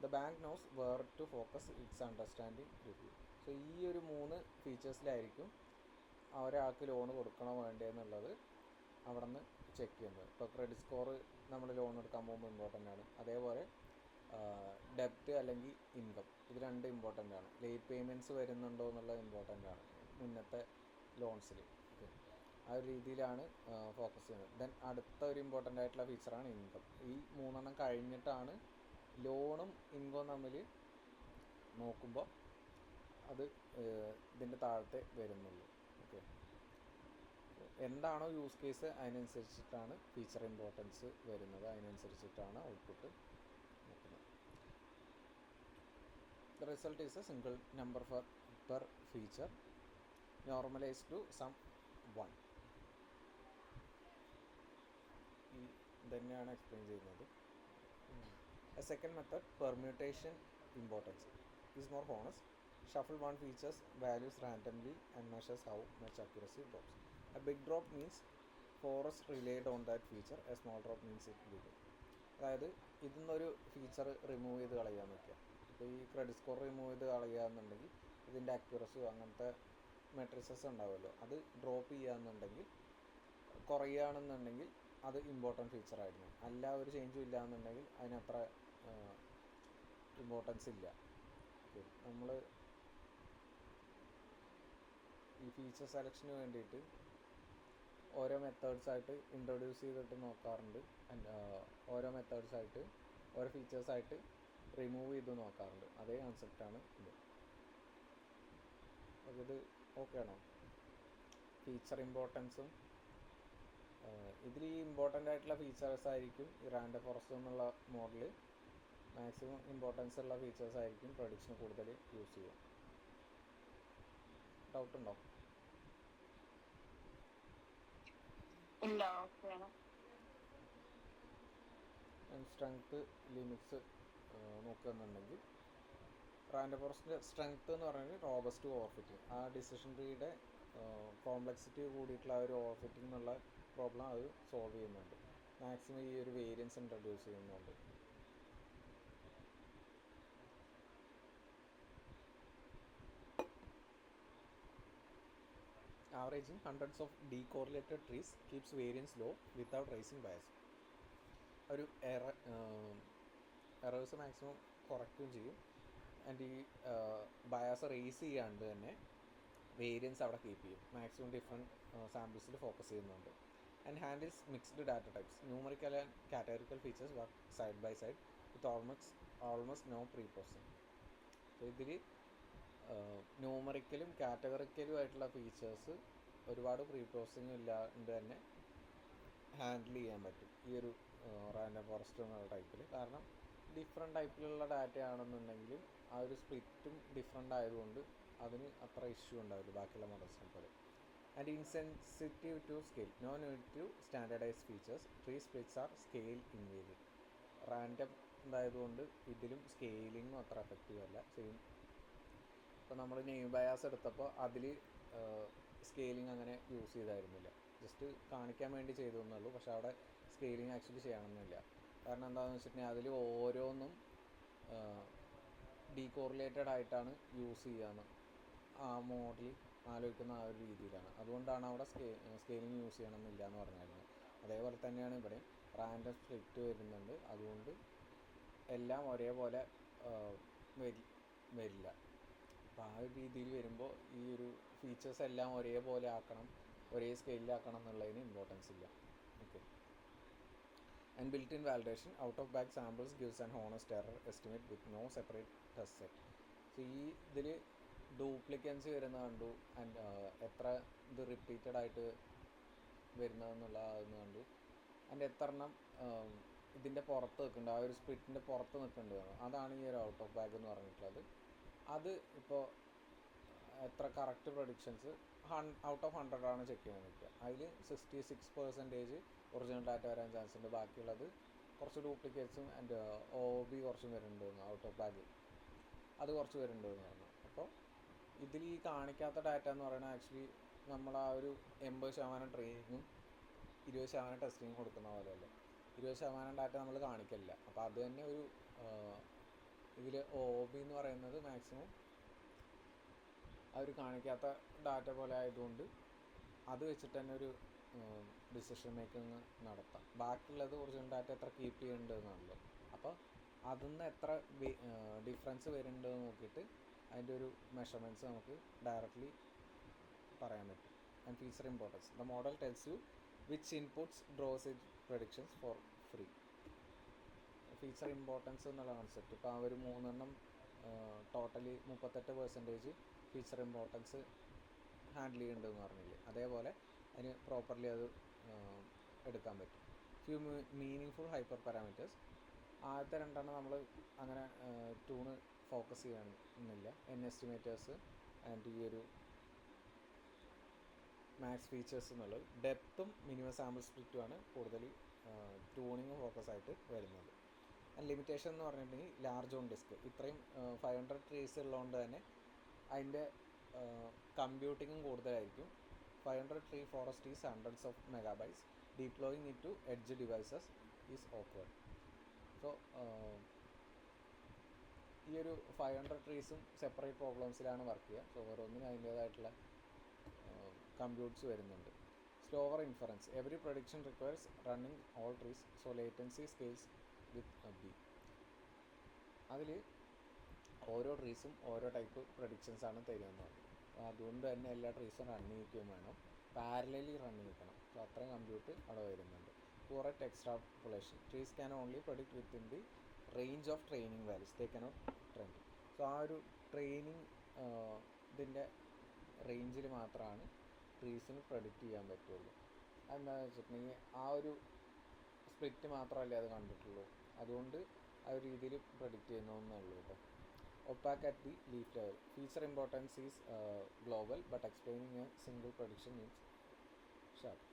The bank knows where to focus its understanding review. So ഈ ഒരു 3 ഫീച്ചേഴ്സിലായിരിക്കും ഒരാൾക്ക് ലോൺ കൊടുക്കണോ വേണ്ടതെന്നുള്ളത് അവിടെ നിന്ന് ചെക്ക് ചെയ്യുന്നത്. ഇപ്പോൾ ക്രെഡിറ്റ് സ്കോർ നമ്മൾ ലോൺ എടുക്കാൻ പോകുമ്പോൾ ഇമ്പോർട്ടൻ്റ് ആണ്. അതേപോലെ ഡെപ്റ്റ് അല്ലെങ്കിൽ ഇൻകം, ഇത് 2 ഇമ്പോർട്ടൻ്റ് ആണ്. ലേറ്റ് പേയ്മെൻറ്റ്സ് വരുന്നുണ്ടോ എന്നുള്ളത് ഇമ്പോർട്ടൻ്റ് ആണ് മുന്നത്തെ ലോൺസിൽ. ഓക്കെ, ആ ഒരു രീതിയിലാണ് ഫോക്കസ് ചെയ്യുന്നത്. ദെൻ അടുത്ത ഒരു ഇമ്പോർട്ടൻ്റ് ആയിട്ടുള്ള ഫീച്ചറാണ് ഇൻകം. ഈ 3 കഴിഞ്ഞിട്ടാണ് ലോണും ഇൻകവും തമ്മിൽ നോക്കുമ്പോൾ അത് ഇതിൻ്റെ താഴത്തെ വരുന്നുള്ളൂ. ഓക്കെ, എന്താണോ യൂസ് കേസ് അതിനനുസരിച്ചിട്ടാണ് ഫീച്ചർ ഇമ്പോർട്ടൻസ് വരുന്നത്, അതിനനുസരിച്ചിട്ടാണ് ഔട്ട്പുട്ട് നോക്കുന്നത്. The result is a single number per feature normalise to sum 1. ഈ തന്നെയാണ് എക്സ്പ്ലെയിൻ ചെയ്യുന്നത്. A second method, permutation importance, is more honest. Shuffle one features values randomly and measures how much accuracy drops. A big drop means forest relied on that feature. A small drop means it didn't. അതായത് ഇതിന്നൊരു feature remove ചെയ്ത് കളയാന്ന് വയ്ക്കുക. ഇപ്പോൾ ഈ credit score remove ചെയ്ത് കളയുകയെന്നുണ്ടെങ്കിൽ ഇതിൻ്റെ അക്യുറസിയോ അങ്ങനത്തെ matrixes ഉണ്ടാവുമല്ലോ, അത് ഡ്രോപ്പ് ചെയ്യുകയെന്നുണ്ടെങ്കിൽ കുറയുകയാണെന്നുണ്ടെങ്കിൽ അത് ഇമ്പോർട്ടൻറ്റ് ഫീച്ചറായിരുന്നു. അല്ല ഒരു ചേഞ്ചും ഇല്ല എന്നുണ്ടെങ്കിൽ അതിനത്ര ഇമ്പോർട്ടൻസ് ഇല്ല. ഓക്കെ, നമ്മൾ ഈ ഫീച്ചർ സെലക്ഷന് വേണ്ടിയിട്ട് ഓരോ മെത്തേഡ്സായിട്ട് ഇൻട്രൊഡ്യൂസ് ചെയ്തിട്ട് നോക്കാറുണ്ട്. ഓരോ മെത്തേഡ്സായിട്ട് ഓരോ ഫീച്ചേഴ്സായിട്ട് റിമൂവ് ചെയ്ത് നോക്കാറുണ്ട്. അതേ കൺസെപ്റ്റാണ് ഇത്. അപ്പോൾ ഇത് ഓക്കെ ആണോ? ഫീച്ചർ ഇമ്പോർട്ടൻസും ഇതിൽ ഈ ഇമ്പോർട്ടൻ്റ് ആയിട്ടുള്ള ഫീച്ചേഴ്സ് ആയിരിക്കും ഈ റാൻഡം ഫോറസ്റ്റ് എന്നുള്ള മോഡൽ മാക്സിമം ഇമ്പോർട്ടൻസ് ഉള്ള ഫീച്ചേഴ്സ് ആയിരിക്കും പ്രൊഡിക്ഷന് കൂടുതൽ യൂസ് ചെയ്യുക. ഡൗട്ട് ഉണ്ടോ? സ്ട്രെങ്ത് ലിമിറ്റ്സ് നോക്കുകയെന്നുണ്ടെങ്കിൽ റാൻഡം ഫോറസ്റ്റിൻ്റെ സ്ട്രെങ്ത് എന്ന് പറഞ്ഞാൽ റോബസ്റ്റ് ഓവർ ഫിറ്റിംഗ്. ആ ഡിസിഷൻ ട്രീയുടെ കോംപ്ലക്സിറ്റി കൂടിയിട്ടുള്ള ഒരു ഓവർ ഫിറ്റിംഗ് എന്നുള്ള പ്രോബ്ലം അത് സോൾവ് ചെയ്യുന്നുണ്ട്. മാക്സിമം ഈ ഒരു വേരിയൻസ് ഇൻട്രൊഡ്യൂസ് ചെയ്യുന്നുണ്ട്. Averaging hundreds of decorrelated trees keeps variance low without raising bias. ഒരു എറേഴ്സ് മാക്സിമം കുറയ്ക്കുകയും ചെയ്യും. ആൻഡ് ഈ ബയാസ് റേസ് ചെയ്യാണ്ട് തന്നെ വേരിയൻസ് അവിടെ കീപ്പ് ചെയ്യും. മാക്സിമം ഡിഫറെൻറ്റ് സാമ്പിൾസിൽ ഫോക്കസ് ചെയ്യുന്നുണ്ട്. And handles mixed data types. Numerical and categorical features work side by side with almost no pre processing. അപ്പോൾ ഇതിൽ ന്യൂമറിക്കലും കാറ്റഗറിക്കലും ആയിട്ടുള്ള ഫീച്ചേഴ്സ് ഒരുപാട് പ്രീ പ്രോസസ്സിങ് ഇല്ലാണ്ട് തന്നെ ഹാൻഡിൽ ചെയ്യാൻ പറ്റും ഈ ഒരു റാൻഡം ഫോറസ്റ്റ് എന്നുള്ള ടൈപ്പിൽ. കാരണം ഡിഫറെൻറ്റ് ടൈപ്പിലുള്ള ഡാറ്റ ആണെന്നുണ്ടെങ്കിലും ആ ഒരു സ്പ്ലിറ്റും ഡിഫറെൻ്റ് ആയതുകൊണ്ട് അതിന് അത്ര ഇഷ്യൂ ഉണ്ടാവില്ല ബാക്കിയുള്ള മോഡൽസിനെ പോലെ. And insensitive to scale, no need to standardise features, tree splits are scale invariant. Random ഉണ്ടായതുകൊണ്ട് ഇതിലും സ്കെയിലിങ്ങും അത്ര എഫക്റ്റീവ് അല്ല. സെയിം ഇപ്പോൾ നമ്മൾ നെയിം ബയാസ് എടുത്തപ്പോൾ അതിൽ സ്കെയിലിംഗ് അങ്ങനെ യൂസ് ചെയ്തായിരുന്നില്ല, ജസ്റ്റ് കാണിക്കാൻ വേണ്ടി ചെയ്തു എന്നുള്ളൂ. പക്ഷെ അവിടെ സ്കെയിലിംഗ് ആക്ച്വലി ചെയ്യണമെന്നില്ല. കാരണം എന്താണെന്ന് വെച്ചിട്ടുണ്ടെങ്കിൽ അതിൽ ഓരോന്നും ഡീകോറിലേറ്റഡ് ആയിട്ടാണ് യൂസ് ചെയ്യാന്ന് ആ മോഡൽ ആലോചിക്കുന്ന ആ ഒരു രീതിയിലാണ്. അതുകൊണ്ടാണ് അവിടെ സ്കെയിലിംഗ് യൂസ് ചെയ്യണമെന്നില്ല എന്ന് പറഞ്ഞായിരുന്നു. അതേപോലെ തന്നെയാണ് ഇവിടെ റാൻഡം സ്പ്ലിറ്റ് വരുന്നുണ്ട്, അതുകൊണ്ട് എല്ലാം ഒരേപോലെ വരില്ല. അപ്പോൾ ആ ഒരു രീതിയിൽ വരുമ്പോൾ ഈ ഒരു ഫീച്ചേഴ്സ് എല്ലാം ഒരേപോലെ ആക്കണം, ഒരേ സ്കെയിലാക്കണം എന്നുള്ളതിന് ഇമ്പോർട്ടൻസ് ഇല്ല. Okay. And built in validation, out of bag samples gives an honest error estimate with no separate test set. So ഈ ഇതിൽ ഡ്യൂപ്ലിക്കൻസി വരുന്ന കണ്ടു, ആൻഡ് എത്ര ഇത് റിപ്പീറ്റഡ് ആയിട്ട് വരുന്നതെന്നുള്ള അതെന്ന് കണ്ടു, ആൻഡ് എത്ര എണ്ണം ഇതിൻ്റെ പുറത്ത് നിൽക്കുന്നുണ്ട്, ആ ഒരു സ്പ്ലിറ്റിൻ്റെ പുറത്ത് നിൽക്കുന്നുണ്ട്. അതാണ് ഈ ഒരു ഔട്ട് ഓഫ് ബാക്ക് എന്ന് പറഞ്ഞിട്ടുള്ളത്. അത് ഇപ്പോൾ എത്ര കറക്റ്റ് പ്രൊഡിക്ഷൻസ് ഔട്ട് ഓഫ് 100 ആണ് ചെക്ക് ചെയ്യാൻ നിൽക്കുക. അതിൽ 66% ഒറിജിനൽ ഡാറ്റ വരാൻ ചാൻസ് ഉണ്ട്. ബാക്കിയുള്ളത് കുറച്ച് ഡ്യൂപ്ലിക്കേറ്റ്സും ആൻഡ് OB കുറച്ചും വരുന്നുണ്ടെന്ന്, ഔട്ട് ഓഫ് ബാഗ് അത് കുറച്ച് വരുന്നുണ്ടെന്ന് പറഞ്ഞു. അപ്പോൾ ഇതിൽ ഈ കാണിക്കാത്ത ഡാറ്റ എന്ന് പറയുന്നത് ആക്ച്വലി നമ്മൾ ആ ഒരു 80% ട്രെയിനിങ്ങും 20% ടെസ്റ്റിങ്ങും കൊടുക്കുന്ന പോലെയല്ലേ. 20% ഡാറ്റ നമ്മൾ കാണിക്കില്ല. അപ്പോൾ അത് തന്നെ ഒരു ഇതിൽ OB എന്ന് പറയുന്നത് മാക്സിമം ആ ഒരു കാണിക്കാത്ത ഡാറ്റ പോലെ ആയതുകൊണ്ട് അത് വെച്ചിട്ട് തന്നെ ഒരു ഡിസിഷൻ മേക്കിങ് നടത്താം. ബാക്കിയുള്ളത് ഒറിജിനൽ ഡാറ്റ എത്ര കീപ്പ് ചെയ്യേണ്ടതെന്നാണല്ലോ. അപ്പോൾ അതിൽ നിന്ന് എത്ര ഡിഫറൻസ് വരുന്നുണ്ടെന്ന് നോക്കിയിട്ട് അതിൻ്റെ ഒരു മെഷർമെൻറ്റ്സ് നമുക്ക് ഡയറക്റ്റ്ലി പറയാൻ പറ്റും. And feature importance, the model tells you which inputs draws it predictions four free. Feature importance എന്നുള്ള കോൺസെപ്റ്റ് ഇപ്പോൾ ആ ഒരു 3 ടോട്ടലി 38% ഫീച്ചർ ഇമ്പോർട്ടൻസ് ഹാൻഡിൽ ചെയ്യുന്നുണ്ടെന്ന് പറഞ്ഞില്ലേ, അതേപോലെ അതിന് പ്രോപ്പർലി അത് എടുക്കാൻ പറ്റും. Few meaning full hyper parameters, ആദ്യത്തെ 2 നമ്മൾ അങ്ങനെ ട്യൂണ് ഫോക്കസ് ചെയ്യണമെന്നില്ല. എസ്റ്റിമേറ്റേഴ്സ് ആൻഡ് ഈ ഒരു മാക്സ് ഫീച്ചേഴ്സ് എന്നുള്ളത്. ഡെപ്തും മിനിമം സാമ്പിൾ സ്പ്ലിറ്റുമാണ് കൂടുതൽ ട്യൂണിങ് ഫോക്കസ് ആയിട്ട് വരുന്നത്. ആൻഡ് ലിമിറ്റേഷൻ എന്ന് പറഞ്ഞിട്ടുണ്ടെങ്കിൽ ലാർജ് ഓൺ ഡിസ്ക്, ഇത്രയും 500 ട്രീസ് ഉള്ളതുകൊണ്ട് തന്നെ അതിൻ്റെ കമ്പ്യൂട്ടിങ്ങും കൂടുതലായിരിക്കും. 500 tree forest is hundreds of megabytes, deploying it to edge devices is awkward. So ഈ ഒരു 500 ട്രീസും സെപ്പറേറ്റ് പ്രോബ്ലംസിലാണ് വർക്ക് ചെയ്യുക. സോ ഓരോന്നിനും അതിൻ്റേതായിട്ടുള്ള കമ്പ്യൂട്ട്സ് വരുന്നുണ്ട്. Slower inference, every prediction requires running all trees, so latency scales with B. അതിൽ ഓരോ ട്രീസും ഓരോ ടൈപ്പ് പ്രഡിക്ഷൻസാണ് തരുന്നത്. അതുകൊണ്ട് തന്നെ എല്ലാ ട്രീസും റൺ ചെയ്യിക്കുകയും വേണം, പാരലലി റൺ ചെയ്യിക്കണം. സോ അത്രയും കമ്പ്യൂട്ട് അവിടെ വരുന്നുണ്ട്. Correct extrapolation, trees can only predict within the range of training values, they cannot trend. So ആ ഒരു ട്രെയിനിങ് ഇതിൻ്റെ റേഞ്ചിൽ മാത്രമാണ് ട്രീസിന് പ്രഡിക്റ്റ് ചെയ്യാൻ പറ്റുള്ളൂ. എന്താണെന്ന് വെച്ചിട്ടുണ്ടെങ്കിൽ ആ ഒരു സ്പ്ലിറ്റ് മാത്രമല്ലേ അത് കണ്ടിട്ടുള്ളൂ, അതുകൊണ്ട് ആ ഒരു രീതിയിൽ പ്രഡിക്റ്റ് ചെയ്യുന്നതെന്നുള്ളൂ കേട്ടോ. Opaque at the leaf level, feature importance is global but explaining A single prediction means sharp.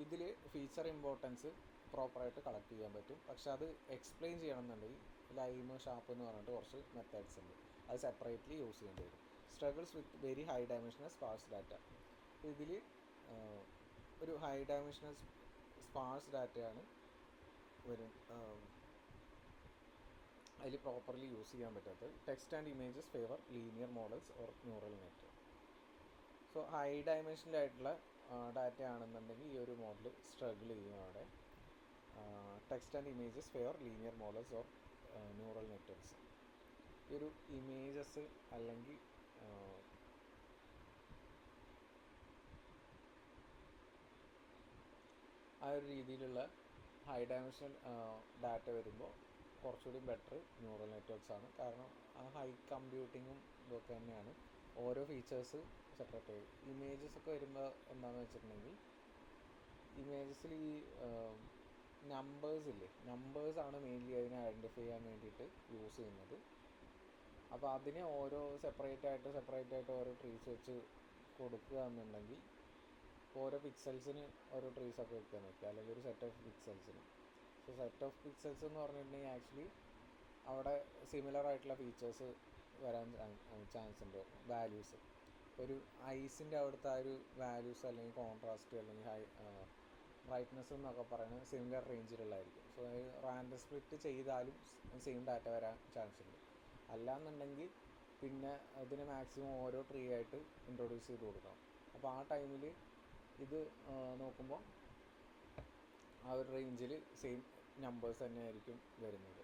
ഇതിൽ ഫീച്ചർ ഇമ്പോർട്ടൻസ് പ്രോപ്പറായിട്ട് കളക്ട് ചെയ്യാൻ പറ്റും, പക്ഷെ അത് എക്സ്പ്ലെയിൻ ചെയ്യണമെന്നുണ്ടെങ്കിൽ ലൈം ഷാർപ്പ് എന്ന് പറഞ്ഞിട്ട് കുറച്ച് മെത്തേഡ്സ് ഉണ്ട്, അത് സെപ്പറേറ്റ്ലി യൂസ് ചെയ്യേണ്ടി വരും. Struggles with very high dimensional sparse data, ഇതിൽ ഒരു ഹൈ ഡയമെൻഷണൽ സ്പാർസ് ഡാറ്റയാണ് വരും, അതിൽ പ്രോപ്പർലി യൂസ് ചെയ്യാൻ പറ്റാത്തത്. Text and images favour linear models or neural net. So high ഡയമെൻഷനിലായിട്ടുള്ള ഡാറ്റ ആണെന്നുണ്ടെങ്കിൽ ഈ ഒരു മോഡൽ സ്ട്രഗിൾ ചെയ്യും അവിടെ. Text and images favour linear models or neural networks. ഈ ഒരു ഇമേജസ് അല്ലെങ്കിൽ ആ ഒരു രീതിയിലുള്ള ഹൈ ഡയമെൻഷണൽ ഡാറ്റ വരുമ്പോൾ കുറച്ചുകൂടി ബെറ്റർ ന്യൂറൽ നെറ്റ്വർക്ക്സ് ആണ്. കാരണം ആ ഹൈ കമ്പ്യൂട്ടിങ്ങും ഇതൊക്കെ തന്നെയാണ്. ഓരോ ഫീച്ചേഴ്സ് സെപ്പറേറ്റ് ആയി. ഇമേജസ് ഒക്കെ വരുമ്പോൾ എന്താണെന്ന് വെച്ചിട്ടുണ്ടെങ്കിൽ ഇമേജസിൽ ഈ നമ്പേഴ്സ് ഇല്ലേ, നമ്പേഴ്സാണ് മെയിൻലി അതിനെ ഐഡൻറ്റിഫൈ ചെയ്യാൻ വേണ്ടിയിട്ട് യൂസ് ചെയ്യുന്നത്. അപ്പോൾ അതിനെ ഓരോ സെപ്പറേറ്റ് ആയിട്ട് ഓരോ ട്രീസ് വെച്ച് കൊടുക്കുക എന്നുണ്ടെങ്കിൽ ഓരോ പിക്സൽസിന് ഓരോ ട്രീസൊക്കെ വെക്കാൻ നോക്കുക, അല്ലെങ്കിൽ ഒരു സെറ്റ് ഓഫ് പിക്സൽസിന്. സോ സെറ്റ് ഓഫ് പിക്സൽസ് എന്ന് പറഞ്ഞിട്ടുണ്ടെങ്കിൽ ആക്ച്വലി അവിടെ സിമിലർ ആയിട്ടുള്ള ഫീച്ചേഴ്സ് വരാൻ ചാൻസ് ഉണ്ട്, വാല്യൂസ്. ഒരു ഐസിൻ്റെ അവിടുത്തെ ആ ഒരു വാല്യൂസ് അല്ലെങ്കിൽ കോൺട്രാസ്റ്റ് അല്ലെങ്കിൽ ബ്രൈറ്റ്നസ് എന്നൊക്കെ പറയുന്നത് സിമിലർ റേഞ്ചിലുള്ളതായിരിക്കും. സോ റാൻഡം സ്പ്ലിറ്റ് ചെയ്താലും സെയിം ഡാറ്റ വരാൻ ചാൻസ് ഉണ്ട്. അല്ലാന്നുണ്ടെങ്കിൽ പിന്നെ അതിന് മാക്സിമം ഓരോ ട്രീ ആയിട്ട് ഇൻട്രൊഡ്യൂസ് ചെയ്ത് കൊടുക്കണം. അപ്പോൾ ആ ടൈമിൽ ഇത് നോക്കുമ്പോൾ ആ ഒരു റേഞ്ചിൽ സെയിം നമ്പേഴ്സ് തന്നെ ആയിരിക്കും വരുന്നത്.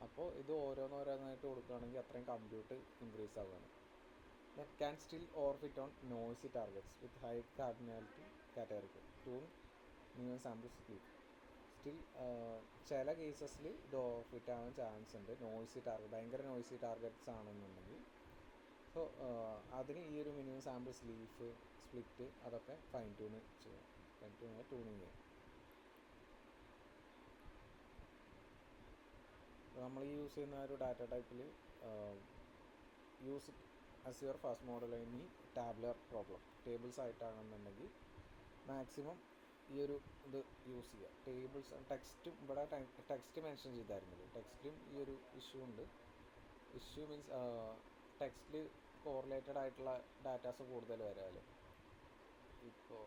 അപ്പോൾ ഇത് ഓരോന്നോരോന്നായിട്ട് കൊടുക്കുകയാണെങ്കിൽ അത്രയും കമ്പ്യൂട്ട് ഇൻക്രീസ് ആവുകയാണ്. Can still overfit on noisy targets with high cardinality categorical tune new samples leaf. Still ചില കേസസിൽ ഇത് ഓർബിറ്റ് ആവാൻ ചാൻസ് ഉണ്ട്, നോയ്സി ടാർഗറ്റ്, ഭയങ്കര നോയ്സി ടാർഗറ്റ്സ് ആണെന്നുണ്ടെങ്കിൽ. സോ അതിന് ഈ ഒരു മിനിമം സാമ്പിൾസ് ലീഫ് സ്പ്ലിറ്റ് അതൊക്കെ ഫൈൻ ട്യൂണിങ് ചെയ്യാം, ട്യൂണിങ് ചെയ്യാം. നമ്മൾ ഈ യൂസ് ചെയ്യുന്ന ഒരു ഡാറ്റ ടൈപ്പിൽ use it as your first model ഇനി ടാബ്ലർ പ്രോബ്ലം ടേബിൾസ് ആയിട്ടാണെന്നുണ്ടെങ്കിൽ മാക്സിമം ഈ ഒരു ഇത് യൂസ് ചെയ്യുക. ടേബിൾസ് ടെക്സ്റ്റും ഇവിടെ ടെക്സ്റ്റ് മെൻഷൻ ചെയ്തായിരുന്നല്ലോ, ടെക്സ്റ്റിലും ഈ ഒരു ഇഷ്യൂ ഉണ്ട്. ഇഷ്യൂ മീൻസ് ടെക്സ്റ്റിൽ കോറിലേറ്റഡ് ആയിട്ടുള്ള ഡാറ്റാസ് കൂടുതൽ വരാമല്ലോ. ഇപ്പോൾ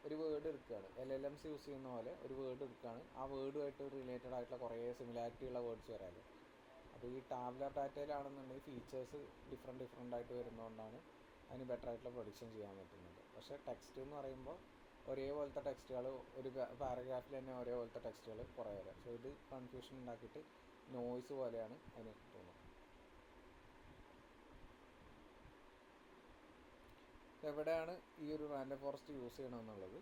ഒരു വേർഡ് എടുക്കുകയാണ്, LLMs യൂസ് ചെയ്യുന്ന പോലെ ഒരു വേർഡ് എടുക്കുകയാണ്, ആ വേർഡുമായിട്ട് റിലേറ്റഡ് ആയിട്ടുള്ള കുറേ സിമിലാരിറ്റി ഉള്ള വേർഡ്സ് വരാമല്ലോ. അപ്പോൾ ഈ ടാബ്ലർ ഡാറ്റയിലാണെന്നുണ്ടെങ്കിൽ ഫീച്ചേഴ്സ് ഡിഫറെൻ്റ് ആയിട്ട് വരുന്നതുകൊണ്ടാണ് അതിന് ബെറ്റർ ആയിട്ടുള്ള പ്രൊഡിക്ഷൻ ചെയ്യാൻ പറ്റുന്നത്. പക്ഷേ ടെക്സ്റ്റ് എന്ന് പറയുമ്പോൾ ഒരേപോലത്തെ ടെക്സ്റ്റുകൾ ഒരു പാരഗ്രാഫിൽ തന്നെ ഒരേപോലത്തെ ടെക്സ്റ്റുകൾ കുറേ വരാം. സോ ഇത് കൺഫ്യൂഷൻ ഉണ്ടാക്കിയിട്ട് നോയ്സ് പോലെയാണ് അതിന് തോന്നുന്നത്. എവിടെയാണ് ഈ ഒരു റാൻഡം ഫോറസ്റ്റ് യൂസ് ചെയ്യണമെന്നുള്ളത്,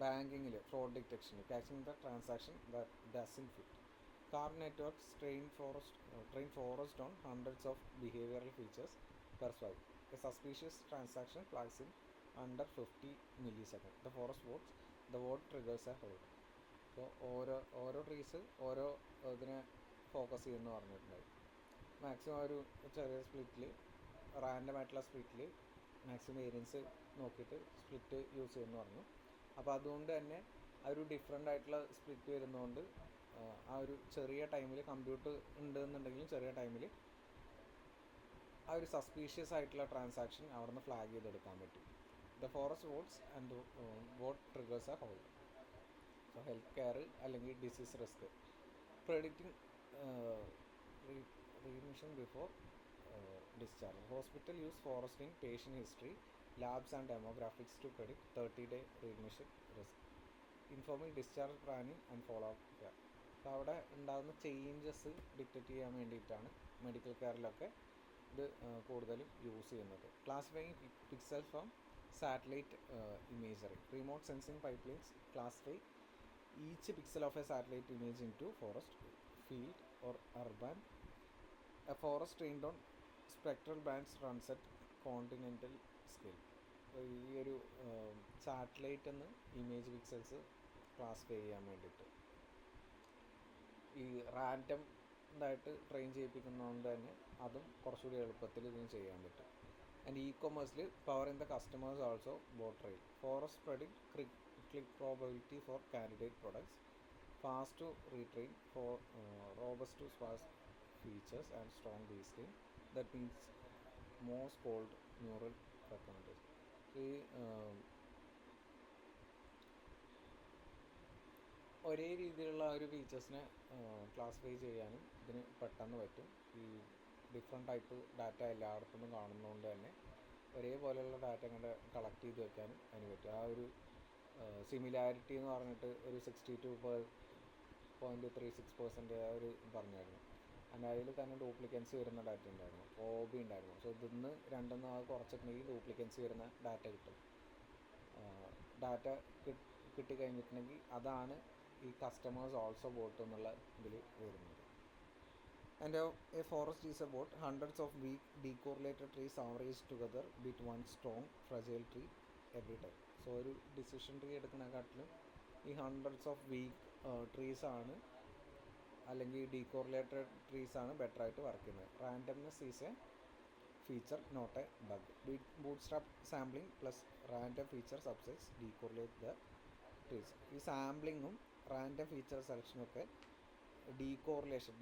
ബാങ്കിങ്ങിൽ ഫ്രോഡ് ഡിറ്റക്ഷന്, catching the transaction that doesn't fit. Car networks train forest on hundreds of behavioral features per swipe. A suspicious transaction flags in under 50 milliseconds. The forest votes. The vote triggers a hold. So ഓരോ trees ഓരോ ഇതിനെ focus ചെയ്യുമെന്ന് പറഞ്ഞിട്ടുണ്ടായി. Maximum ഒരു ചെറിയ സ്പ്ലിറ്റിൽ, random ആയിട്ടുള്ള സ്പ്ലിറ്റിൽ maximum variance നോക്കിയിട്ട് split use ചെയ്യുമെന്ന് പറഞ്ഞു. അപ്പോൾ അതുകൊണ്ട് തന്നെ ആ ഒരു ഡിഫറെൻ്റ് ആയിട്ടുള്ള സ്പ്ലിറ്റ് വരുന്നതുകൊണ്ട് ആ ഒരു ചെറിയ ടൈമിൽ കമ്പ്യൂട്ട് ഉണ്ടെന്നുണ്ടെങ്കിലും ചെറിയ ടൈമിൽ ആ ഒരു സസ്പീഷ്യസ് ആയിട്ടുള്ള ട്രാൻസാക്ഷൻ അവിടെ നിന്ന് ഫ്ലാഗ് ചെയ്തെടുക്കാൻ പറ്റും. The forest votes and vote triggers a hold. So health care അല്ലെങ്കിൽ disease risk, predicting remission before discharge. Hospital use forest in patient history, labs and demographics to predict 30-day readmission risk. Informing discharge planning and follow-up care. അപ്പോൾ അവിടെ ഉണ്ടാകുന്ന changes detect ചെയ്യാൻ വേണ്ടിയിട്ടാണ് medical കെയറിലൊക്കെ ഇത് കൂടുതലും use ചെയ്യുന്നത്. Classifying pixel from satellite imagery. Remote sensing pipelines classify each pixel of a satellite image into forest, field or urban. A forest trained on spectral bands runs at continental scale. ഈ ഒരു satellite എന്ന് image pixels classify ചെയ്യാൻ വേണ്ടിയിട്ട് ഈ random ഇതായിട്ട് train ചെയ്യിപ്പിക്കുന്നതുകൊണ്ട് തന്നെ അതും കുറച്ചുകൂടി എളുപ്പത്തിൽ ഇതിന് ചെയ്യാൻ പറ്റും. ആൻഡ് ഇ-കൊമേഴ്സിൽ powering the customers also bought rail. Forest predict click probability for candidate products. Fast to retrain for robust to sparse features and strong reasoning. That means most called neural recommendation. ഈ ഒരേ രീതിയിലുള്ള ഒരു ഫീച്ചേഴ്സിനെ classify ചെയ്യാനും ഇതിന് പെട്ടെന്ന് പറ്റും. ഈ different type data എല്ലായിടത്തുനിന്നും കാണുന്നതുകൊണ്ട് തന്നെ ഒരേപോലെയുള്ള ഡാറ്റ കണ്ട് കളക്ട് ചെയ്ത് വെക്കാനും അതിന് പറ്റും. ആ ഒരു സിമിലാരിറ്റി എന്ന് പറഞ്ഞിട്ട് ഒരു 62.36% ആ ഒരു പറഞ്ഞായിരുന്നു. അതിൽ തന്നെ ഡ്യൂപ്ലിക്കൻസി വരുന്ന ഡാറ്റ ഉണ്ടായിരുന്നു, OB ഉണ്ടായിരുന്നു. സോ ഇതിന്ന് രണ്ടെണ്ണം അത് കുറച്ചിട്ടുണ്ടെങ്കിൽ ഡ്യൂപ്ലിക്കൻസി വരുന്ന ഡാറ്റ കിട്ടും. ഡാറ്റ കിട്ടിക്കഴിഞ്ഞിട്ടുണ്ടെങ്കിൽ അതാണ് ഈ കസ്റ്റമേഴ്സ് ഓൾസോ ബോട്ട് എന്നുള്ള ഇതിൽ വരുന്നത്. And a forest is a vote. Hundreds of weak decorrelated trees average together with one strong fragile tree every time. So ഒരു ഡിസിഷൻ ട്രീ എടുക്കുന്നതിനെക്കാട്ടിലും ഈ ഹൺഡ്രഡ്സ് ഓഫ് വീക്ക് ട്രീസാണ് അല്ലെങ്കിൽ ഡീകോറിലേറ്റഡ് ട്രീസാണ് ബെറ്ററായിട്ട് വർക്ക് ചെയ്യുന്നത്. Randomness is A feature, not a bug. Bootstrap sampling plus random feature subsets decorrelate the trees. ഈ സാമ്പിളിങ്ങും random feature സെലക്ഷനും ഒക്കെ ഡീകോറിലേഷൻ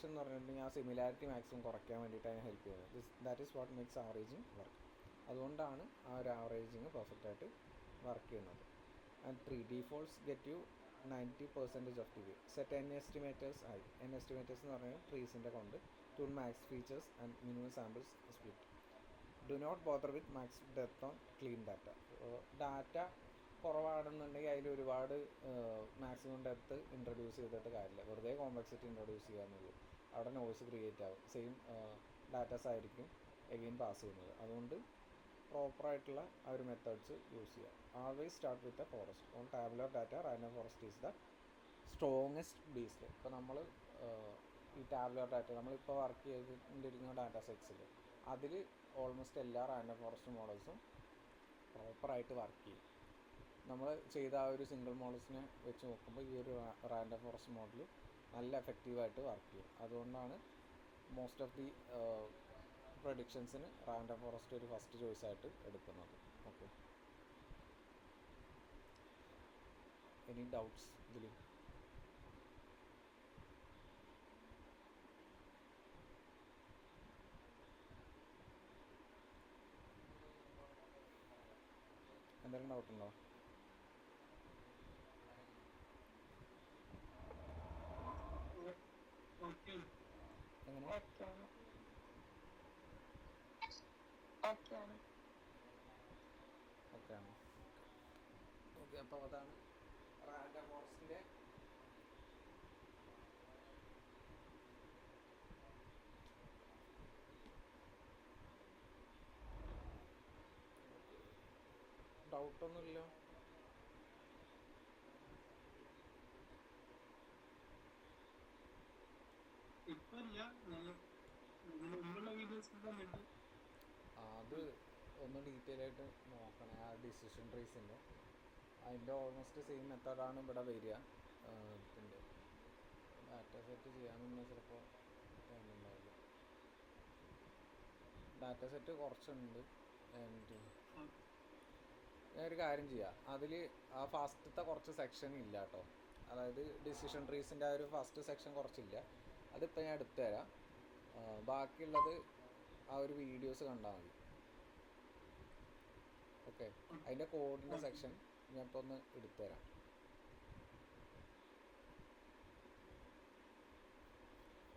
എന്ന് പറഞ്ഞിട്ടുണ്ടെങ്കിൽ ആ സിമിലാരിറ്റി മാക്സിമം കുറയ്ക്കാൻ വേണ്ടിയിട്ട് അതിനെ ഹെൽപ്പ് ചെയ്യുന്നത്. That is what makes averaging work. അതുകൊണ്ടാണ് ആ ഒരു ആവറേജിങ് പെർഫെക്റ്റായിട്ട് വർക്ക് ചെയ്യുന്നത്. And 3 defaults get you 90% of T V. Set N estimators ആയി. എൻ എസ്റ്റിമേറ്റേഴ്സ് എന്ന് പറഞ്ഞാൽ ട്രീസിൻ്റെ കൊണ്ട് tune max features and minimum samples split. Do not bother with max depth on clean data. Data കുറവാണെന്നുണ്ടെങ്കിൽ അതിൽ ഒരുപാട് മാക്സിമം ഡെപ്ത്ത് ഇൻട്രൊഡ്യൂസ് ചെയ്തിട്ട് കാര്യമില്ല. വെറുതെ കോംപ്ലക്സിറ്റി ഇൻട്രൊഡ്യൂസ് ചെയ്യാന്നുള്ളൂ. അവിടെ നോയ്സ് ക്രിയേറ്റ് ആവും. സെയിം ഡാറ്റാസ് ആയിരിക്കും എഗെയിൻ പാസ് ചെയ്യുന്നത്. അതുകൊണ്ട് പ്രോപ്പറായിട്ടുള്ള ആ ഒരു മെത്തേഡ്സ് യൂസ് ചെയ്യുക. Always start with a forest. On tabular data random forest is the strongest based. ഇപ്പോൾ നമ്മൾ ഈ ടാബുലർ ഡാറ്റ നമ്മളിപ്പോൾ വർക്ക് ചെയ്തിരിക്കുന്ന ഡാറ്റ സെറ്റ്സിൽ അതിൽ ഓൾമോസ്റ്റ് എല്ലാ റാൻഡം ഫോറസ്റ്റ് മോഡൽസും പ്രോപ്പറായിട്ട് വർക്ക് ചെയ്യും. നമ്മൾ ചെയ്ത ആ ഒരു സിംഗിൾ മോഡൽസിനെ വെച്ച് നോക്കുമ്പോൾ ഈ ഒരു റാൻഡം ഫോറസ്റ്റ് മോഡൽ നല്ല എഫക്റ്റീവായിട്ട് വർക്ക് ചെയ്യും. അതുകൊണ്ടാണ് മോസ്റ്റ് ഓഫ് ദി പ്രഡിക്ഷൻസിന് റാൻഡം ഫോറസ്റ്റ് ഒരു ഫസ്റ്റ് ചോയ്സ് ആയിട്ട് എടുക്കുന്നത്. ഓക്കെ, എനി ഡൗട്ട്സ് ഇതിൽ? എന്തെങ്കിലും ഡൗട്ടുണ്ടോ? എങ്ങനെ? ഓക്കെ ആണ്. ഓക്കെ, അപ്പോൾ അതാണ് റാൻഡം ഫോറസ്റ്റിൻ്റെ ഡൗട്ടൊന്നുമില്ല. അത് ഒന്ന് ഡീറ്റെയിൽ ആയിട്ട് നോക്കണേ. ആ ഡിസിഷൻ ട്രീസിൻ്റെ അതിൻ്റെ ഓൾമോസ്റ്റ് സെയിം മെത്തേഡാണ് ഇവിടെ വരിക. ഇതിൻ്റെ ഡാറ്റ സെറ്റ് ചെയ്യാനൊന്നും ചിലപ്പോൾ ഉണ്ടാവില്ല. ഡാറ്റ സെറ്റ് കുറച്ചുണ്ട്. ആൻഡ് ഞാനൊരു കാര്യം ചെയ്യാം, അതിൽ ആ ഫസ്റ്റത്തെ കുറച്ച് സെക്ഷൻ ഇല്ല കേട്ടോ. അതായത് ഡിസിഷൻ ട്രീസിൻ്റെ ആ ഒരു ഫസ്റ്റ് സെക്ഷൻ കുറച്ചില്ല. അതിപ്പോൾ ഞാൻ എടുത്തു തരാം. ബാക്കിയുള്ളത് ആ ഒരു വീഡിയോസ് കണ്ടാൽ മതി. ഓക്കെ, അതിൻ്റെ കോഡിൻ്റെ സെക്ഷൻ ഞാൻ ഇപ്പോൾ ഒന്ന് എടുത്തു തരാം.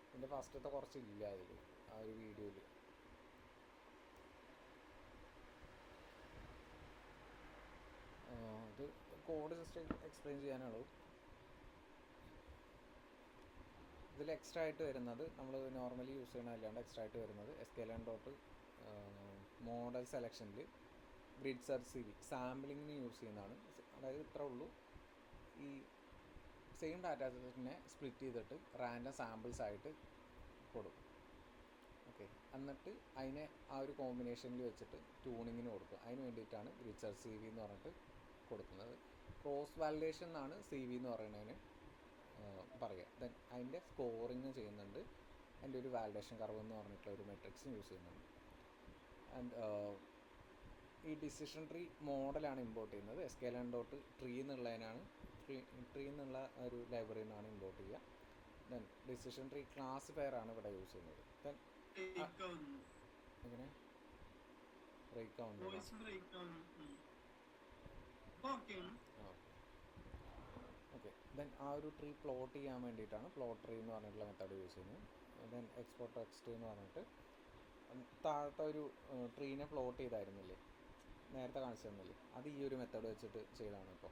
ഇതിൻ്റെ ഫസ്റ്റത്തെ കുറച്ചില്ല അതിൽ, ആ ഒരു വീഡിയോയിൽ. ഇത് കോഡ് ജസ്റ്റ് എക്സ്പ്ലെയിൻ ചെയ്യാനുള്ളൂ. ഇതിൽ എക്സ്ട്രാ ആയിട്ട് വരുന്നത് നമ്മൾ നോർമലി യൂസ് ചെയ്യണ അല്ലാണ്ട് എക്സ്ട്രാ ആയിട്ട് വരുന്നത് sklearn ഡോട്ട് മോഡൽ സെലക്ഷനിൽ ഗ്രിഡ് സെർച്ച് CV സാമ്പിളിങ്ങിന് യൂസ് ചെയ്യുന്നതാണ്. അതായത് ഇത്രേ ഉള്ളൂ. ഈ സെയിം ഡാറ്റ സെറ്റിനെ സ്പ്ലിറ്റ് ചെയ്തിട്ട് റാൻഡം സാമ്പിൾസ് ആയിട്ട് കൊടുക്കും. ഓക്കെ, എന്നിട്ട് അതിനെ ആ ഒരു കോമ്പിനേഷനിൽ വെച്ചിട്ട് ട്യൂണിങ്ങിന് കൊടുക്കും. അതിന് വേണ്ടിയിട്ടാണ് ഗ്രിഡ് സെർച്ച് CV എന്ന് പറഞ്ഞിട്ട് കൊടുക്കുന്നത്. ക്രോസ് വാലിഡേഷൻ എന്നാണ് CV എന്ന് പറയുന്നതിന് പറയുക. ദെൻ അതിൻ്റെ സ്കോറിങ് ചെയ്യുന്നുണ്ട്. അതിൻ്റെ ഒരു വാലിഡേഷൻ കർവ് എന്ന് പറഞ്ഞിട്ടുള്ള ഒരു മെട്രിക്സും യൂസ് ചെയ്യുന്നുണ്ട്. ആൻഡ് ഈ ഡിസിഷൻ ട്രീ മോഡലാണ് ഇമ്പോർട്ട് ചെയ്യുന്നത്. sklearn ഡോട്ട് ട്രീ എന്നുള്ളതിനാണ് ട്രീ എന്നുള്ള ഒരു ലൈബ്രറിയിൽ നിന്നാണ് ഇമ്പോർട്ട് ചെയ്യുക. ദെൻ ഡിസിഷൻ ട്രീ ക്ലാസിഫയർ ആണ് ഇവിടെ യൂസ് ചെയ്യുന്നത്. ദെൻ എങ്ങനെ ബ്രേക്ക് ആവുന്നു? ഓക്കെ, ദെൻ ആ ഒരു ട്രീ പ്ലോട്ട് ചെയ്യാൻ വേണ്ടിയിട്ടാണ് പ്ലോട്ട് ട്രീ എന്ന് പറഞ്ഞിട്ടുള്ള മെത്തേഡ് യൂസ് ചെയ്യുന്നത്. ദെൻ എക്സ്പോർട്ട് ടെക്സ്റ്റ് എന്ന് പറഞ്ഞിട്ട് താഴത്തെ ഒരു ട്രീനെ പ്ലോട്ട് ചെയ്തായിരുന്നില്ലേ, നേരത്തെ കാണിച്ചു തന്നില്ലേ, അത് ഈ ഒരു മെത്തേഡ് വെച്ചിട്ട് ചെയ്താണ് ഇപ്പോൾ.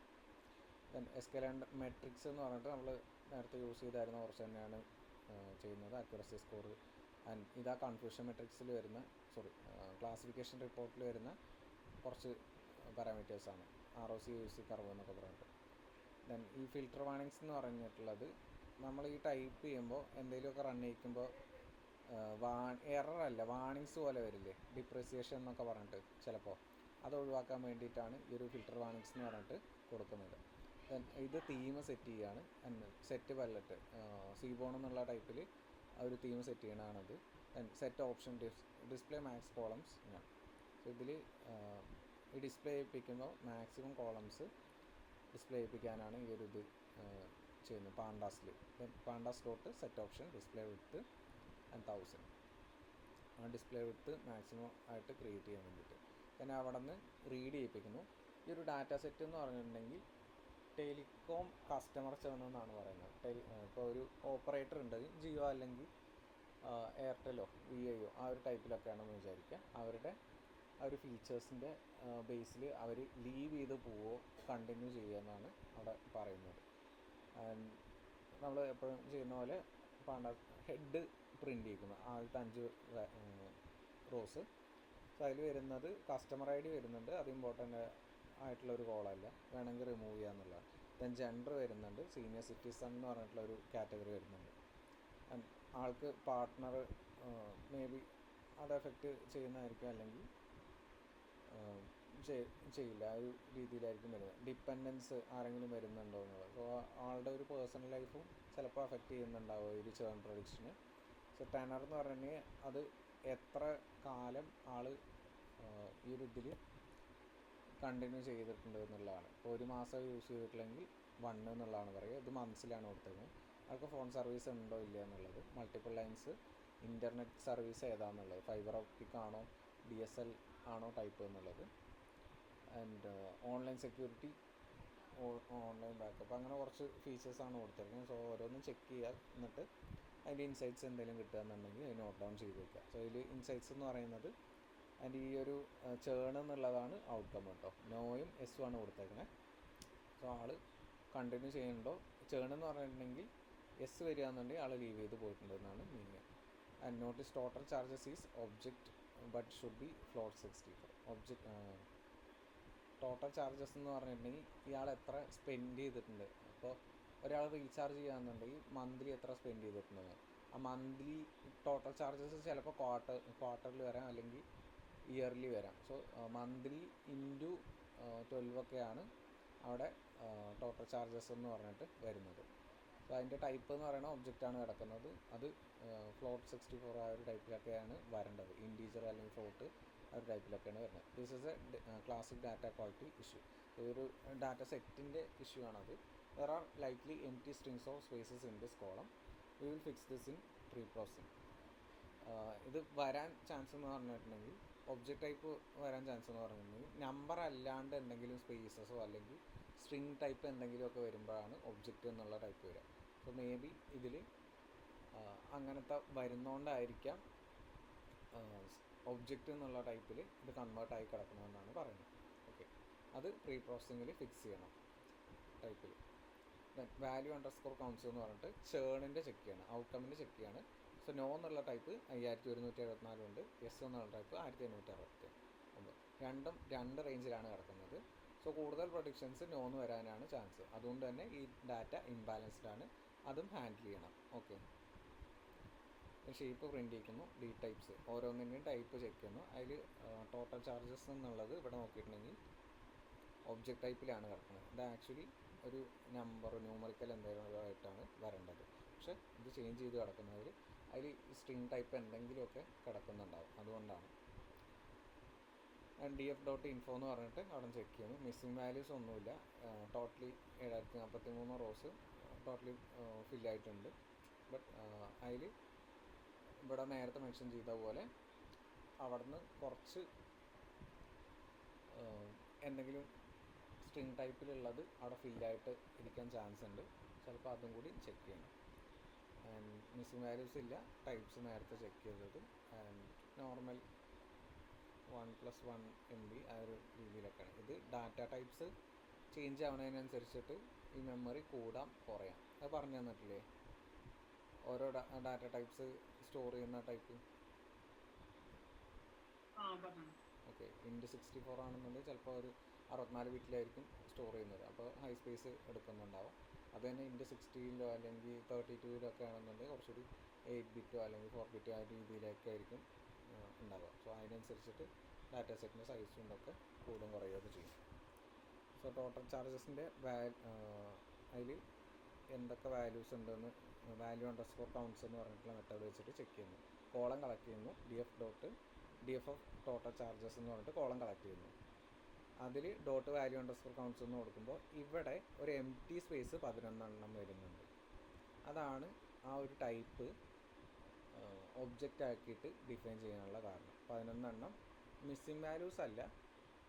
ദെൻ sklearn മെട്രിക്സ് എന്ന് പറഞ്ഞിട്ട് നമ്മൾ നേരത്തെ യൂസ് ചെയ്തായിരുന്ന കുറച്ച് തന്നെയാണ് ചെയ്യുന്നത്. അക്യുറസി സ്കോർ ആൻഡ് ഇതാ കൺഫ്യൂഷൻ മെട്രിക്സിൽ വരുന്ന ക്ലാസിഫിക്കേഷൻ റിപ്പോർട്ടിൽ വരുന്ന കുറച്ച് പാരാമീറ്റേഴ്സാണ്. ROC UC കർവ് എന്നൊക്കെ പറഞ്ഞിട്ട്. ദെൻ ഈ ഫിൽറ്റർ വാർണിങ്സ് എന്ന് പറഞ്ഞിട്ടുള്ളത് നമ്മൾ ഈ ടൈപ്പ് ചെയ്യുമ്പോൾ എന്തെങ്കിലുമൊക്കെ റൺ ചെയ്യിക്കുമ്പോൾ എററല്ല വാർണിങ്സ് പോലെ വരില്ലേ, ഡിപ്രിസിയേഷൻ എന്നൊക്കെ പറഞ്ഞിട്ട് ചിലപ്പോൾ, അത് ഒഴിവാക്കാൻ വേണ്ടിയിട്ടാണ് ഈ ഒരു ഫിൽറ്റർ വാർണിങ്സ് എന്ന് പറഞ്ഞിട്ട് കൊടുക്കുന്നത്. ദെൻ ഇത് തീം സെറ്റ് ചെയ്യുകയാണ്. സെറ്റ് പല്ലറ്റ് സീബോൺ എന്നുള്ള ടൈപ്പിൽ ആ ഒരു തീം സെറ്റ് ചെയ്യണതാണത്. Set option display max columns ഇങ്ങനെ. സോ ഇതിൽ ഈ ഡിസ്പ്ലേ ചെയ്യിപ്പിക്കുമ്പോൾ മാക്സിമം കോളംസ് ഡിസ്പ്ലേ ചെയ്യിപ്പിക്കാനാണ് ഈ ഒരു ഇത് ചെയ്യുന്നത് പാണ്ടാസിൽ. Pandas dot set option display width and 1000 ആ ഡിസ്പ്ലേ വിഡ്ത്ത് മാക്സിമം ആയിട്ട് ക്രിയേറ്റ് ചെയ്യാൻ വേണ്ടിയിട്ട്. പിന്നെ അവിടെ നിന്ന് റീഡ് ചെയ്യിപ്പിക്കുന്നു. ഈ ഒരു ഡാറ്റ സെറ്റ് എന്ന് പറഞ്ഞിട്ടുണ്ടെങ്കിൽ ടെലികോം കസ്റ്റമർ ചേർന്ന് എന്നാണ് പറയുന്നത്. ഇപ്പോൾ ഒരു ഓപ്പറേറ്റർ ഉണ്ട്, ജിയോ അല്ലെങ്കിൽ എയർടെല്ലോ വി ഐയോ ആ ഒരു ടൈപ്പിലൊക്കെയാണെന്ന് വിചാരിക്കുക. അവരുടെ ആ ഒരു ഫീച്ചേഴ്സിൻ്റെ ബേസിൽ അവർ ലീവ് ചെയ്ത് പോവോ കണ്ടിന്യൂ ചെയ്യുമെന്നാണ് അവിടെ പറയുന്നത്. നമ്മൾ എപ്പോഴും ചെയ്യുന്ന പോലെ ഹെഡ് പ്രിൻ്റ് ചെയ്യിക്കുന്നു ആദ്യത്തെ 5 റോസ്. സോ അതിൽ വരുന്നത് കസ്റ്റമർ ഐ ഡി വരുന്നുണ്ട്, അത് ഇമ്പോർട്ടൻ്റ് ആയിട്ടുള്ളൊരു കോളല്ല, വേണമെങ്കിൽ റിമൂവ് ചെയ്യാന്നുള്ളതാണ്. ദെൻ ജെൻഡർ വരുന്നുണ്ട്, സീനിയർ സിറ്റിസൺ എന്ന് പറഞ്ഞിട്ടുള്ളൊരു കാറ്റഗറി വരുന്നുണ്ട്. ആൾക്ക് പാർട്ട്ണർ മേ ബി അത് എഫക്റ്റ് ചെയ്യുന്നതായിരിക്കും, അല്ലെങ്കിൽ ചെയ്യില്ല, ആ ഒരു രീതിയിലായിരിക്കും വരുന്നത്. ഡിപ്പെൻഡൻസ് ആരെങ്കിലും വരുന്നുണ്ടോ എന്നുള്ളത്. സോ ആളുടെ ഒരു പേഴ്സണൽ ലൈഫും ചിലപ്പോൾ അഫക്റ്റ് ചെയ്യുന്നുണ്ടാവും ഈ ഒരു ചേൺ പ്രൊഡിക്ഷന്. സോ ടെനർ എന്ന് പറഞ്ഞിട്ടുണ്ടെങ്കിൽ അത് എത്ര കാലം ആൾ ഈ ഒരു ഇതിൽ കണ്ടിന്യൂ ചെയ്തിട്ടുണ്ട് എന്നുള്ളതാണ്. ഇപ്പോൾ 1 മാസം യൂസ് ചെയ്തിട്ടില്ലെങ്കിൽ 1 എന്നുള്ളതാണ് പറയുക. ഇത് മന്ത്സിലാണ് കൊടുത്തേക്കുന്നത്. ആൾക്ക് ഫോൺ സർവീസ് ഉണ്ടോ ഇല്ല എന്നുള്ളത്, മൾട്ടിപ്പിൾ ലൈൻസ് ഇൻ്റർനെറ്റ് സർവീസ് ഏതാണെന്നുള്ളത്, ഫൈബർ ഓപ്റ്റിക് ആണോ DSL ആണോ ടൈപ്പ് എന്നുള്ളത്, and online security, online backup, അങ്ങനെ കുറച്ച് ഫീച്ചേഴ്സാണ് കൊടുത്തിരിക്കുന്നത്. സോ ഓരോന്നും ചെക്ക് ചെയ്യുക, എന്നിട്ട് അതിൻ്റെ ഇൻസൈറ്റ്സ് എന്തെങ്കിലും കിട്ടുകയെന്നുണ്ടെങ്കിൽ അത് നോട്ട് ഡൗൺ ചെയ്ത് വെക്കുക. സോ ഇതിൽ ഇൻസൈറ്റ്സ് എന്ന് പറയുന്നത് അതിൻ്റെ ഈ ഒരു ചേൺ എന്നുള്ളതാണ് ഔട്ട്കം കേട്ടോ. നോയും എസും ആണ് കൊടുത്തേക്കണേ. സോ ആൾ കണ്ടിന്യൂ ചെയ്യുന്നുണ്ടോ, ചേൺ എന്ന് പറഞ്ഞിട്ടുണ്ടെങ്കിൽ എസ് വരിക എന്നുണ്ടെങ്കിൽ ആൾ ലീവ് ചെയ്ത് പോയിട്ടുണ്ടെന്നാണ് meaning. And notice total charges is object but should be float 64. Total charges എന്ന് പറഞ്ഞിട്ടുണ്ടെങ്കിൽ ഇയാൾ എത്ര സ്പെൻഡ് ചെയ്തിട്ടുണ്ട്. അപ്പോൾ ഒരാൾ റീചാർജ് ചെയ്യാന്നുണ്ടെങ്കിൽ മന്ത്ലി എത്ര സ്പെൻഡ് ചെയ്തിട്ടുണ്ടെന്ന്, ആ മന്ത്ലി ടോട്ടൽ ചാർജസ് ചിലപ്പോൾ ക്വാർട്ടറിൽ വരാം, അല്ലെങ്കിൽ ഇയർലി വരാം. സോ മന്ത്ലി ഇൻറ്റു 12 ഒക്കെയാണ് അവിടെ ടോട്ടൽ ചാർജസ് എന്ന് പറഞ്ഞിട്ട് വരുന്നത്. സോ അതിൻ്റെ ടൈപ്പ് എന്ന് പറയുന്നത് ഒബ്ജക്റ്റാണ് കിടക്കുന്നത്. അത് ഫ്ലോട്ട് 64 ആ ഒരു ടൈപ്പിലൊക്കെയാണ് വരേണ്ടത്, ഇൻറ്റീജർ അല്ലെങ്കിൽ ഫ്ലോട്ട് ആ ഒരു ടൈപ്പിലൊക്കെയാണ് വരുന്നത്. This is A classic data quality issue. ഇതൊരു ഡാറ്റ സെറ്റിൻ്റെ ഇഷ്യൂ ആണത്. There are likely empty strings of spaces in this column. We will fix this in pre processing. ഇത് വരാൻ ചാൻസ് എന്ന് പറഞ്ഞിട്ടുണ്ടെങ്കിൽ, ഒബ്ജക്റ്റ് ടൈപ്പ് വരാൻ ചാൻസ് എന്ന് പറഞ്ഞിട്ടുണ്ടെങ്കിൽ നമ്പർ അല്ലാണ്ട് എന്തെങ്കിലും സ്പേസസോ അല്ലെങ്കിൽ സ്ട്രിങ് ടൈപ്പ് എന്തെങ്കിലുമൊക്കെ വരുമ്പോഴാണ് ഒബ്ജക്റ്റ് എന്നുള്ള ടൈപ്പ് വരിക. സോ മേ ബി ഇതിൽ അങ്ങനത്തെ വരുന്നതുകൊണ്ടായിരിക്കാം ഒബ്ജക്റ്റ് എന്നുള്ള ടൈപ്പിൽ ഇത് കൺവേർട്ടായി കിടക്കണമെന്നാണ് പറയുന്നത്. ഓക്കെ, അത് പ്രീ പ്രോസസ്സിങ്ങിൽ ഫിക്സ് ചെയ്യണം ടൈപ്പിൽ. വാല്യൂ അണ്ടർസ്കോർ കൗണ്ട്സ് എന്ന് പറഞ്ഞിട്ട് ചേണിൻ്റെ ചെക്ക് ചെയ്യണം, ഔട്ട്കമ്മിൻ്റെ ചെക്ക് ചെയ്യാണ്. സോ നോ എന്നുള്ള ടൈപ്പ് 5174 ഉണ്ട്, എസ് എന്നുള്ള ടൈപ്പ് 1569. രണ്ടും 2 റേഞ്ചിലാണ് കിടക്കുന്നത്. സോ കൂടുതൽ പ്രൊഡിക്ഷൻസ് നോന്ന് വരാനാണ് ചാൻസ്. അതുകൊണ്ട് തന്നെ ഈ ഡാറ്റ ഇംബാലൻസ്ഡ് ആണ്, അതും ഹാൻഡിൽ ചെയ്യണം. ഓക്കെ, ഷേപ്പ് പ്രിൻ്റ് ചെയ്യിക്കുന്നു, ഡി ടൈപ്സ് ഓരോന്നിൻ്റെയും ടൈപ്പ് ചെക്ക് ചെയ്യുന്നു. അതിൽ ടോട്ടൽ ചാർജസ് എന്നുള്ളത് ഇവിടെ നോക്കിയിട്ടുണ്ടെങ്കിൽ ഒബ്ജക്റ്റ് ടൈപ്പിലാണ് കിടക്കുന്നത്. ഇത് ആക്ച്വലി ഒരു നമ്പർ ന്യൂമറിക്കൽ എന്തെങ്കിലും ആയിട്ടാണ് വരേണ്ടത്. പക്ഷേ ഇത് ചേഞ്ച് ചെയ്ത് കിടക്കുന്നതിൽ അതിൽ സ്ട്രിങ് ടൈപ്പ് എന്തെങ്കിലുമൊക്കെ കിടക്കുന്നുണ്ടാവും, അതുകൊണ്ടാണ്. df.info എന്ന് പറഞ്ഞിട്ട് അവിടെ ചെക്ക് ചെയ്യുന്നു. മിസ്സിംഗ് വാല്യൂസ് ഒന്നുമില്ല. ടോട്ടലി 7043 റോസ് ടോട്ടലി ഫില്ലായിട്ടുണ്ട്. ബട്ട് അതിൽ ഇവിടെ നേരത്തെ മെൻഷൻ ചെയ്ത പോലെ അവിടുന്ന് കുറച്ച് എന്തെങ്കിലും സ്ട്രിങ് ടൈപ്പിലുള്ളത് അവിടെ ഫില്ലായിട്ട് ഇരിക്കാൻ ചാൻസ് ഉണ്ട്. ചിലപ്പോൾ അതും കൂടി ചെക്ക് ചെയ്യണം. ആൻഡ് മിസ്സിംഗ് വാല്യൂസ് ഇല്ല, ടൈപ്സ് നേരത്തെ ചെക്ക് ചെയ്തത്. ആൻഡ് നോർമൽ 1+1 MB ആ ഒരു രീതിയിലൊക്കെയാണ്. ഇത് ഡാറ്റ ടൈപ്സ് ചേഞ്ച് ആവുന്നതിനനുസരിച്ചിട്ട് ഈ മെമ്മറി കൂടാം കുറയാം. അത് പറഞ്ഞു തന്നിട്ടില്ലേ, ഓരോ ഡാറ്റ ടൈപ്സ് സ്റ്റോർ ചെയ്യുന്ന ടൈപ്പ്. ഓക്കെ, ഇൻറ്റ് 64 ആണെന്നുണ്ടെങ്കിൽ ചിലപ്പോൾ ഒരു 64 ബിറ്റിലായിരിക്കും സ്റ്റോർ ചെയ്യുന്നത്, അപ്പോൾ ഹൈ സ്പേസ് എടുക്കുന്നുണ്ടാവും. അത് തന്നെ ഇൻറ്റ് 16 അല്ലെങ്കിൽ 32 ഒക്കെ ആണെന്നുണ്ടെങ്കിൽ കുറച്ചുകൂടി 8 ബിറ്റോ അല്ലെങ്കിൽ 4 ബിറ്റോ ആ രീതിയിലൊക്കെ ആയിരിക്കും ഉണ്ടാവുക. സോ അതിനനുസരിച്ചിട്ട് ഡാറ്റ സെറ്റിൻ്റെ സൈസും ഒക്കെ കൂടും കുറയുകയൊക്കെ ചെയ്യും. സോ ടോട്ടൽ ചാർജസിൻ്റെ അതിൽ എന്തൊക്കെ വാല്യൂസ് ഉണ്ടെന്ന് വാല്യൂ അണ്ടർസ്കോർ കൗണ്ട്സ് എന്ന് പറഞ്ഞിട്ടുള്ള മെത്തേഡ് വെച്ചിട്ട് ചെക്ക് ചെയ്യുന്നു. കോളം കളക്ട് ചെയ്യുന്നു. D F of total charges എന്ന് പറഞ്ഞിട്ട് കോളം കളക്ട് ചെയ്യുന്നു. അതിൽ ഡോട്ട് വാല്യൂ അണ്ടർസ്കോർ കൗണ്ട്സ് എന്ന് കൊടുക്കുമ്പോൾ ഇവിടെ ഒരു എം ടി സ്പേസ് 11 വരുന്നുണ്ട്. അതാണ് ആ ഒരു ടൈപ്പ് ഒബ്ജക്റ്റ് ആക്കിയിട്ട് ഡിഫൈൻ ചെയ്യാനുള്ള കാരണം. 11 മിസ്സിംഗ് വാല്യൂസ് അല്ല,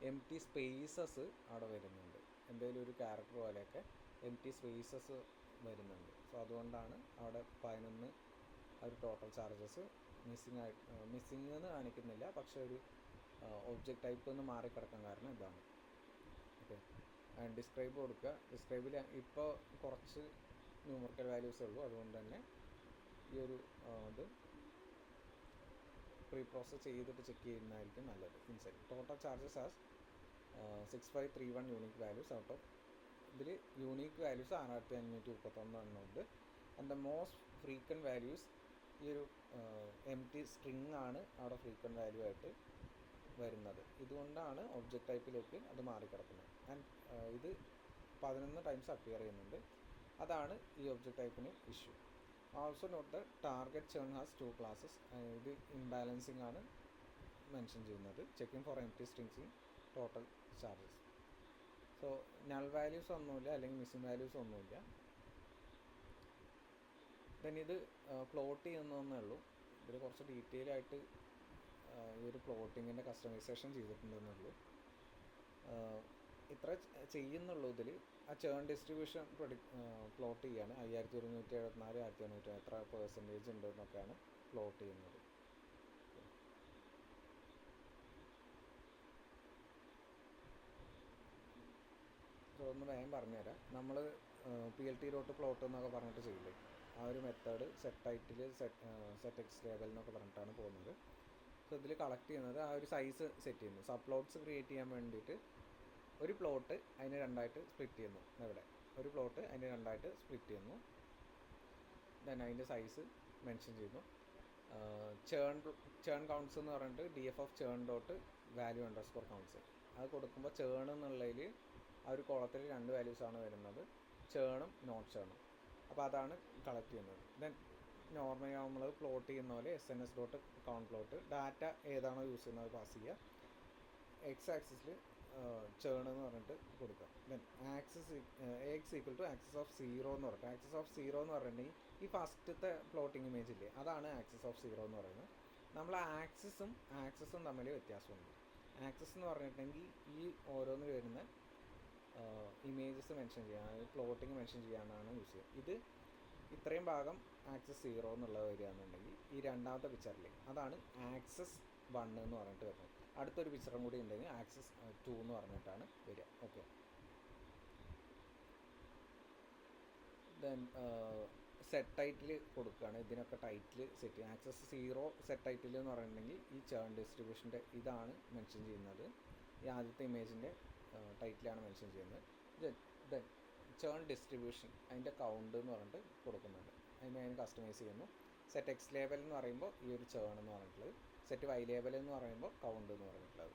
എം ടി സ്പേസസ് അവിടെ വരുന്നുണ്ട്. എന്തെങ്കിലും ഒരു ക്യാരക്ടർ പോലെയൊക്കെ എം ടി സ്പേസസ് വരുന്നുണ്ട്. സോ അതുകൊണ്ടാണ് അവിടെ 11 ഒരു ടോട്ടൽ ചാർജസ് മിസ്സിംഗ് എന്ന് കാണിക്കുന്നില്ല, പക്ഷേ ഒരു ഒബ്ജക്റ്റ് ടൈപ്പ് ഒന്ന് മാറിക്കിടക്കാൻ കാരണം ഇതാണ്. ഓക്കെ, ഡിസ്ക്രൈബ് കൊടുക്കുക. ഡിസ്ക്രൈബിൽ ഇപ്പോൾ കുറച്ച് ന്യൂമറിക്കൽ വാല്യൂസേ ഉള്ളൂ, അതുകൊണ്ട് തന്നെ ഈ ഒരു ഇത് പ്രീ പ്രോസസ് ചെയ്തിട്ട് ചെക്ക് ചെയ്യുന്നതായിരിക്കും നല്ലത്. Inside total charges as 6531 unique values out of ഇതിൽ യൂണിക് വാല്യൂസ് 6531 ഉണ്ട്. And the most frequent values ഈ ഒരു എം ടി സ്ട്രിങ് ആണ് അവിടെ ഫ്രീക്വൻറ്റ് വാല്യൂ ആയിട്ട് വരുന്നത്. ഇതുകൊണ്ടാണ് ഒബ്ജക്റ്റ് ടൈപ്പിലേക്ക് അത് മാറിക്കിടക്കുന്നത്. ആൻഡ് ഇത് 11 ടൈംസ് അപ്പിയർ ചെയ്യുന്നുണ്ട്. അതാണ് ഈ ഒബ്ജക്റ്റ് ടൈപ്പിന് issue. Also note the target churn has 2 classes. ഇത് ഇംബാലൻസിങ് ആണ് മെൻഷൻ ചെയ്യുന്നത്. Checking for empty strings in total charges. So null values ഒന്നുമില്ല, അല്ലെങ്കിൽ മിസ്സിംഗ് വാല്യൂസ് ഒന്നുമില്ല. ദെൻ ഇത് പ്ലോട്ട് ചെയ്യുന്നതെന്നേ ഉള്ളൂ. ഇതിൽ കുറച്ച് ഡീറ്റെയിൽ ആയിട്ട് ഈ ഒരു പ്ലോട്ടിങ്ങിൻ്റെ കസ്റ്റമൈസേഷൻ ചെയ്തിട്ടുണ്ടെന്നേ ഉള്ളൂ. ഇത്ര ചെയ്യുന്നുള്ളൂ. ഇതിൽ ആ ചേൺ ഡിസ്ട്രിബ്യൂഷൻ പ്ലോട്ട് ചെയ്യാണ്. 5174, 1900 എത്ര പെർസെൻറ്റേജ് ഉണ്ടെന്നൊക്കെയാണ് പ്ലോട്ട് ചെയ്യുന്നത്. സോ ഒന്ന് വേഗം പറഞ്ഞുതരാം. നമ്മൾ PLT ഡോട്ട് പ്ലോട്ട് എന്നൊക്കെ പറഞ്ഞിട്ട് ചെയ്യില്ലേ, ആ ഒരു method set title set X label എന്നൊക്കെ പറഞ്ഞിട്ടാണ് പോകുന്നത്. സോ ഇതിൽ കളക്ട് ചെയ്യുന്നത് ആ ഒരു സൈസ് സെറ്റ് ചെയ്യുന്നു. സബ് പ്ലോട്ട്സ് ക്രിയേറ്റ് ചെയ്യാൻ വേണ്ടിയിട്ട് ഒരു പ്ലോട്ട് അതിന് രണ്ടായിട്ട് സ്പ്ലിറ്റ് ചെയ്യുന്നു. ഇവിടെ ഒരു പ്ലോട്ട് അതിന് രണ്ടായിട്ട് സ്പ്ലിറ്റ് ചെയ്യുന്നു. ദെൻ അതിൻ്റെ സൈസ് മെൻഷൻ ചെയ്യുന്നു. ചേൺ കൗണ്ട്സ് എന്ന് പറഞ്ഞിട്ട് DF of churn dot value underscore counts അത് കൊടുക്കുമ്പോൾ ചേൺ എന്നുള്ളതിൽ ആ ഒരു കോളത്തിൽ 2 വാല്യൂസാണ് വരുന്നത്, ചേണും നോട്ട് ചേണും. അപ്പോൾ അതാണ് കളക്ട് ചെയ്യുന്നത്. ദെൻ നോർമലി നമ്മൾ പ്ലോട്ട് ചെയ്യുന്ന പോലെ SNS dot count plot data ഏതാണോ യൂസ് ചെയ്യുന്നത് പാസ് ചെയ്യുക. എക്സ് ആക്സിസിൽ ചേൺ എന്ന് പറഞ്ഞിട്ട് കൊടുക്കാം. Then axis X equal to axis of 0 എന്ന് പറഞ്ഞിട്ട്, ആക്സിസ് ഓഫ് 0 എന്ന് പറഞ്ഞിട്ടുണ്ടെങ്കിൽ ഈ ഫസ്റ്റത്തെ പ്ലോട്ടിങ് ഇമേജ് ഇല്ലേ, അതാണ് ആക്സിസ് ഓഫ് 0 എന്ന് പറയുന്നത്. നമ്മൾ ആക്സിസും തമ്മിൽ വ്യത്യാസമുണ്ട്. ആക്സിസ് എന്ന് പറഞ്ഞിട്ടുണ്ടെങ്കിൽ ഈ ഓരോന്നിൽ വരുന്ന ഇമേജസ് മെൻഷൻ ചെയ്യാൻ, പ്ലോട്ടിങ് മെൻഷൻ ചെയ്യാനാണ് യൂസ് ചെയ്യുക. ഇത് ഇത്രയും ഭാഗം ആക്സിസ് 0 എന്നുള്ളത് വരികയാണെന്നുണ്ടെങ്കിൽ ഈ രണ്ടാമത്തെ പിക്ചറിൽ അതാണ് ആക്സിസ് 1 എന്ന് പറഞ്ഞിട്ട് വരുന്നത്. അടുത്തൊരു പിക്ചറും കൂടി ഉണ്ടെങ്കിൽ ആക്സിസ് 2 എന്ന് പറഞ്ഞിട്ടാണ് വരിക. ഓക്കെ, ദെൻ സെറ്റ് ടൈറ്റിൽ കൊടുക്കുകയാണ്. ഇതിനൊക്കെ ടൈറ്റിൽ സെറ്റ് ചെയ്യും. ആക്സിസ് 0 സെറ്റ് ടൈറ്റിൽ എന്ന് പറഞ്ഞിട്ടുണ്ടെങ്കിൽ ഈ ചേൺ ഡിസ്ട്രിബ്യൂഷൻ്റെ ഇതാണ് മെൻഷൻ ചെയ്യുന്നത്. ഈ ആദ്യത്തെ ഇമേജിൻ്റെ ടൈറ്റിലാണ് മെൻഷൻ ചെയ്യുന്നത്. ദെൻ ചേൺ ഡിസ്ട്രിബ്യൂഷൻ അതിൻ്റെ കൗണ്ട് എന്ന് പറഞ്ഞിട്ട് കൊടുക്കുന്നുണ്ട്. അതിന് കസ്റ്റമൈസ് ചെയ്യുന്നു. സെറ്റ് എക്സ് ലേബൽ എന്ന് പറയുമ്പോൾ ഈ ഒരു ചേൺ എന്ന് പറഞ്ഞിട്ടുള്ളത്, സെറ്റ് വൈ ലേബൽ എന്ന് പറയുമ്പോൾ കൗണ്ട് എന്ന് പറഞ്ഞിട്ടുള്ളത്.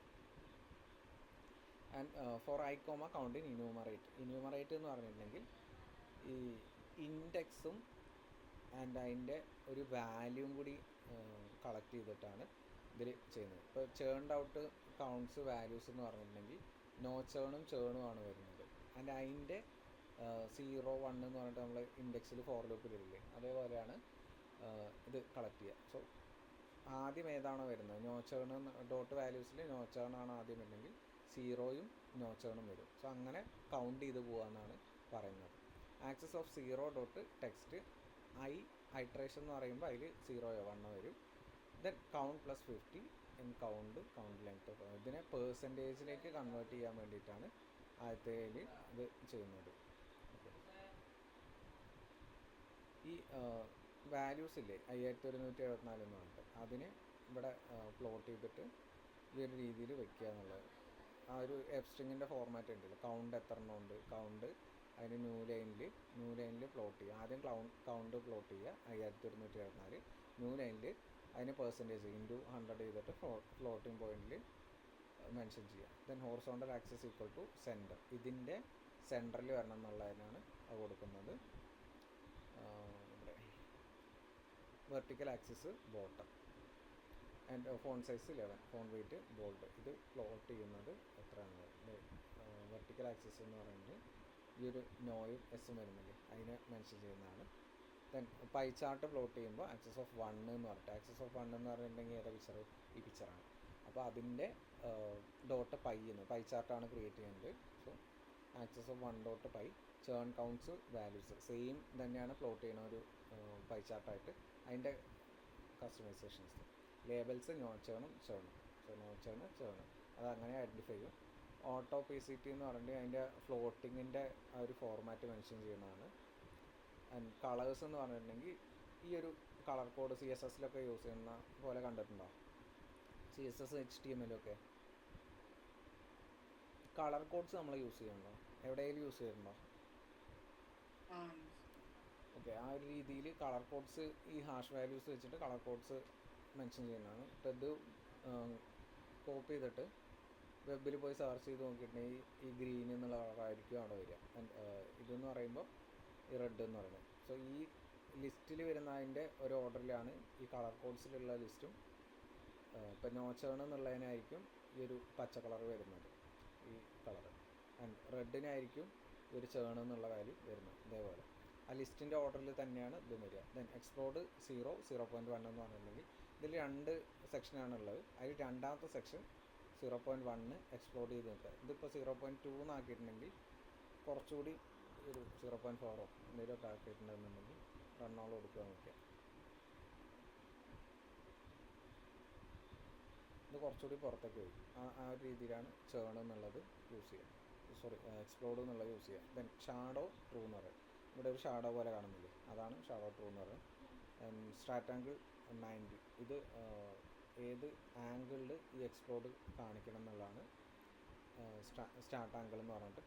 And for I comma count in enumerate എന്ന് പറഞ്ഞിട്ടുണ്ടെങ്കിൽ ഈ ഇൻഡെക്സും ആൻഡ് അതിൻ്റെ ഒരു വാല്യൂം കൂടി കളക്ട് ചെയ്തിട്ടാണ് ഇതിൽ ചെയ്യുന്നത്. ഇപ്പോൾ ചേൺഡ് ഔട്ട് കൗണ്ട്സ് വാല്യൂസ് എന്ന് പറഞ്ഞിട്ടുണ്ടെങ്കിൽ നോ ചേണും ആണ് വരുന്നത്. ആൻഡ് അതിൻ്റെ 0, 1 എന്ന് പറഞ്ഞിട്ട് നമ്മൾ ഇൻഡെക്സിൽ ഫോർ ലൂപ്പിലില്ലേ, അതേപോലെയാണ് ഇത് കളക്ട് ചെയ്യുക. സോ ആദ്യം ഏതാണോ വരുന്നത്, നോ ചേൺ ഡോട്ട് വാല്യൂസിൽ നോ ചേണാണ് ആദ്യം വരുന്നെങ്കിൽ 0യും നോ ചേണും വരും. സോ അങ്ങനെ കൗണ്ട് ചെയ്ത് പോകാമെന്നാണ് പറയുന്നത്. Axis of 0 dot text iteration എന്ന് പറയുമ്പോൾ അതിൽ 0യോ 1 വരും. Then count plus 50 in count length. ഇതിനെ പേഴ്സൻറ്റേജിലേക്ക് കൺവേർട്ട് ചെയ്യാൻ വേണ്ടിയിട്ടാണ് ആദ്യത്തേതിൽ ഇത് ചെയ്യുന്നത്. ഈ വാല്യൂസ് ഇല്ലേ 5174 എന്ന് പറഞ്ഞിട്ട്, അതിന് ഇവിടെ പ്ലോട്ട് ചെയ്തിട്ട് ഈ ഒരു രീതിയിൽ വെക്കുക എന്നുള്ളത്. ആ ഒരു എഫ് സ്ട്രിങ്ങിൻ്റെ ഫോർമാറ്റ് ഉണ്ടല്ലോ, കൗണ്ട് എത്ര എണ്ണം ഉണ്ട്, കൗണ്ട് അതിന് ന്യൂ ലൈനിൽ പ്ലോട്ട് ചെയ്യുക. ആദ്യം കൗണ്ട് പ്ലോട്ട് ചെയ്യുക 5174, ന്യൂ ലൈനിൽ അതിന് പെർസെൻറ്റേജ് ഇൻറ്റു 100 ചെയ്തിട്ട് ഫ്ലോട്ടിംഗ് പോയിന്റിൽ മെൻഷൻ ചെയ്യുക. Then horizontal axis equal to centre, ഇതിൻ്റെ സെൻറ്ററിൽ വരണം എന്നുള്ളതിനാണ് അത് കൊടുക്കുന്നത്. Vertical axis bottom and font size 11, font weight bold. ഇത് പ്ലോട്ട് ചെയ്യുന്നത് എത്രയാണ്? വെർട്ടിക്കൽ ആക്സിസ് എന്ന് പറയുന്നത് ഈ ഒരു നോയും എസും വരുന്നില്ലേ, അതിനെ മെൻഷൻ ചെയ്യുന്നതാണ്. ദെൻ പൈ ചാർട്ട് പ്ലോട്ട് ചെയ്യുമ്പോൾ ആക്സസ് ഓഫ് 1 എന്ന് പറഞ്ഞിട്ട്, ആക്സസ് ഓഫ് 1 എന്ന് പറഞ്ഞിട്ടുണ്ടെങ്കിൽ ഏതാ പിക്ചർ? ഈ പിക്ചറാണ്. അപ്പോൾ അതിൻ്റെ ഡോട്ട് പൈ ചാർട്ടാണ് ക്രിയേറ്റ് ചെയ്യുന്നത്. So axes of 1 dot pie, churn counts values same തന്നെയാണ് പ്ലോട്ട് ചെയ്യുന്ന ഒരു പൈ ചാർട്ടായിട്ട്. അതിൻ്റെ കസ്റ്റമൈസേഷൻസ്, ലേബൽസ് നോ ചേണും ചേണും, സോ നോ ചേണ് ചേണ്, അത് അങ്ങനെ ഐഡൻറ്റിഫൈ ചെയ്യും. ഓട്ടോ പി സി ടി എന്ന് പറഞ്ഞിട്ട് അതിൻ്റെ ഫ്ലോട്ടിങ്ങിൻ്റെ ആ ഒരു ഫോർമാറ്റ് മെൻഷൻ ചെയ്യുന്നതാണ്. ആൻഡ് കളേഴ്സ് എന്ന് പറഞ്ഞിട്ടുണ്ടെങ്കിൽ ഈ ഒരു കളർ കോഡ് CSS യൂസ് ചെയ്യുന്ന പോലെ കണ്ടിട്ടുണ്ടോ? CSS HTML കളർ കോഡ്സ് നമ്മൾ യൂസ് ചെയ്യുന്നുണ്ടോ? എവിടെയെങ്കിലും യൂസ് ചെയ്യുന്നുണ്ടോ? ഓക്കെ, ആ ഒരു രീതിയിൽ കളർ കോഡ്സ്, ഈ ഹാഷ് വാല്യൂസ് വെച്ചിട്ട് കളർ കോഡ്സ് മെൻഷൻ ചെയ്യുന്നതാണ്. അപ്പോൾ ഇത് കോപ്പി ചെയ്തിട്ട് വെബിൽ പോയി സെർച്ച് ചെയ്ത് നോക്കിയിട്ടുണ്ടെങ്കിൽ ഈ ഗ്രീൻ എന്നുള്ള കളറായിരിക്കും അവിടെ വരിക. ഇതെന്ന് പറയുമ്പോൾ ഈ റെഡ് എന്ന് പറയുന്നത്. സോ ഈ ലിസ്റ്റിൽ വരുന്ന അതിൻ്റെ ഒരു ഓർഡറിലാണ് ഈ കളർ കോഡ്സിലുള്ള ലിസ്റ്റും. ഇപ്പം നോ ചേൺ എന്നുള്ളതിനായിരിക്കും ഈ ഒരു പച്ച കളർ വരുന്നത്, ഈ കളർ. ആൻഡ് റെഡിനായിരിക്കും ഈ ഒരു ചേൺ എന്നുള്ള വാല്യൂ വരുന്നത്. ഇതേപോലെ ആ ലിസ്റ്റിൻ്റെ ഓർഡറിൽ തന്നെയാണ് ഇതും വരിക. ദെൻ എക്സ്പ്ലോർഡ് 0.1 എന്ന് പറഞ്ഞിട്ടുണ്ടെങ്കിൽ ഇതിൽ 2 സെക്ഷനാണുള്ളത്. അതിൽ രണ്ടാമത്തെ സെക്ഷൻ 0.1 എക്സ്പ്ലോർഡ് ചെയ്ത് നിൽക്കുക. ഇതിപ്പോൾ 0.2 എന്നാക്കിയിട്ടുണ്ടെങ്കിൽ കുറച്ചുകൂടി ഒരു 0.4 എന്തെങ്കിലുമൊക്കെ ആക്കിയിട്ടുണ്ടെന്നുണ്ടെങ്കിൽ റണ്ണോൾ കൊടുക്കുക നോക്കിയാൽ ഇത് കുറച്ചുകൂടി പുറത്തേക്ക് പോയി. ആ ഒരു രീതിയിലാണ് ചേൺ എന്നുള്ളത് യൂസ് ചെയ്യുക, എക്സ്പ്ലോർഡ് എന്നുള്ളത് യൂസ് ചെയ്യുക. ദെൻ ഷാഡോ ട്രൂ എന്ന് പറയും. ഇവിടെ ഒരു ഷാഡോ പോലെ കാണുന്നില്ലേ, അതാണ് ഷാഡോ ട്രൂ എന്ന് പറയുന്നത്. സ്റ്റാർട്ട് ആംഗിൾ 90, ഇത് ഏത് ആംഗിളിൽ ഈ എക്സ്പ്ലോർഡ് കാണിക്കണം എന്നുള്ളതാണ് സ്റ്റാർട്ട് ആംഗിൾ എന്ന് പറഞ്ഞിട്ട്.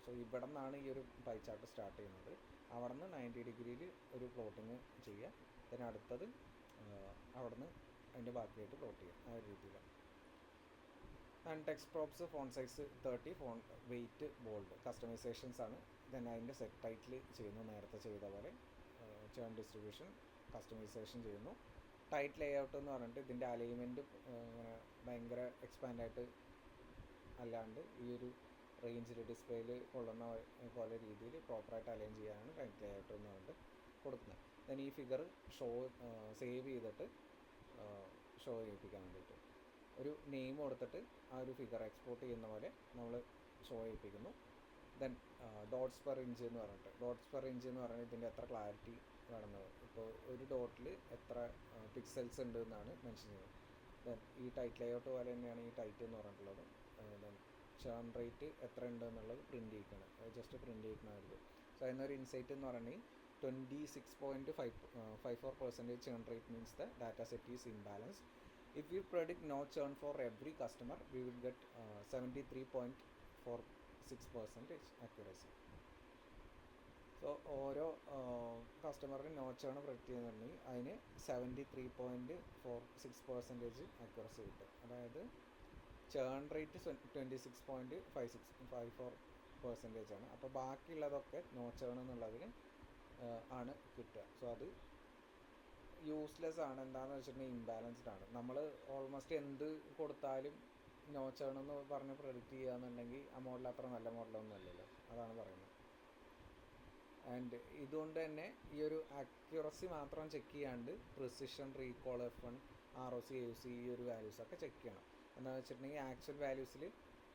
സോ ഇവിടെ നിന്നാണ് ഈ ഒരു പൈ ചാർട്ട് സ്റ്റാർട്ട് ചെയ്യുന്നത്. അവിടെ നിന്ന് 90 ഡിഗ്രിയിൽ ഒരു പ്ലോട്ടിങ് ചെയ്യുക. then അടുത്തത് അവിടെ നിന്ന് അതിൻ്റെ ബാക്കിയായിട്ട് പ്ലോട്ട് ചെയ്യുക, ആ ഒരു രീതിയിലാണ്. And text props font size 30, font weight bold. Customisations ആണ്. ദെൻ അതിൻ്റെ സെറ്റ് ടൈറ്റിൽ ചെയ്യുന്നു, നേരത്തെ ചെയ്ത പോലെ. ചേൺ ഡിസ്ട്രിബ്യൂഷൻ കസ്റ്റമൈസേഷൻ ചെയ്യുന്നു. ടൈറ്റ് ലേഔട്ട് എന്ന് പറഞ്ഞിട്ട് ഇതിൻ്റെ അലൈൻമെൻറ്റ് ഭയങ്കര എക്സ്പാൻഡായിട്ട് അല്ലാണ്ട് ഈ ഒരു റേഞ്ചിൽ ഡിസ്പ്ലേയിൽ കൊള്ളുന്ന പോലെ രീതിയിൽ പ്രോപ്പറായിട്ട് അലൈൻ ചെയ്യാനാണ് ടൈറ്റ് ലേഔട്ട് എന്ന് പറഞ്ഞിട്ട് കൊടുക്കുന്നത്. ദെൻ ഈ ഫിഗർ സേവ് ചെയ്തിട്ട് ഷോ ചെയ്യിപ്പിക്കാൻ വേണ്ടിയിട്ട് ഒരു നെയിം കൊടുത്തിട്ട് ആ ഒരു ഫിഗർ എക്സ്പോർട്ട് ചെയ്യുന്ന പോലെ നമ്മൾ ഷോ ചെയ്യിപ്പിക്കുന്നു. ദെൻ ഡോട്ട്സ് പെർ ഇഞ്ച് എന്ന് പറഞ്ഞിട്ട്, ഡോട്ട്സ് പെർ ഇഞ്ച് എന്ന് പറഞ്ഞാൽ ഇതിൻ്റെ എത്ര ക്ലാരിറ്റി വേണമെന്നത്, ഇപ്പോൾ ഒരു ഡോട്ടിൽ എത്ര പിക്സൽസ് ഉണ്ട് എന്നാണ് മെൻഷൻ ചെയ്യുന്നത്. ദെൻ ഈ ടൈറ്റ് ലേഔട്ട് പോലെ തന്നെയാണ് ഈ ടൈറ്റ് എന്ന് പറഞ്ഞിട്ടുള്ളത്. ദെൻ ചേൺ റേറ്റ് എത്ര ഉണ്ട് എന്നുള്ളത് പ്രിൻറ്റ് ചെയ്യിക്കണം, ജസ്റ്റ് പ്രിൻറ്റ് ചെയ്യിക്കണമായിരുന്നു. സോ അതിനൊരു ഇൻസൈറ്റ് എന്ന് പറഞ്ഞാൽ 26.54% churn rate means the data set is imbalanced. If we predict no churn for every customer, we will get 73.46% accuracy. So ഓരോ കസ്റ്റമറിന് നോ ചേൺ പ്രൊഡിക്റ്റ് ചെയ്യുന്നുണ്ടെങ്കിൽ അതിന് 73.46% അക്യുറസി കിട്ടും. അതായത് ചേൺ റേറ്റ് 26.54% ആണ്. അപ്പോൾ ബാക്കിയുള്ളതൊക്കെ നോ ചേൺ എന്നുള്ളതിന് ആണ് കിട്ടുക. സോ അത് യൂസ്ലെസ് ആണ്. എന്താണെന്ന് വെച്ചിട്ടുണ്ടെങ്കിൽ ഇംബാലൻസ്ഡ് ആണ്. നമ്മൾ ഓൾമോസ്റ്റ് എന്ത് കൊടുത്താലും നോ ചേൺ എന്ന് പറഞ്ഞ് പ്രൊഡിക്റ്റ് ചെയ്യുകയെന്നുണ്ടെങ്കിൽ ആ മോഡൽ അത്ര നല്ല മോഡലൊന്നും അല്ലല്ലോ, അതാണ് പറയുന്നത്. ആൻഡ് ഇതുകൊണ്ട് തന്നെ ഈ ഒരു അക്യുറസി മാത്രം ചെക്ക് ചെയ്യാണ്ട് precision, recall, F1, ROC, AUC ഈ ഒരു വാല്യൂസൊക്കെ ചെക്ക് ചെയ്യണം. എന്താണെന്ന് വെച്ചിട്ടുണ്ടെങ്കിൽ ആക്ച്വൽ വാല്യൂസിൽ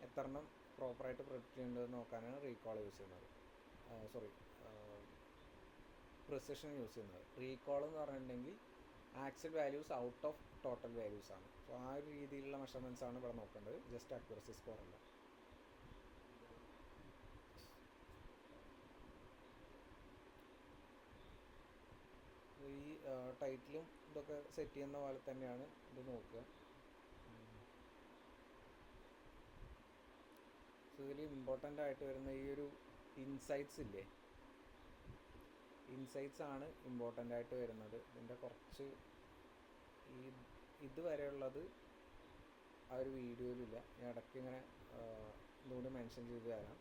എത്ര എണ്ണം പ്രോപ്പറായിട്ട് പ്രൊഡിക്റ്റ് ചെയ്യുന്നുണ്ടെന്ന് നോക്കാനാണ് റീകോൾ യൂസ് ചെയ്യുന്നത്, പ്രിസിഷൻ യൂസ് ചെയ്യുന്നത്. റീകോൾ എന്ന് പറഞ്ഞിട്ടുണ്ടെങ്കിൽ actual values out of total values ആണ്. സോ ആ ഒരു രീതിയിലുള്ള മെഷർമെൻറ്റ്സ് ആണ് ഇവിടെ നോക്കേണ്ടത്, ജസ്റ്റ് അക്യുറസി സ്കോർ അല്ല. ഈ ടൈറ്റിലും ഇതൊക്കെ സെറ്റ് ചെയ്യുന്ന പോലെ തന്നെയാണ് ഇത് നോക്കുക. സോ ഇതിൽ ഇമ്പോർട്ടൻ്റ് ആയിട്ട് വരുന്ന ഈ ഒരു ഇൻസൈറ്റ്സ് ഇല്ലേ, ഇൻസൈറ്റ്സ് ആണ് ഇമ്പോർട്ടൻ്റ് ആയിട്ട് വരുന്നത്. ഇതിൻ്റെ കുറച്ച് ഇതുവരെയുള്ളത് ആ ഒരു വീഡിയോയിലില്ല, ഞാൻ ഇടയ്ക്ക് ഇങ്ങനെ ഇതുകൊണ്ട് മെൻഷൻ ചെയ്ത് തരാം.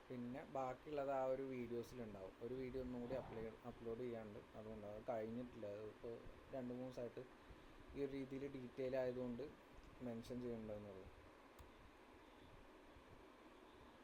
പിന്നെ ബാക്കിയുള്ളത് ആ ഒരു വീഡിയോസിലുണ്ടാവും. ഒരു വീഡിയോ ഒന്നും കൂടി അപ്ലോഡ് ചെയ്യാണ്ട്, അതുകൊണ്ട് അത് കഴിഞ്ഞിട്ടില്ല. അതിപ്പോൾ 2-3 ദിവസമായിട്ട് ഈ ഒരു രീതിയിൽ ഡീറ്റെയിൽ ആയതുകൊണ്ട് മെൻഷൻ ചെയ്യേണ്ടതെന്നുള്ളൂ.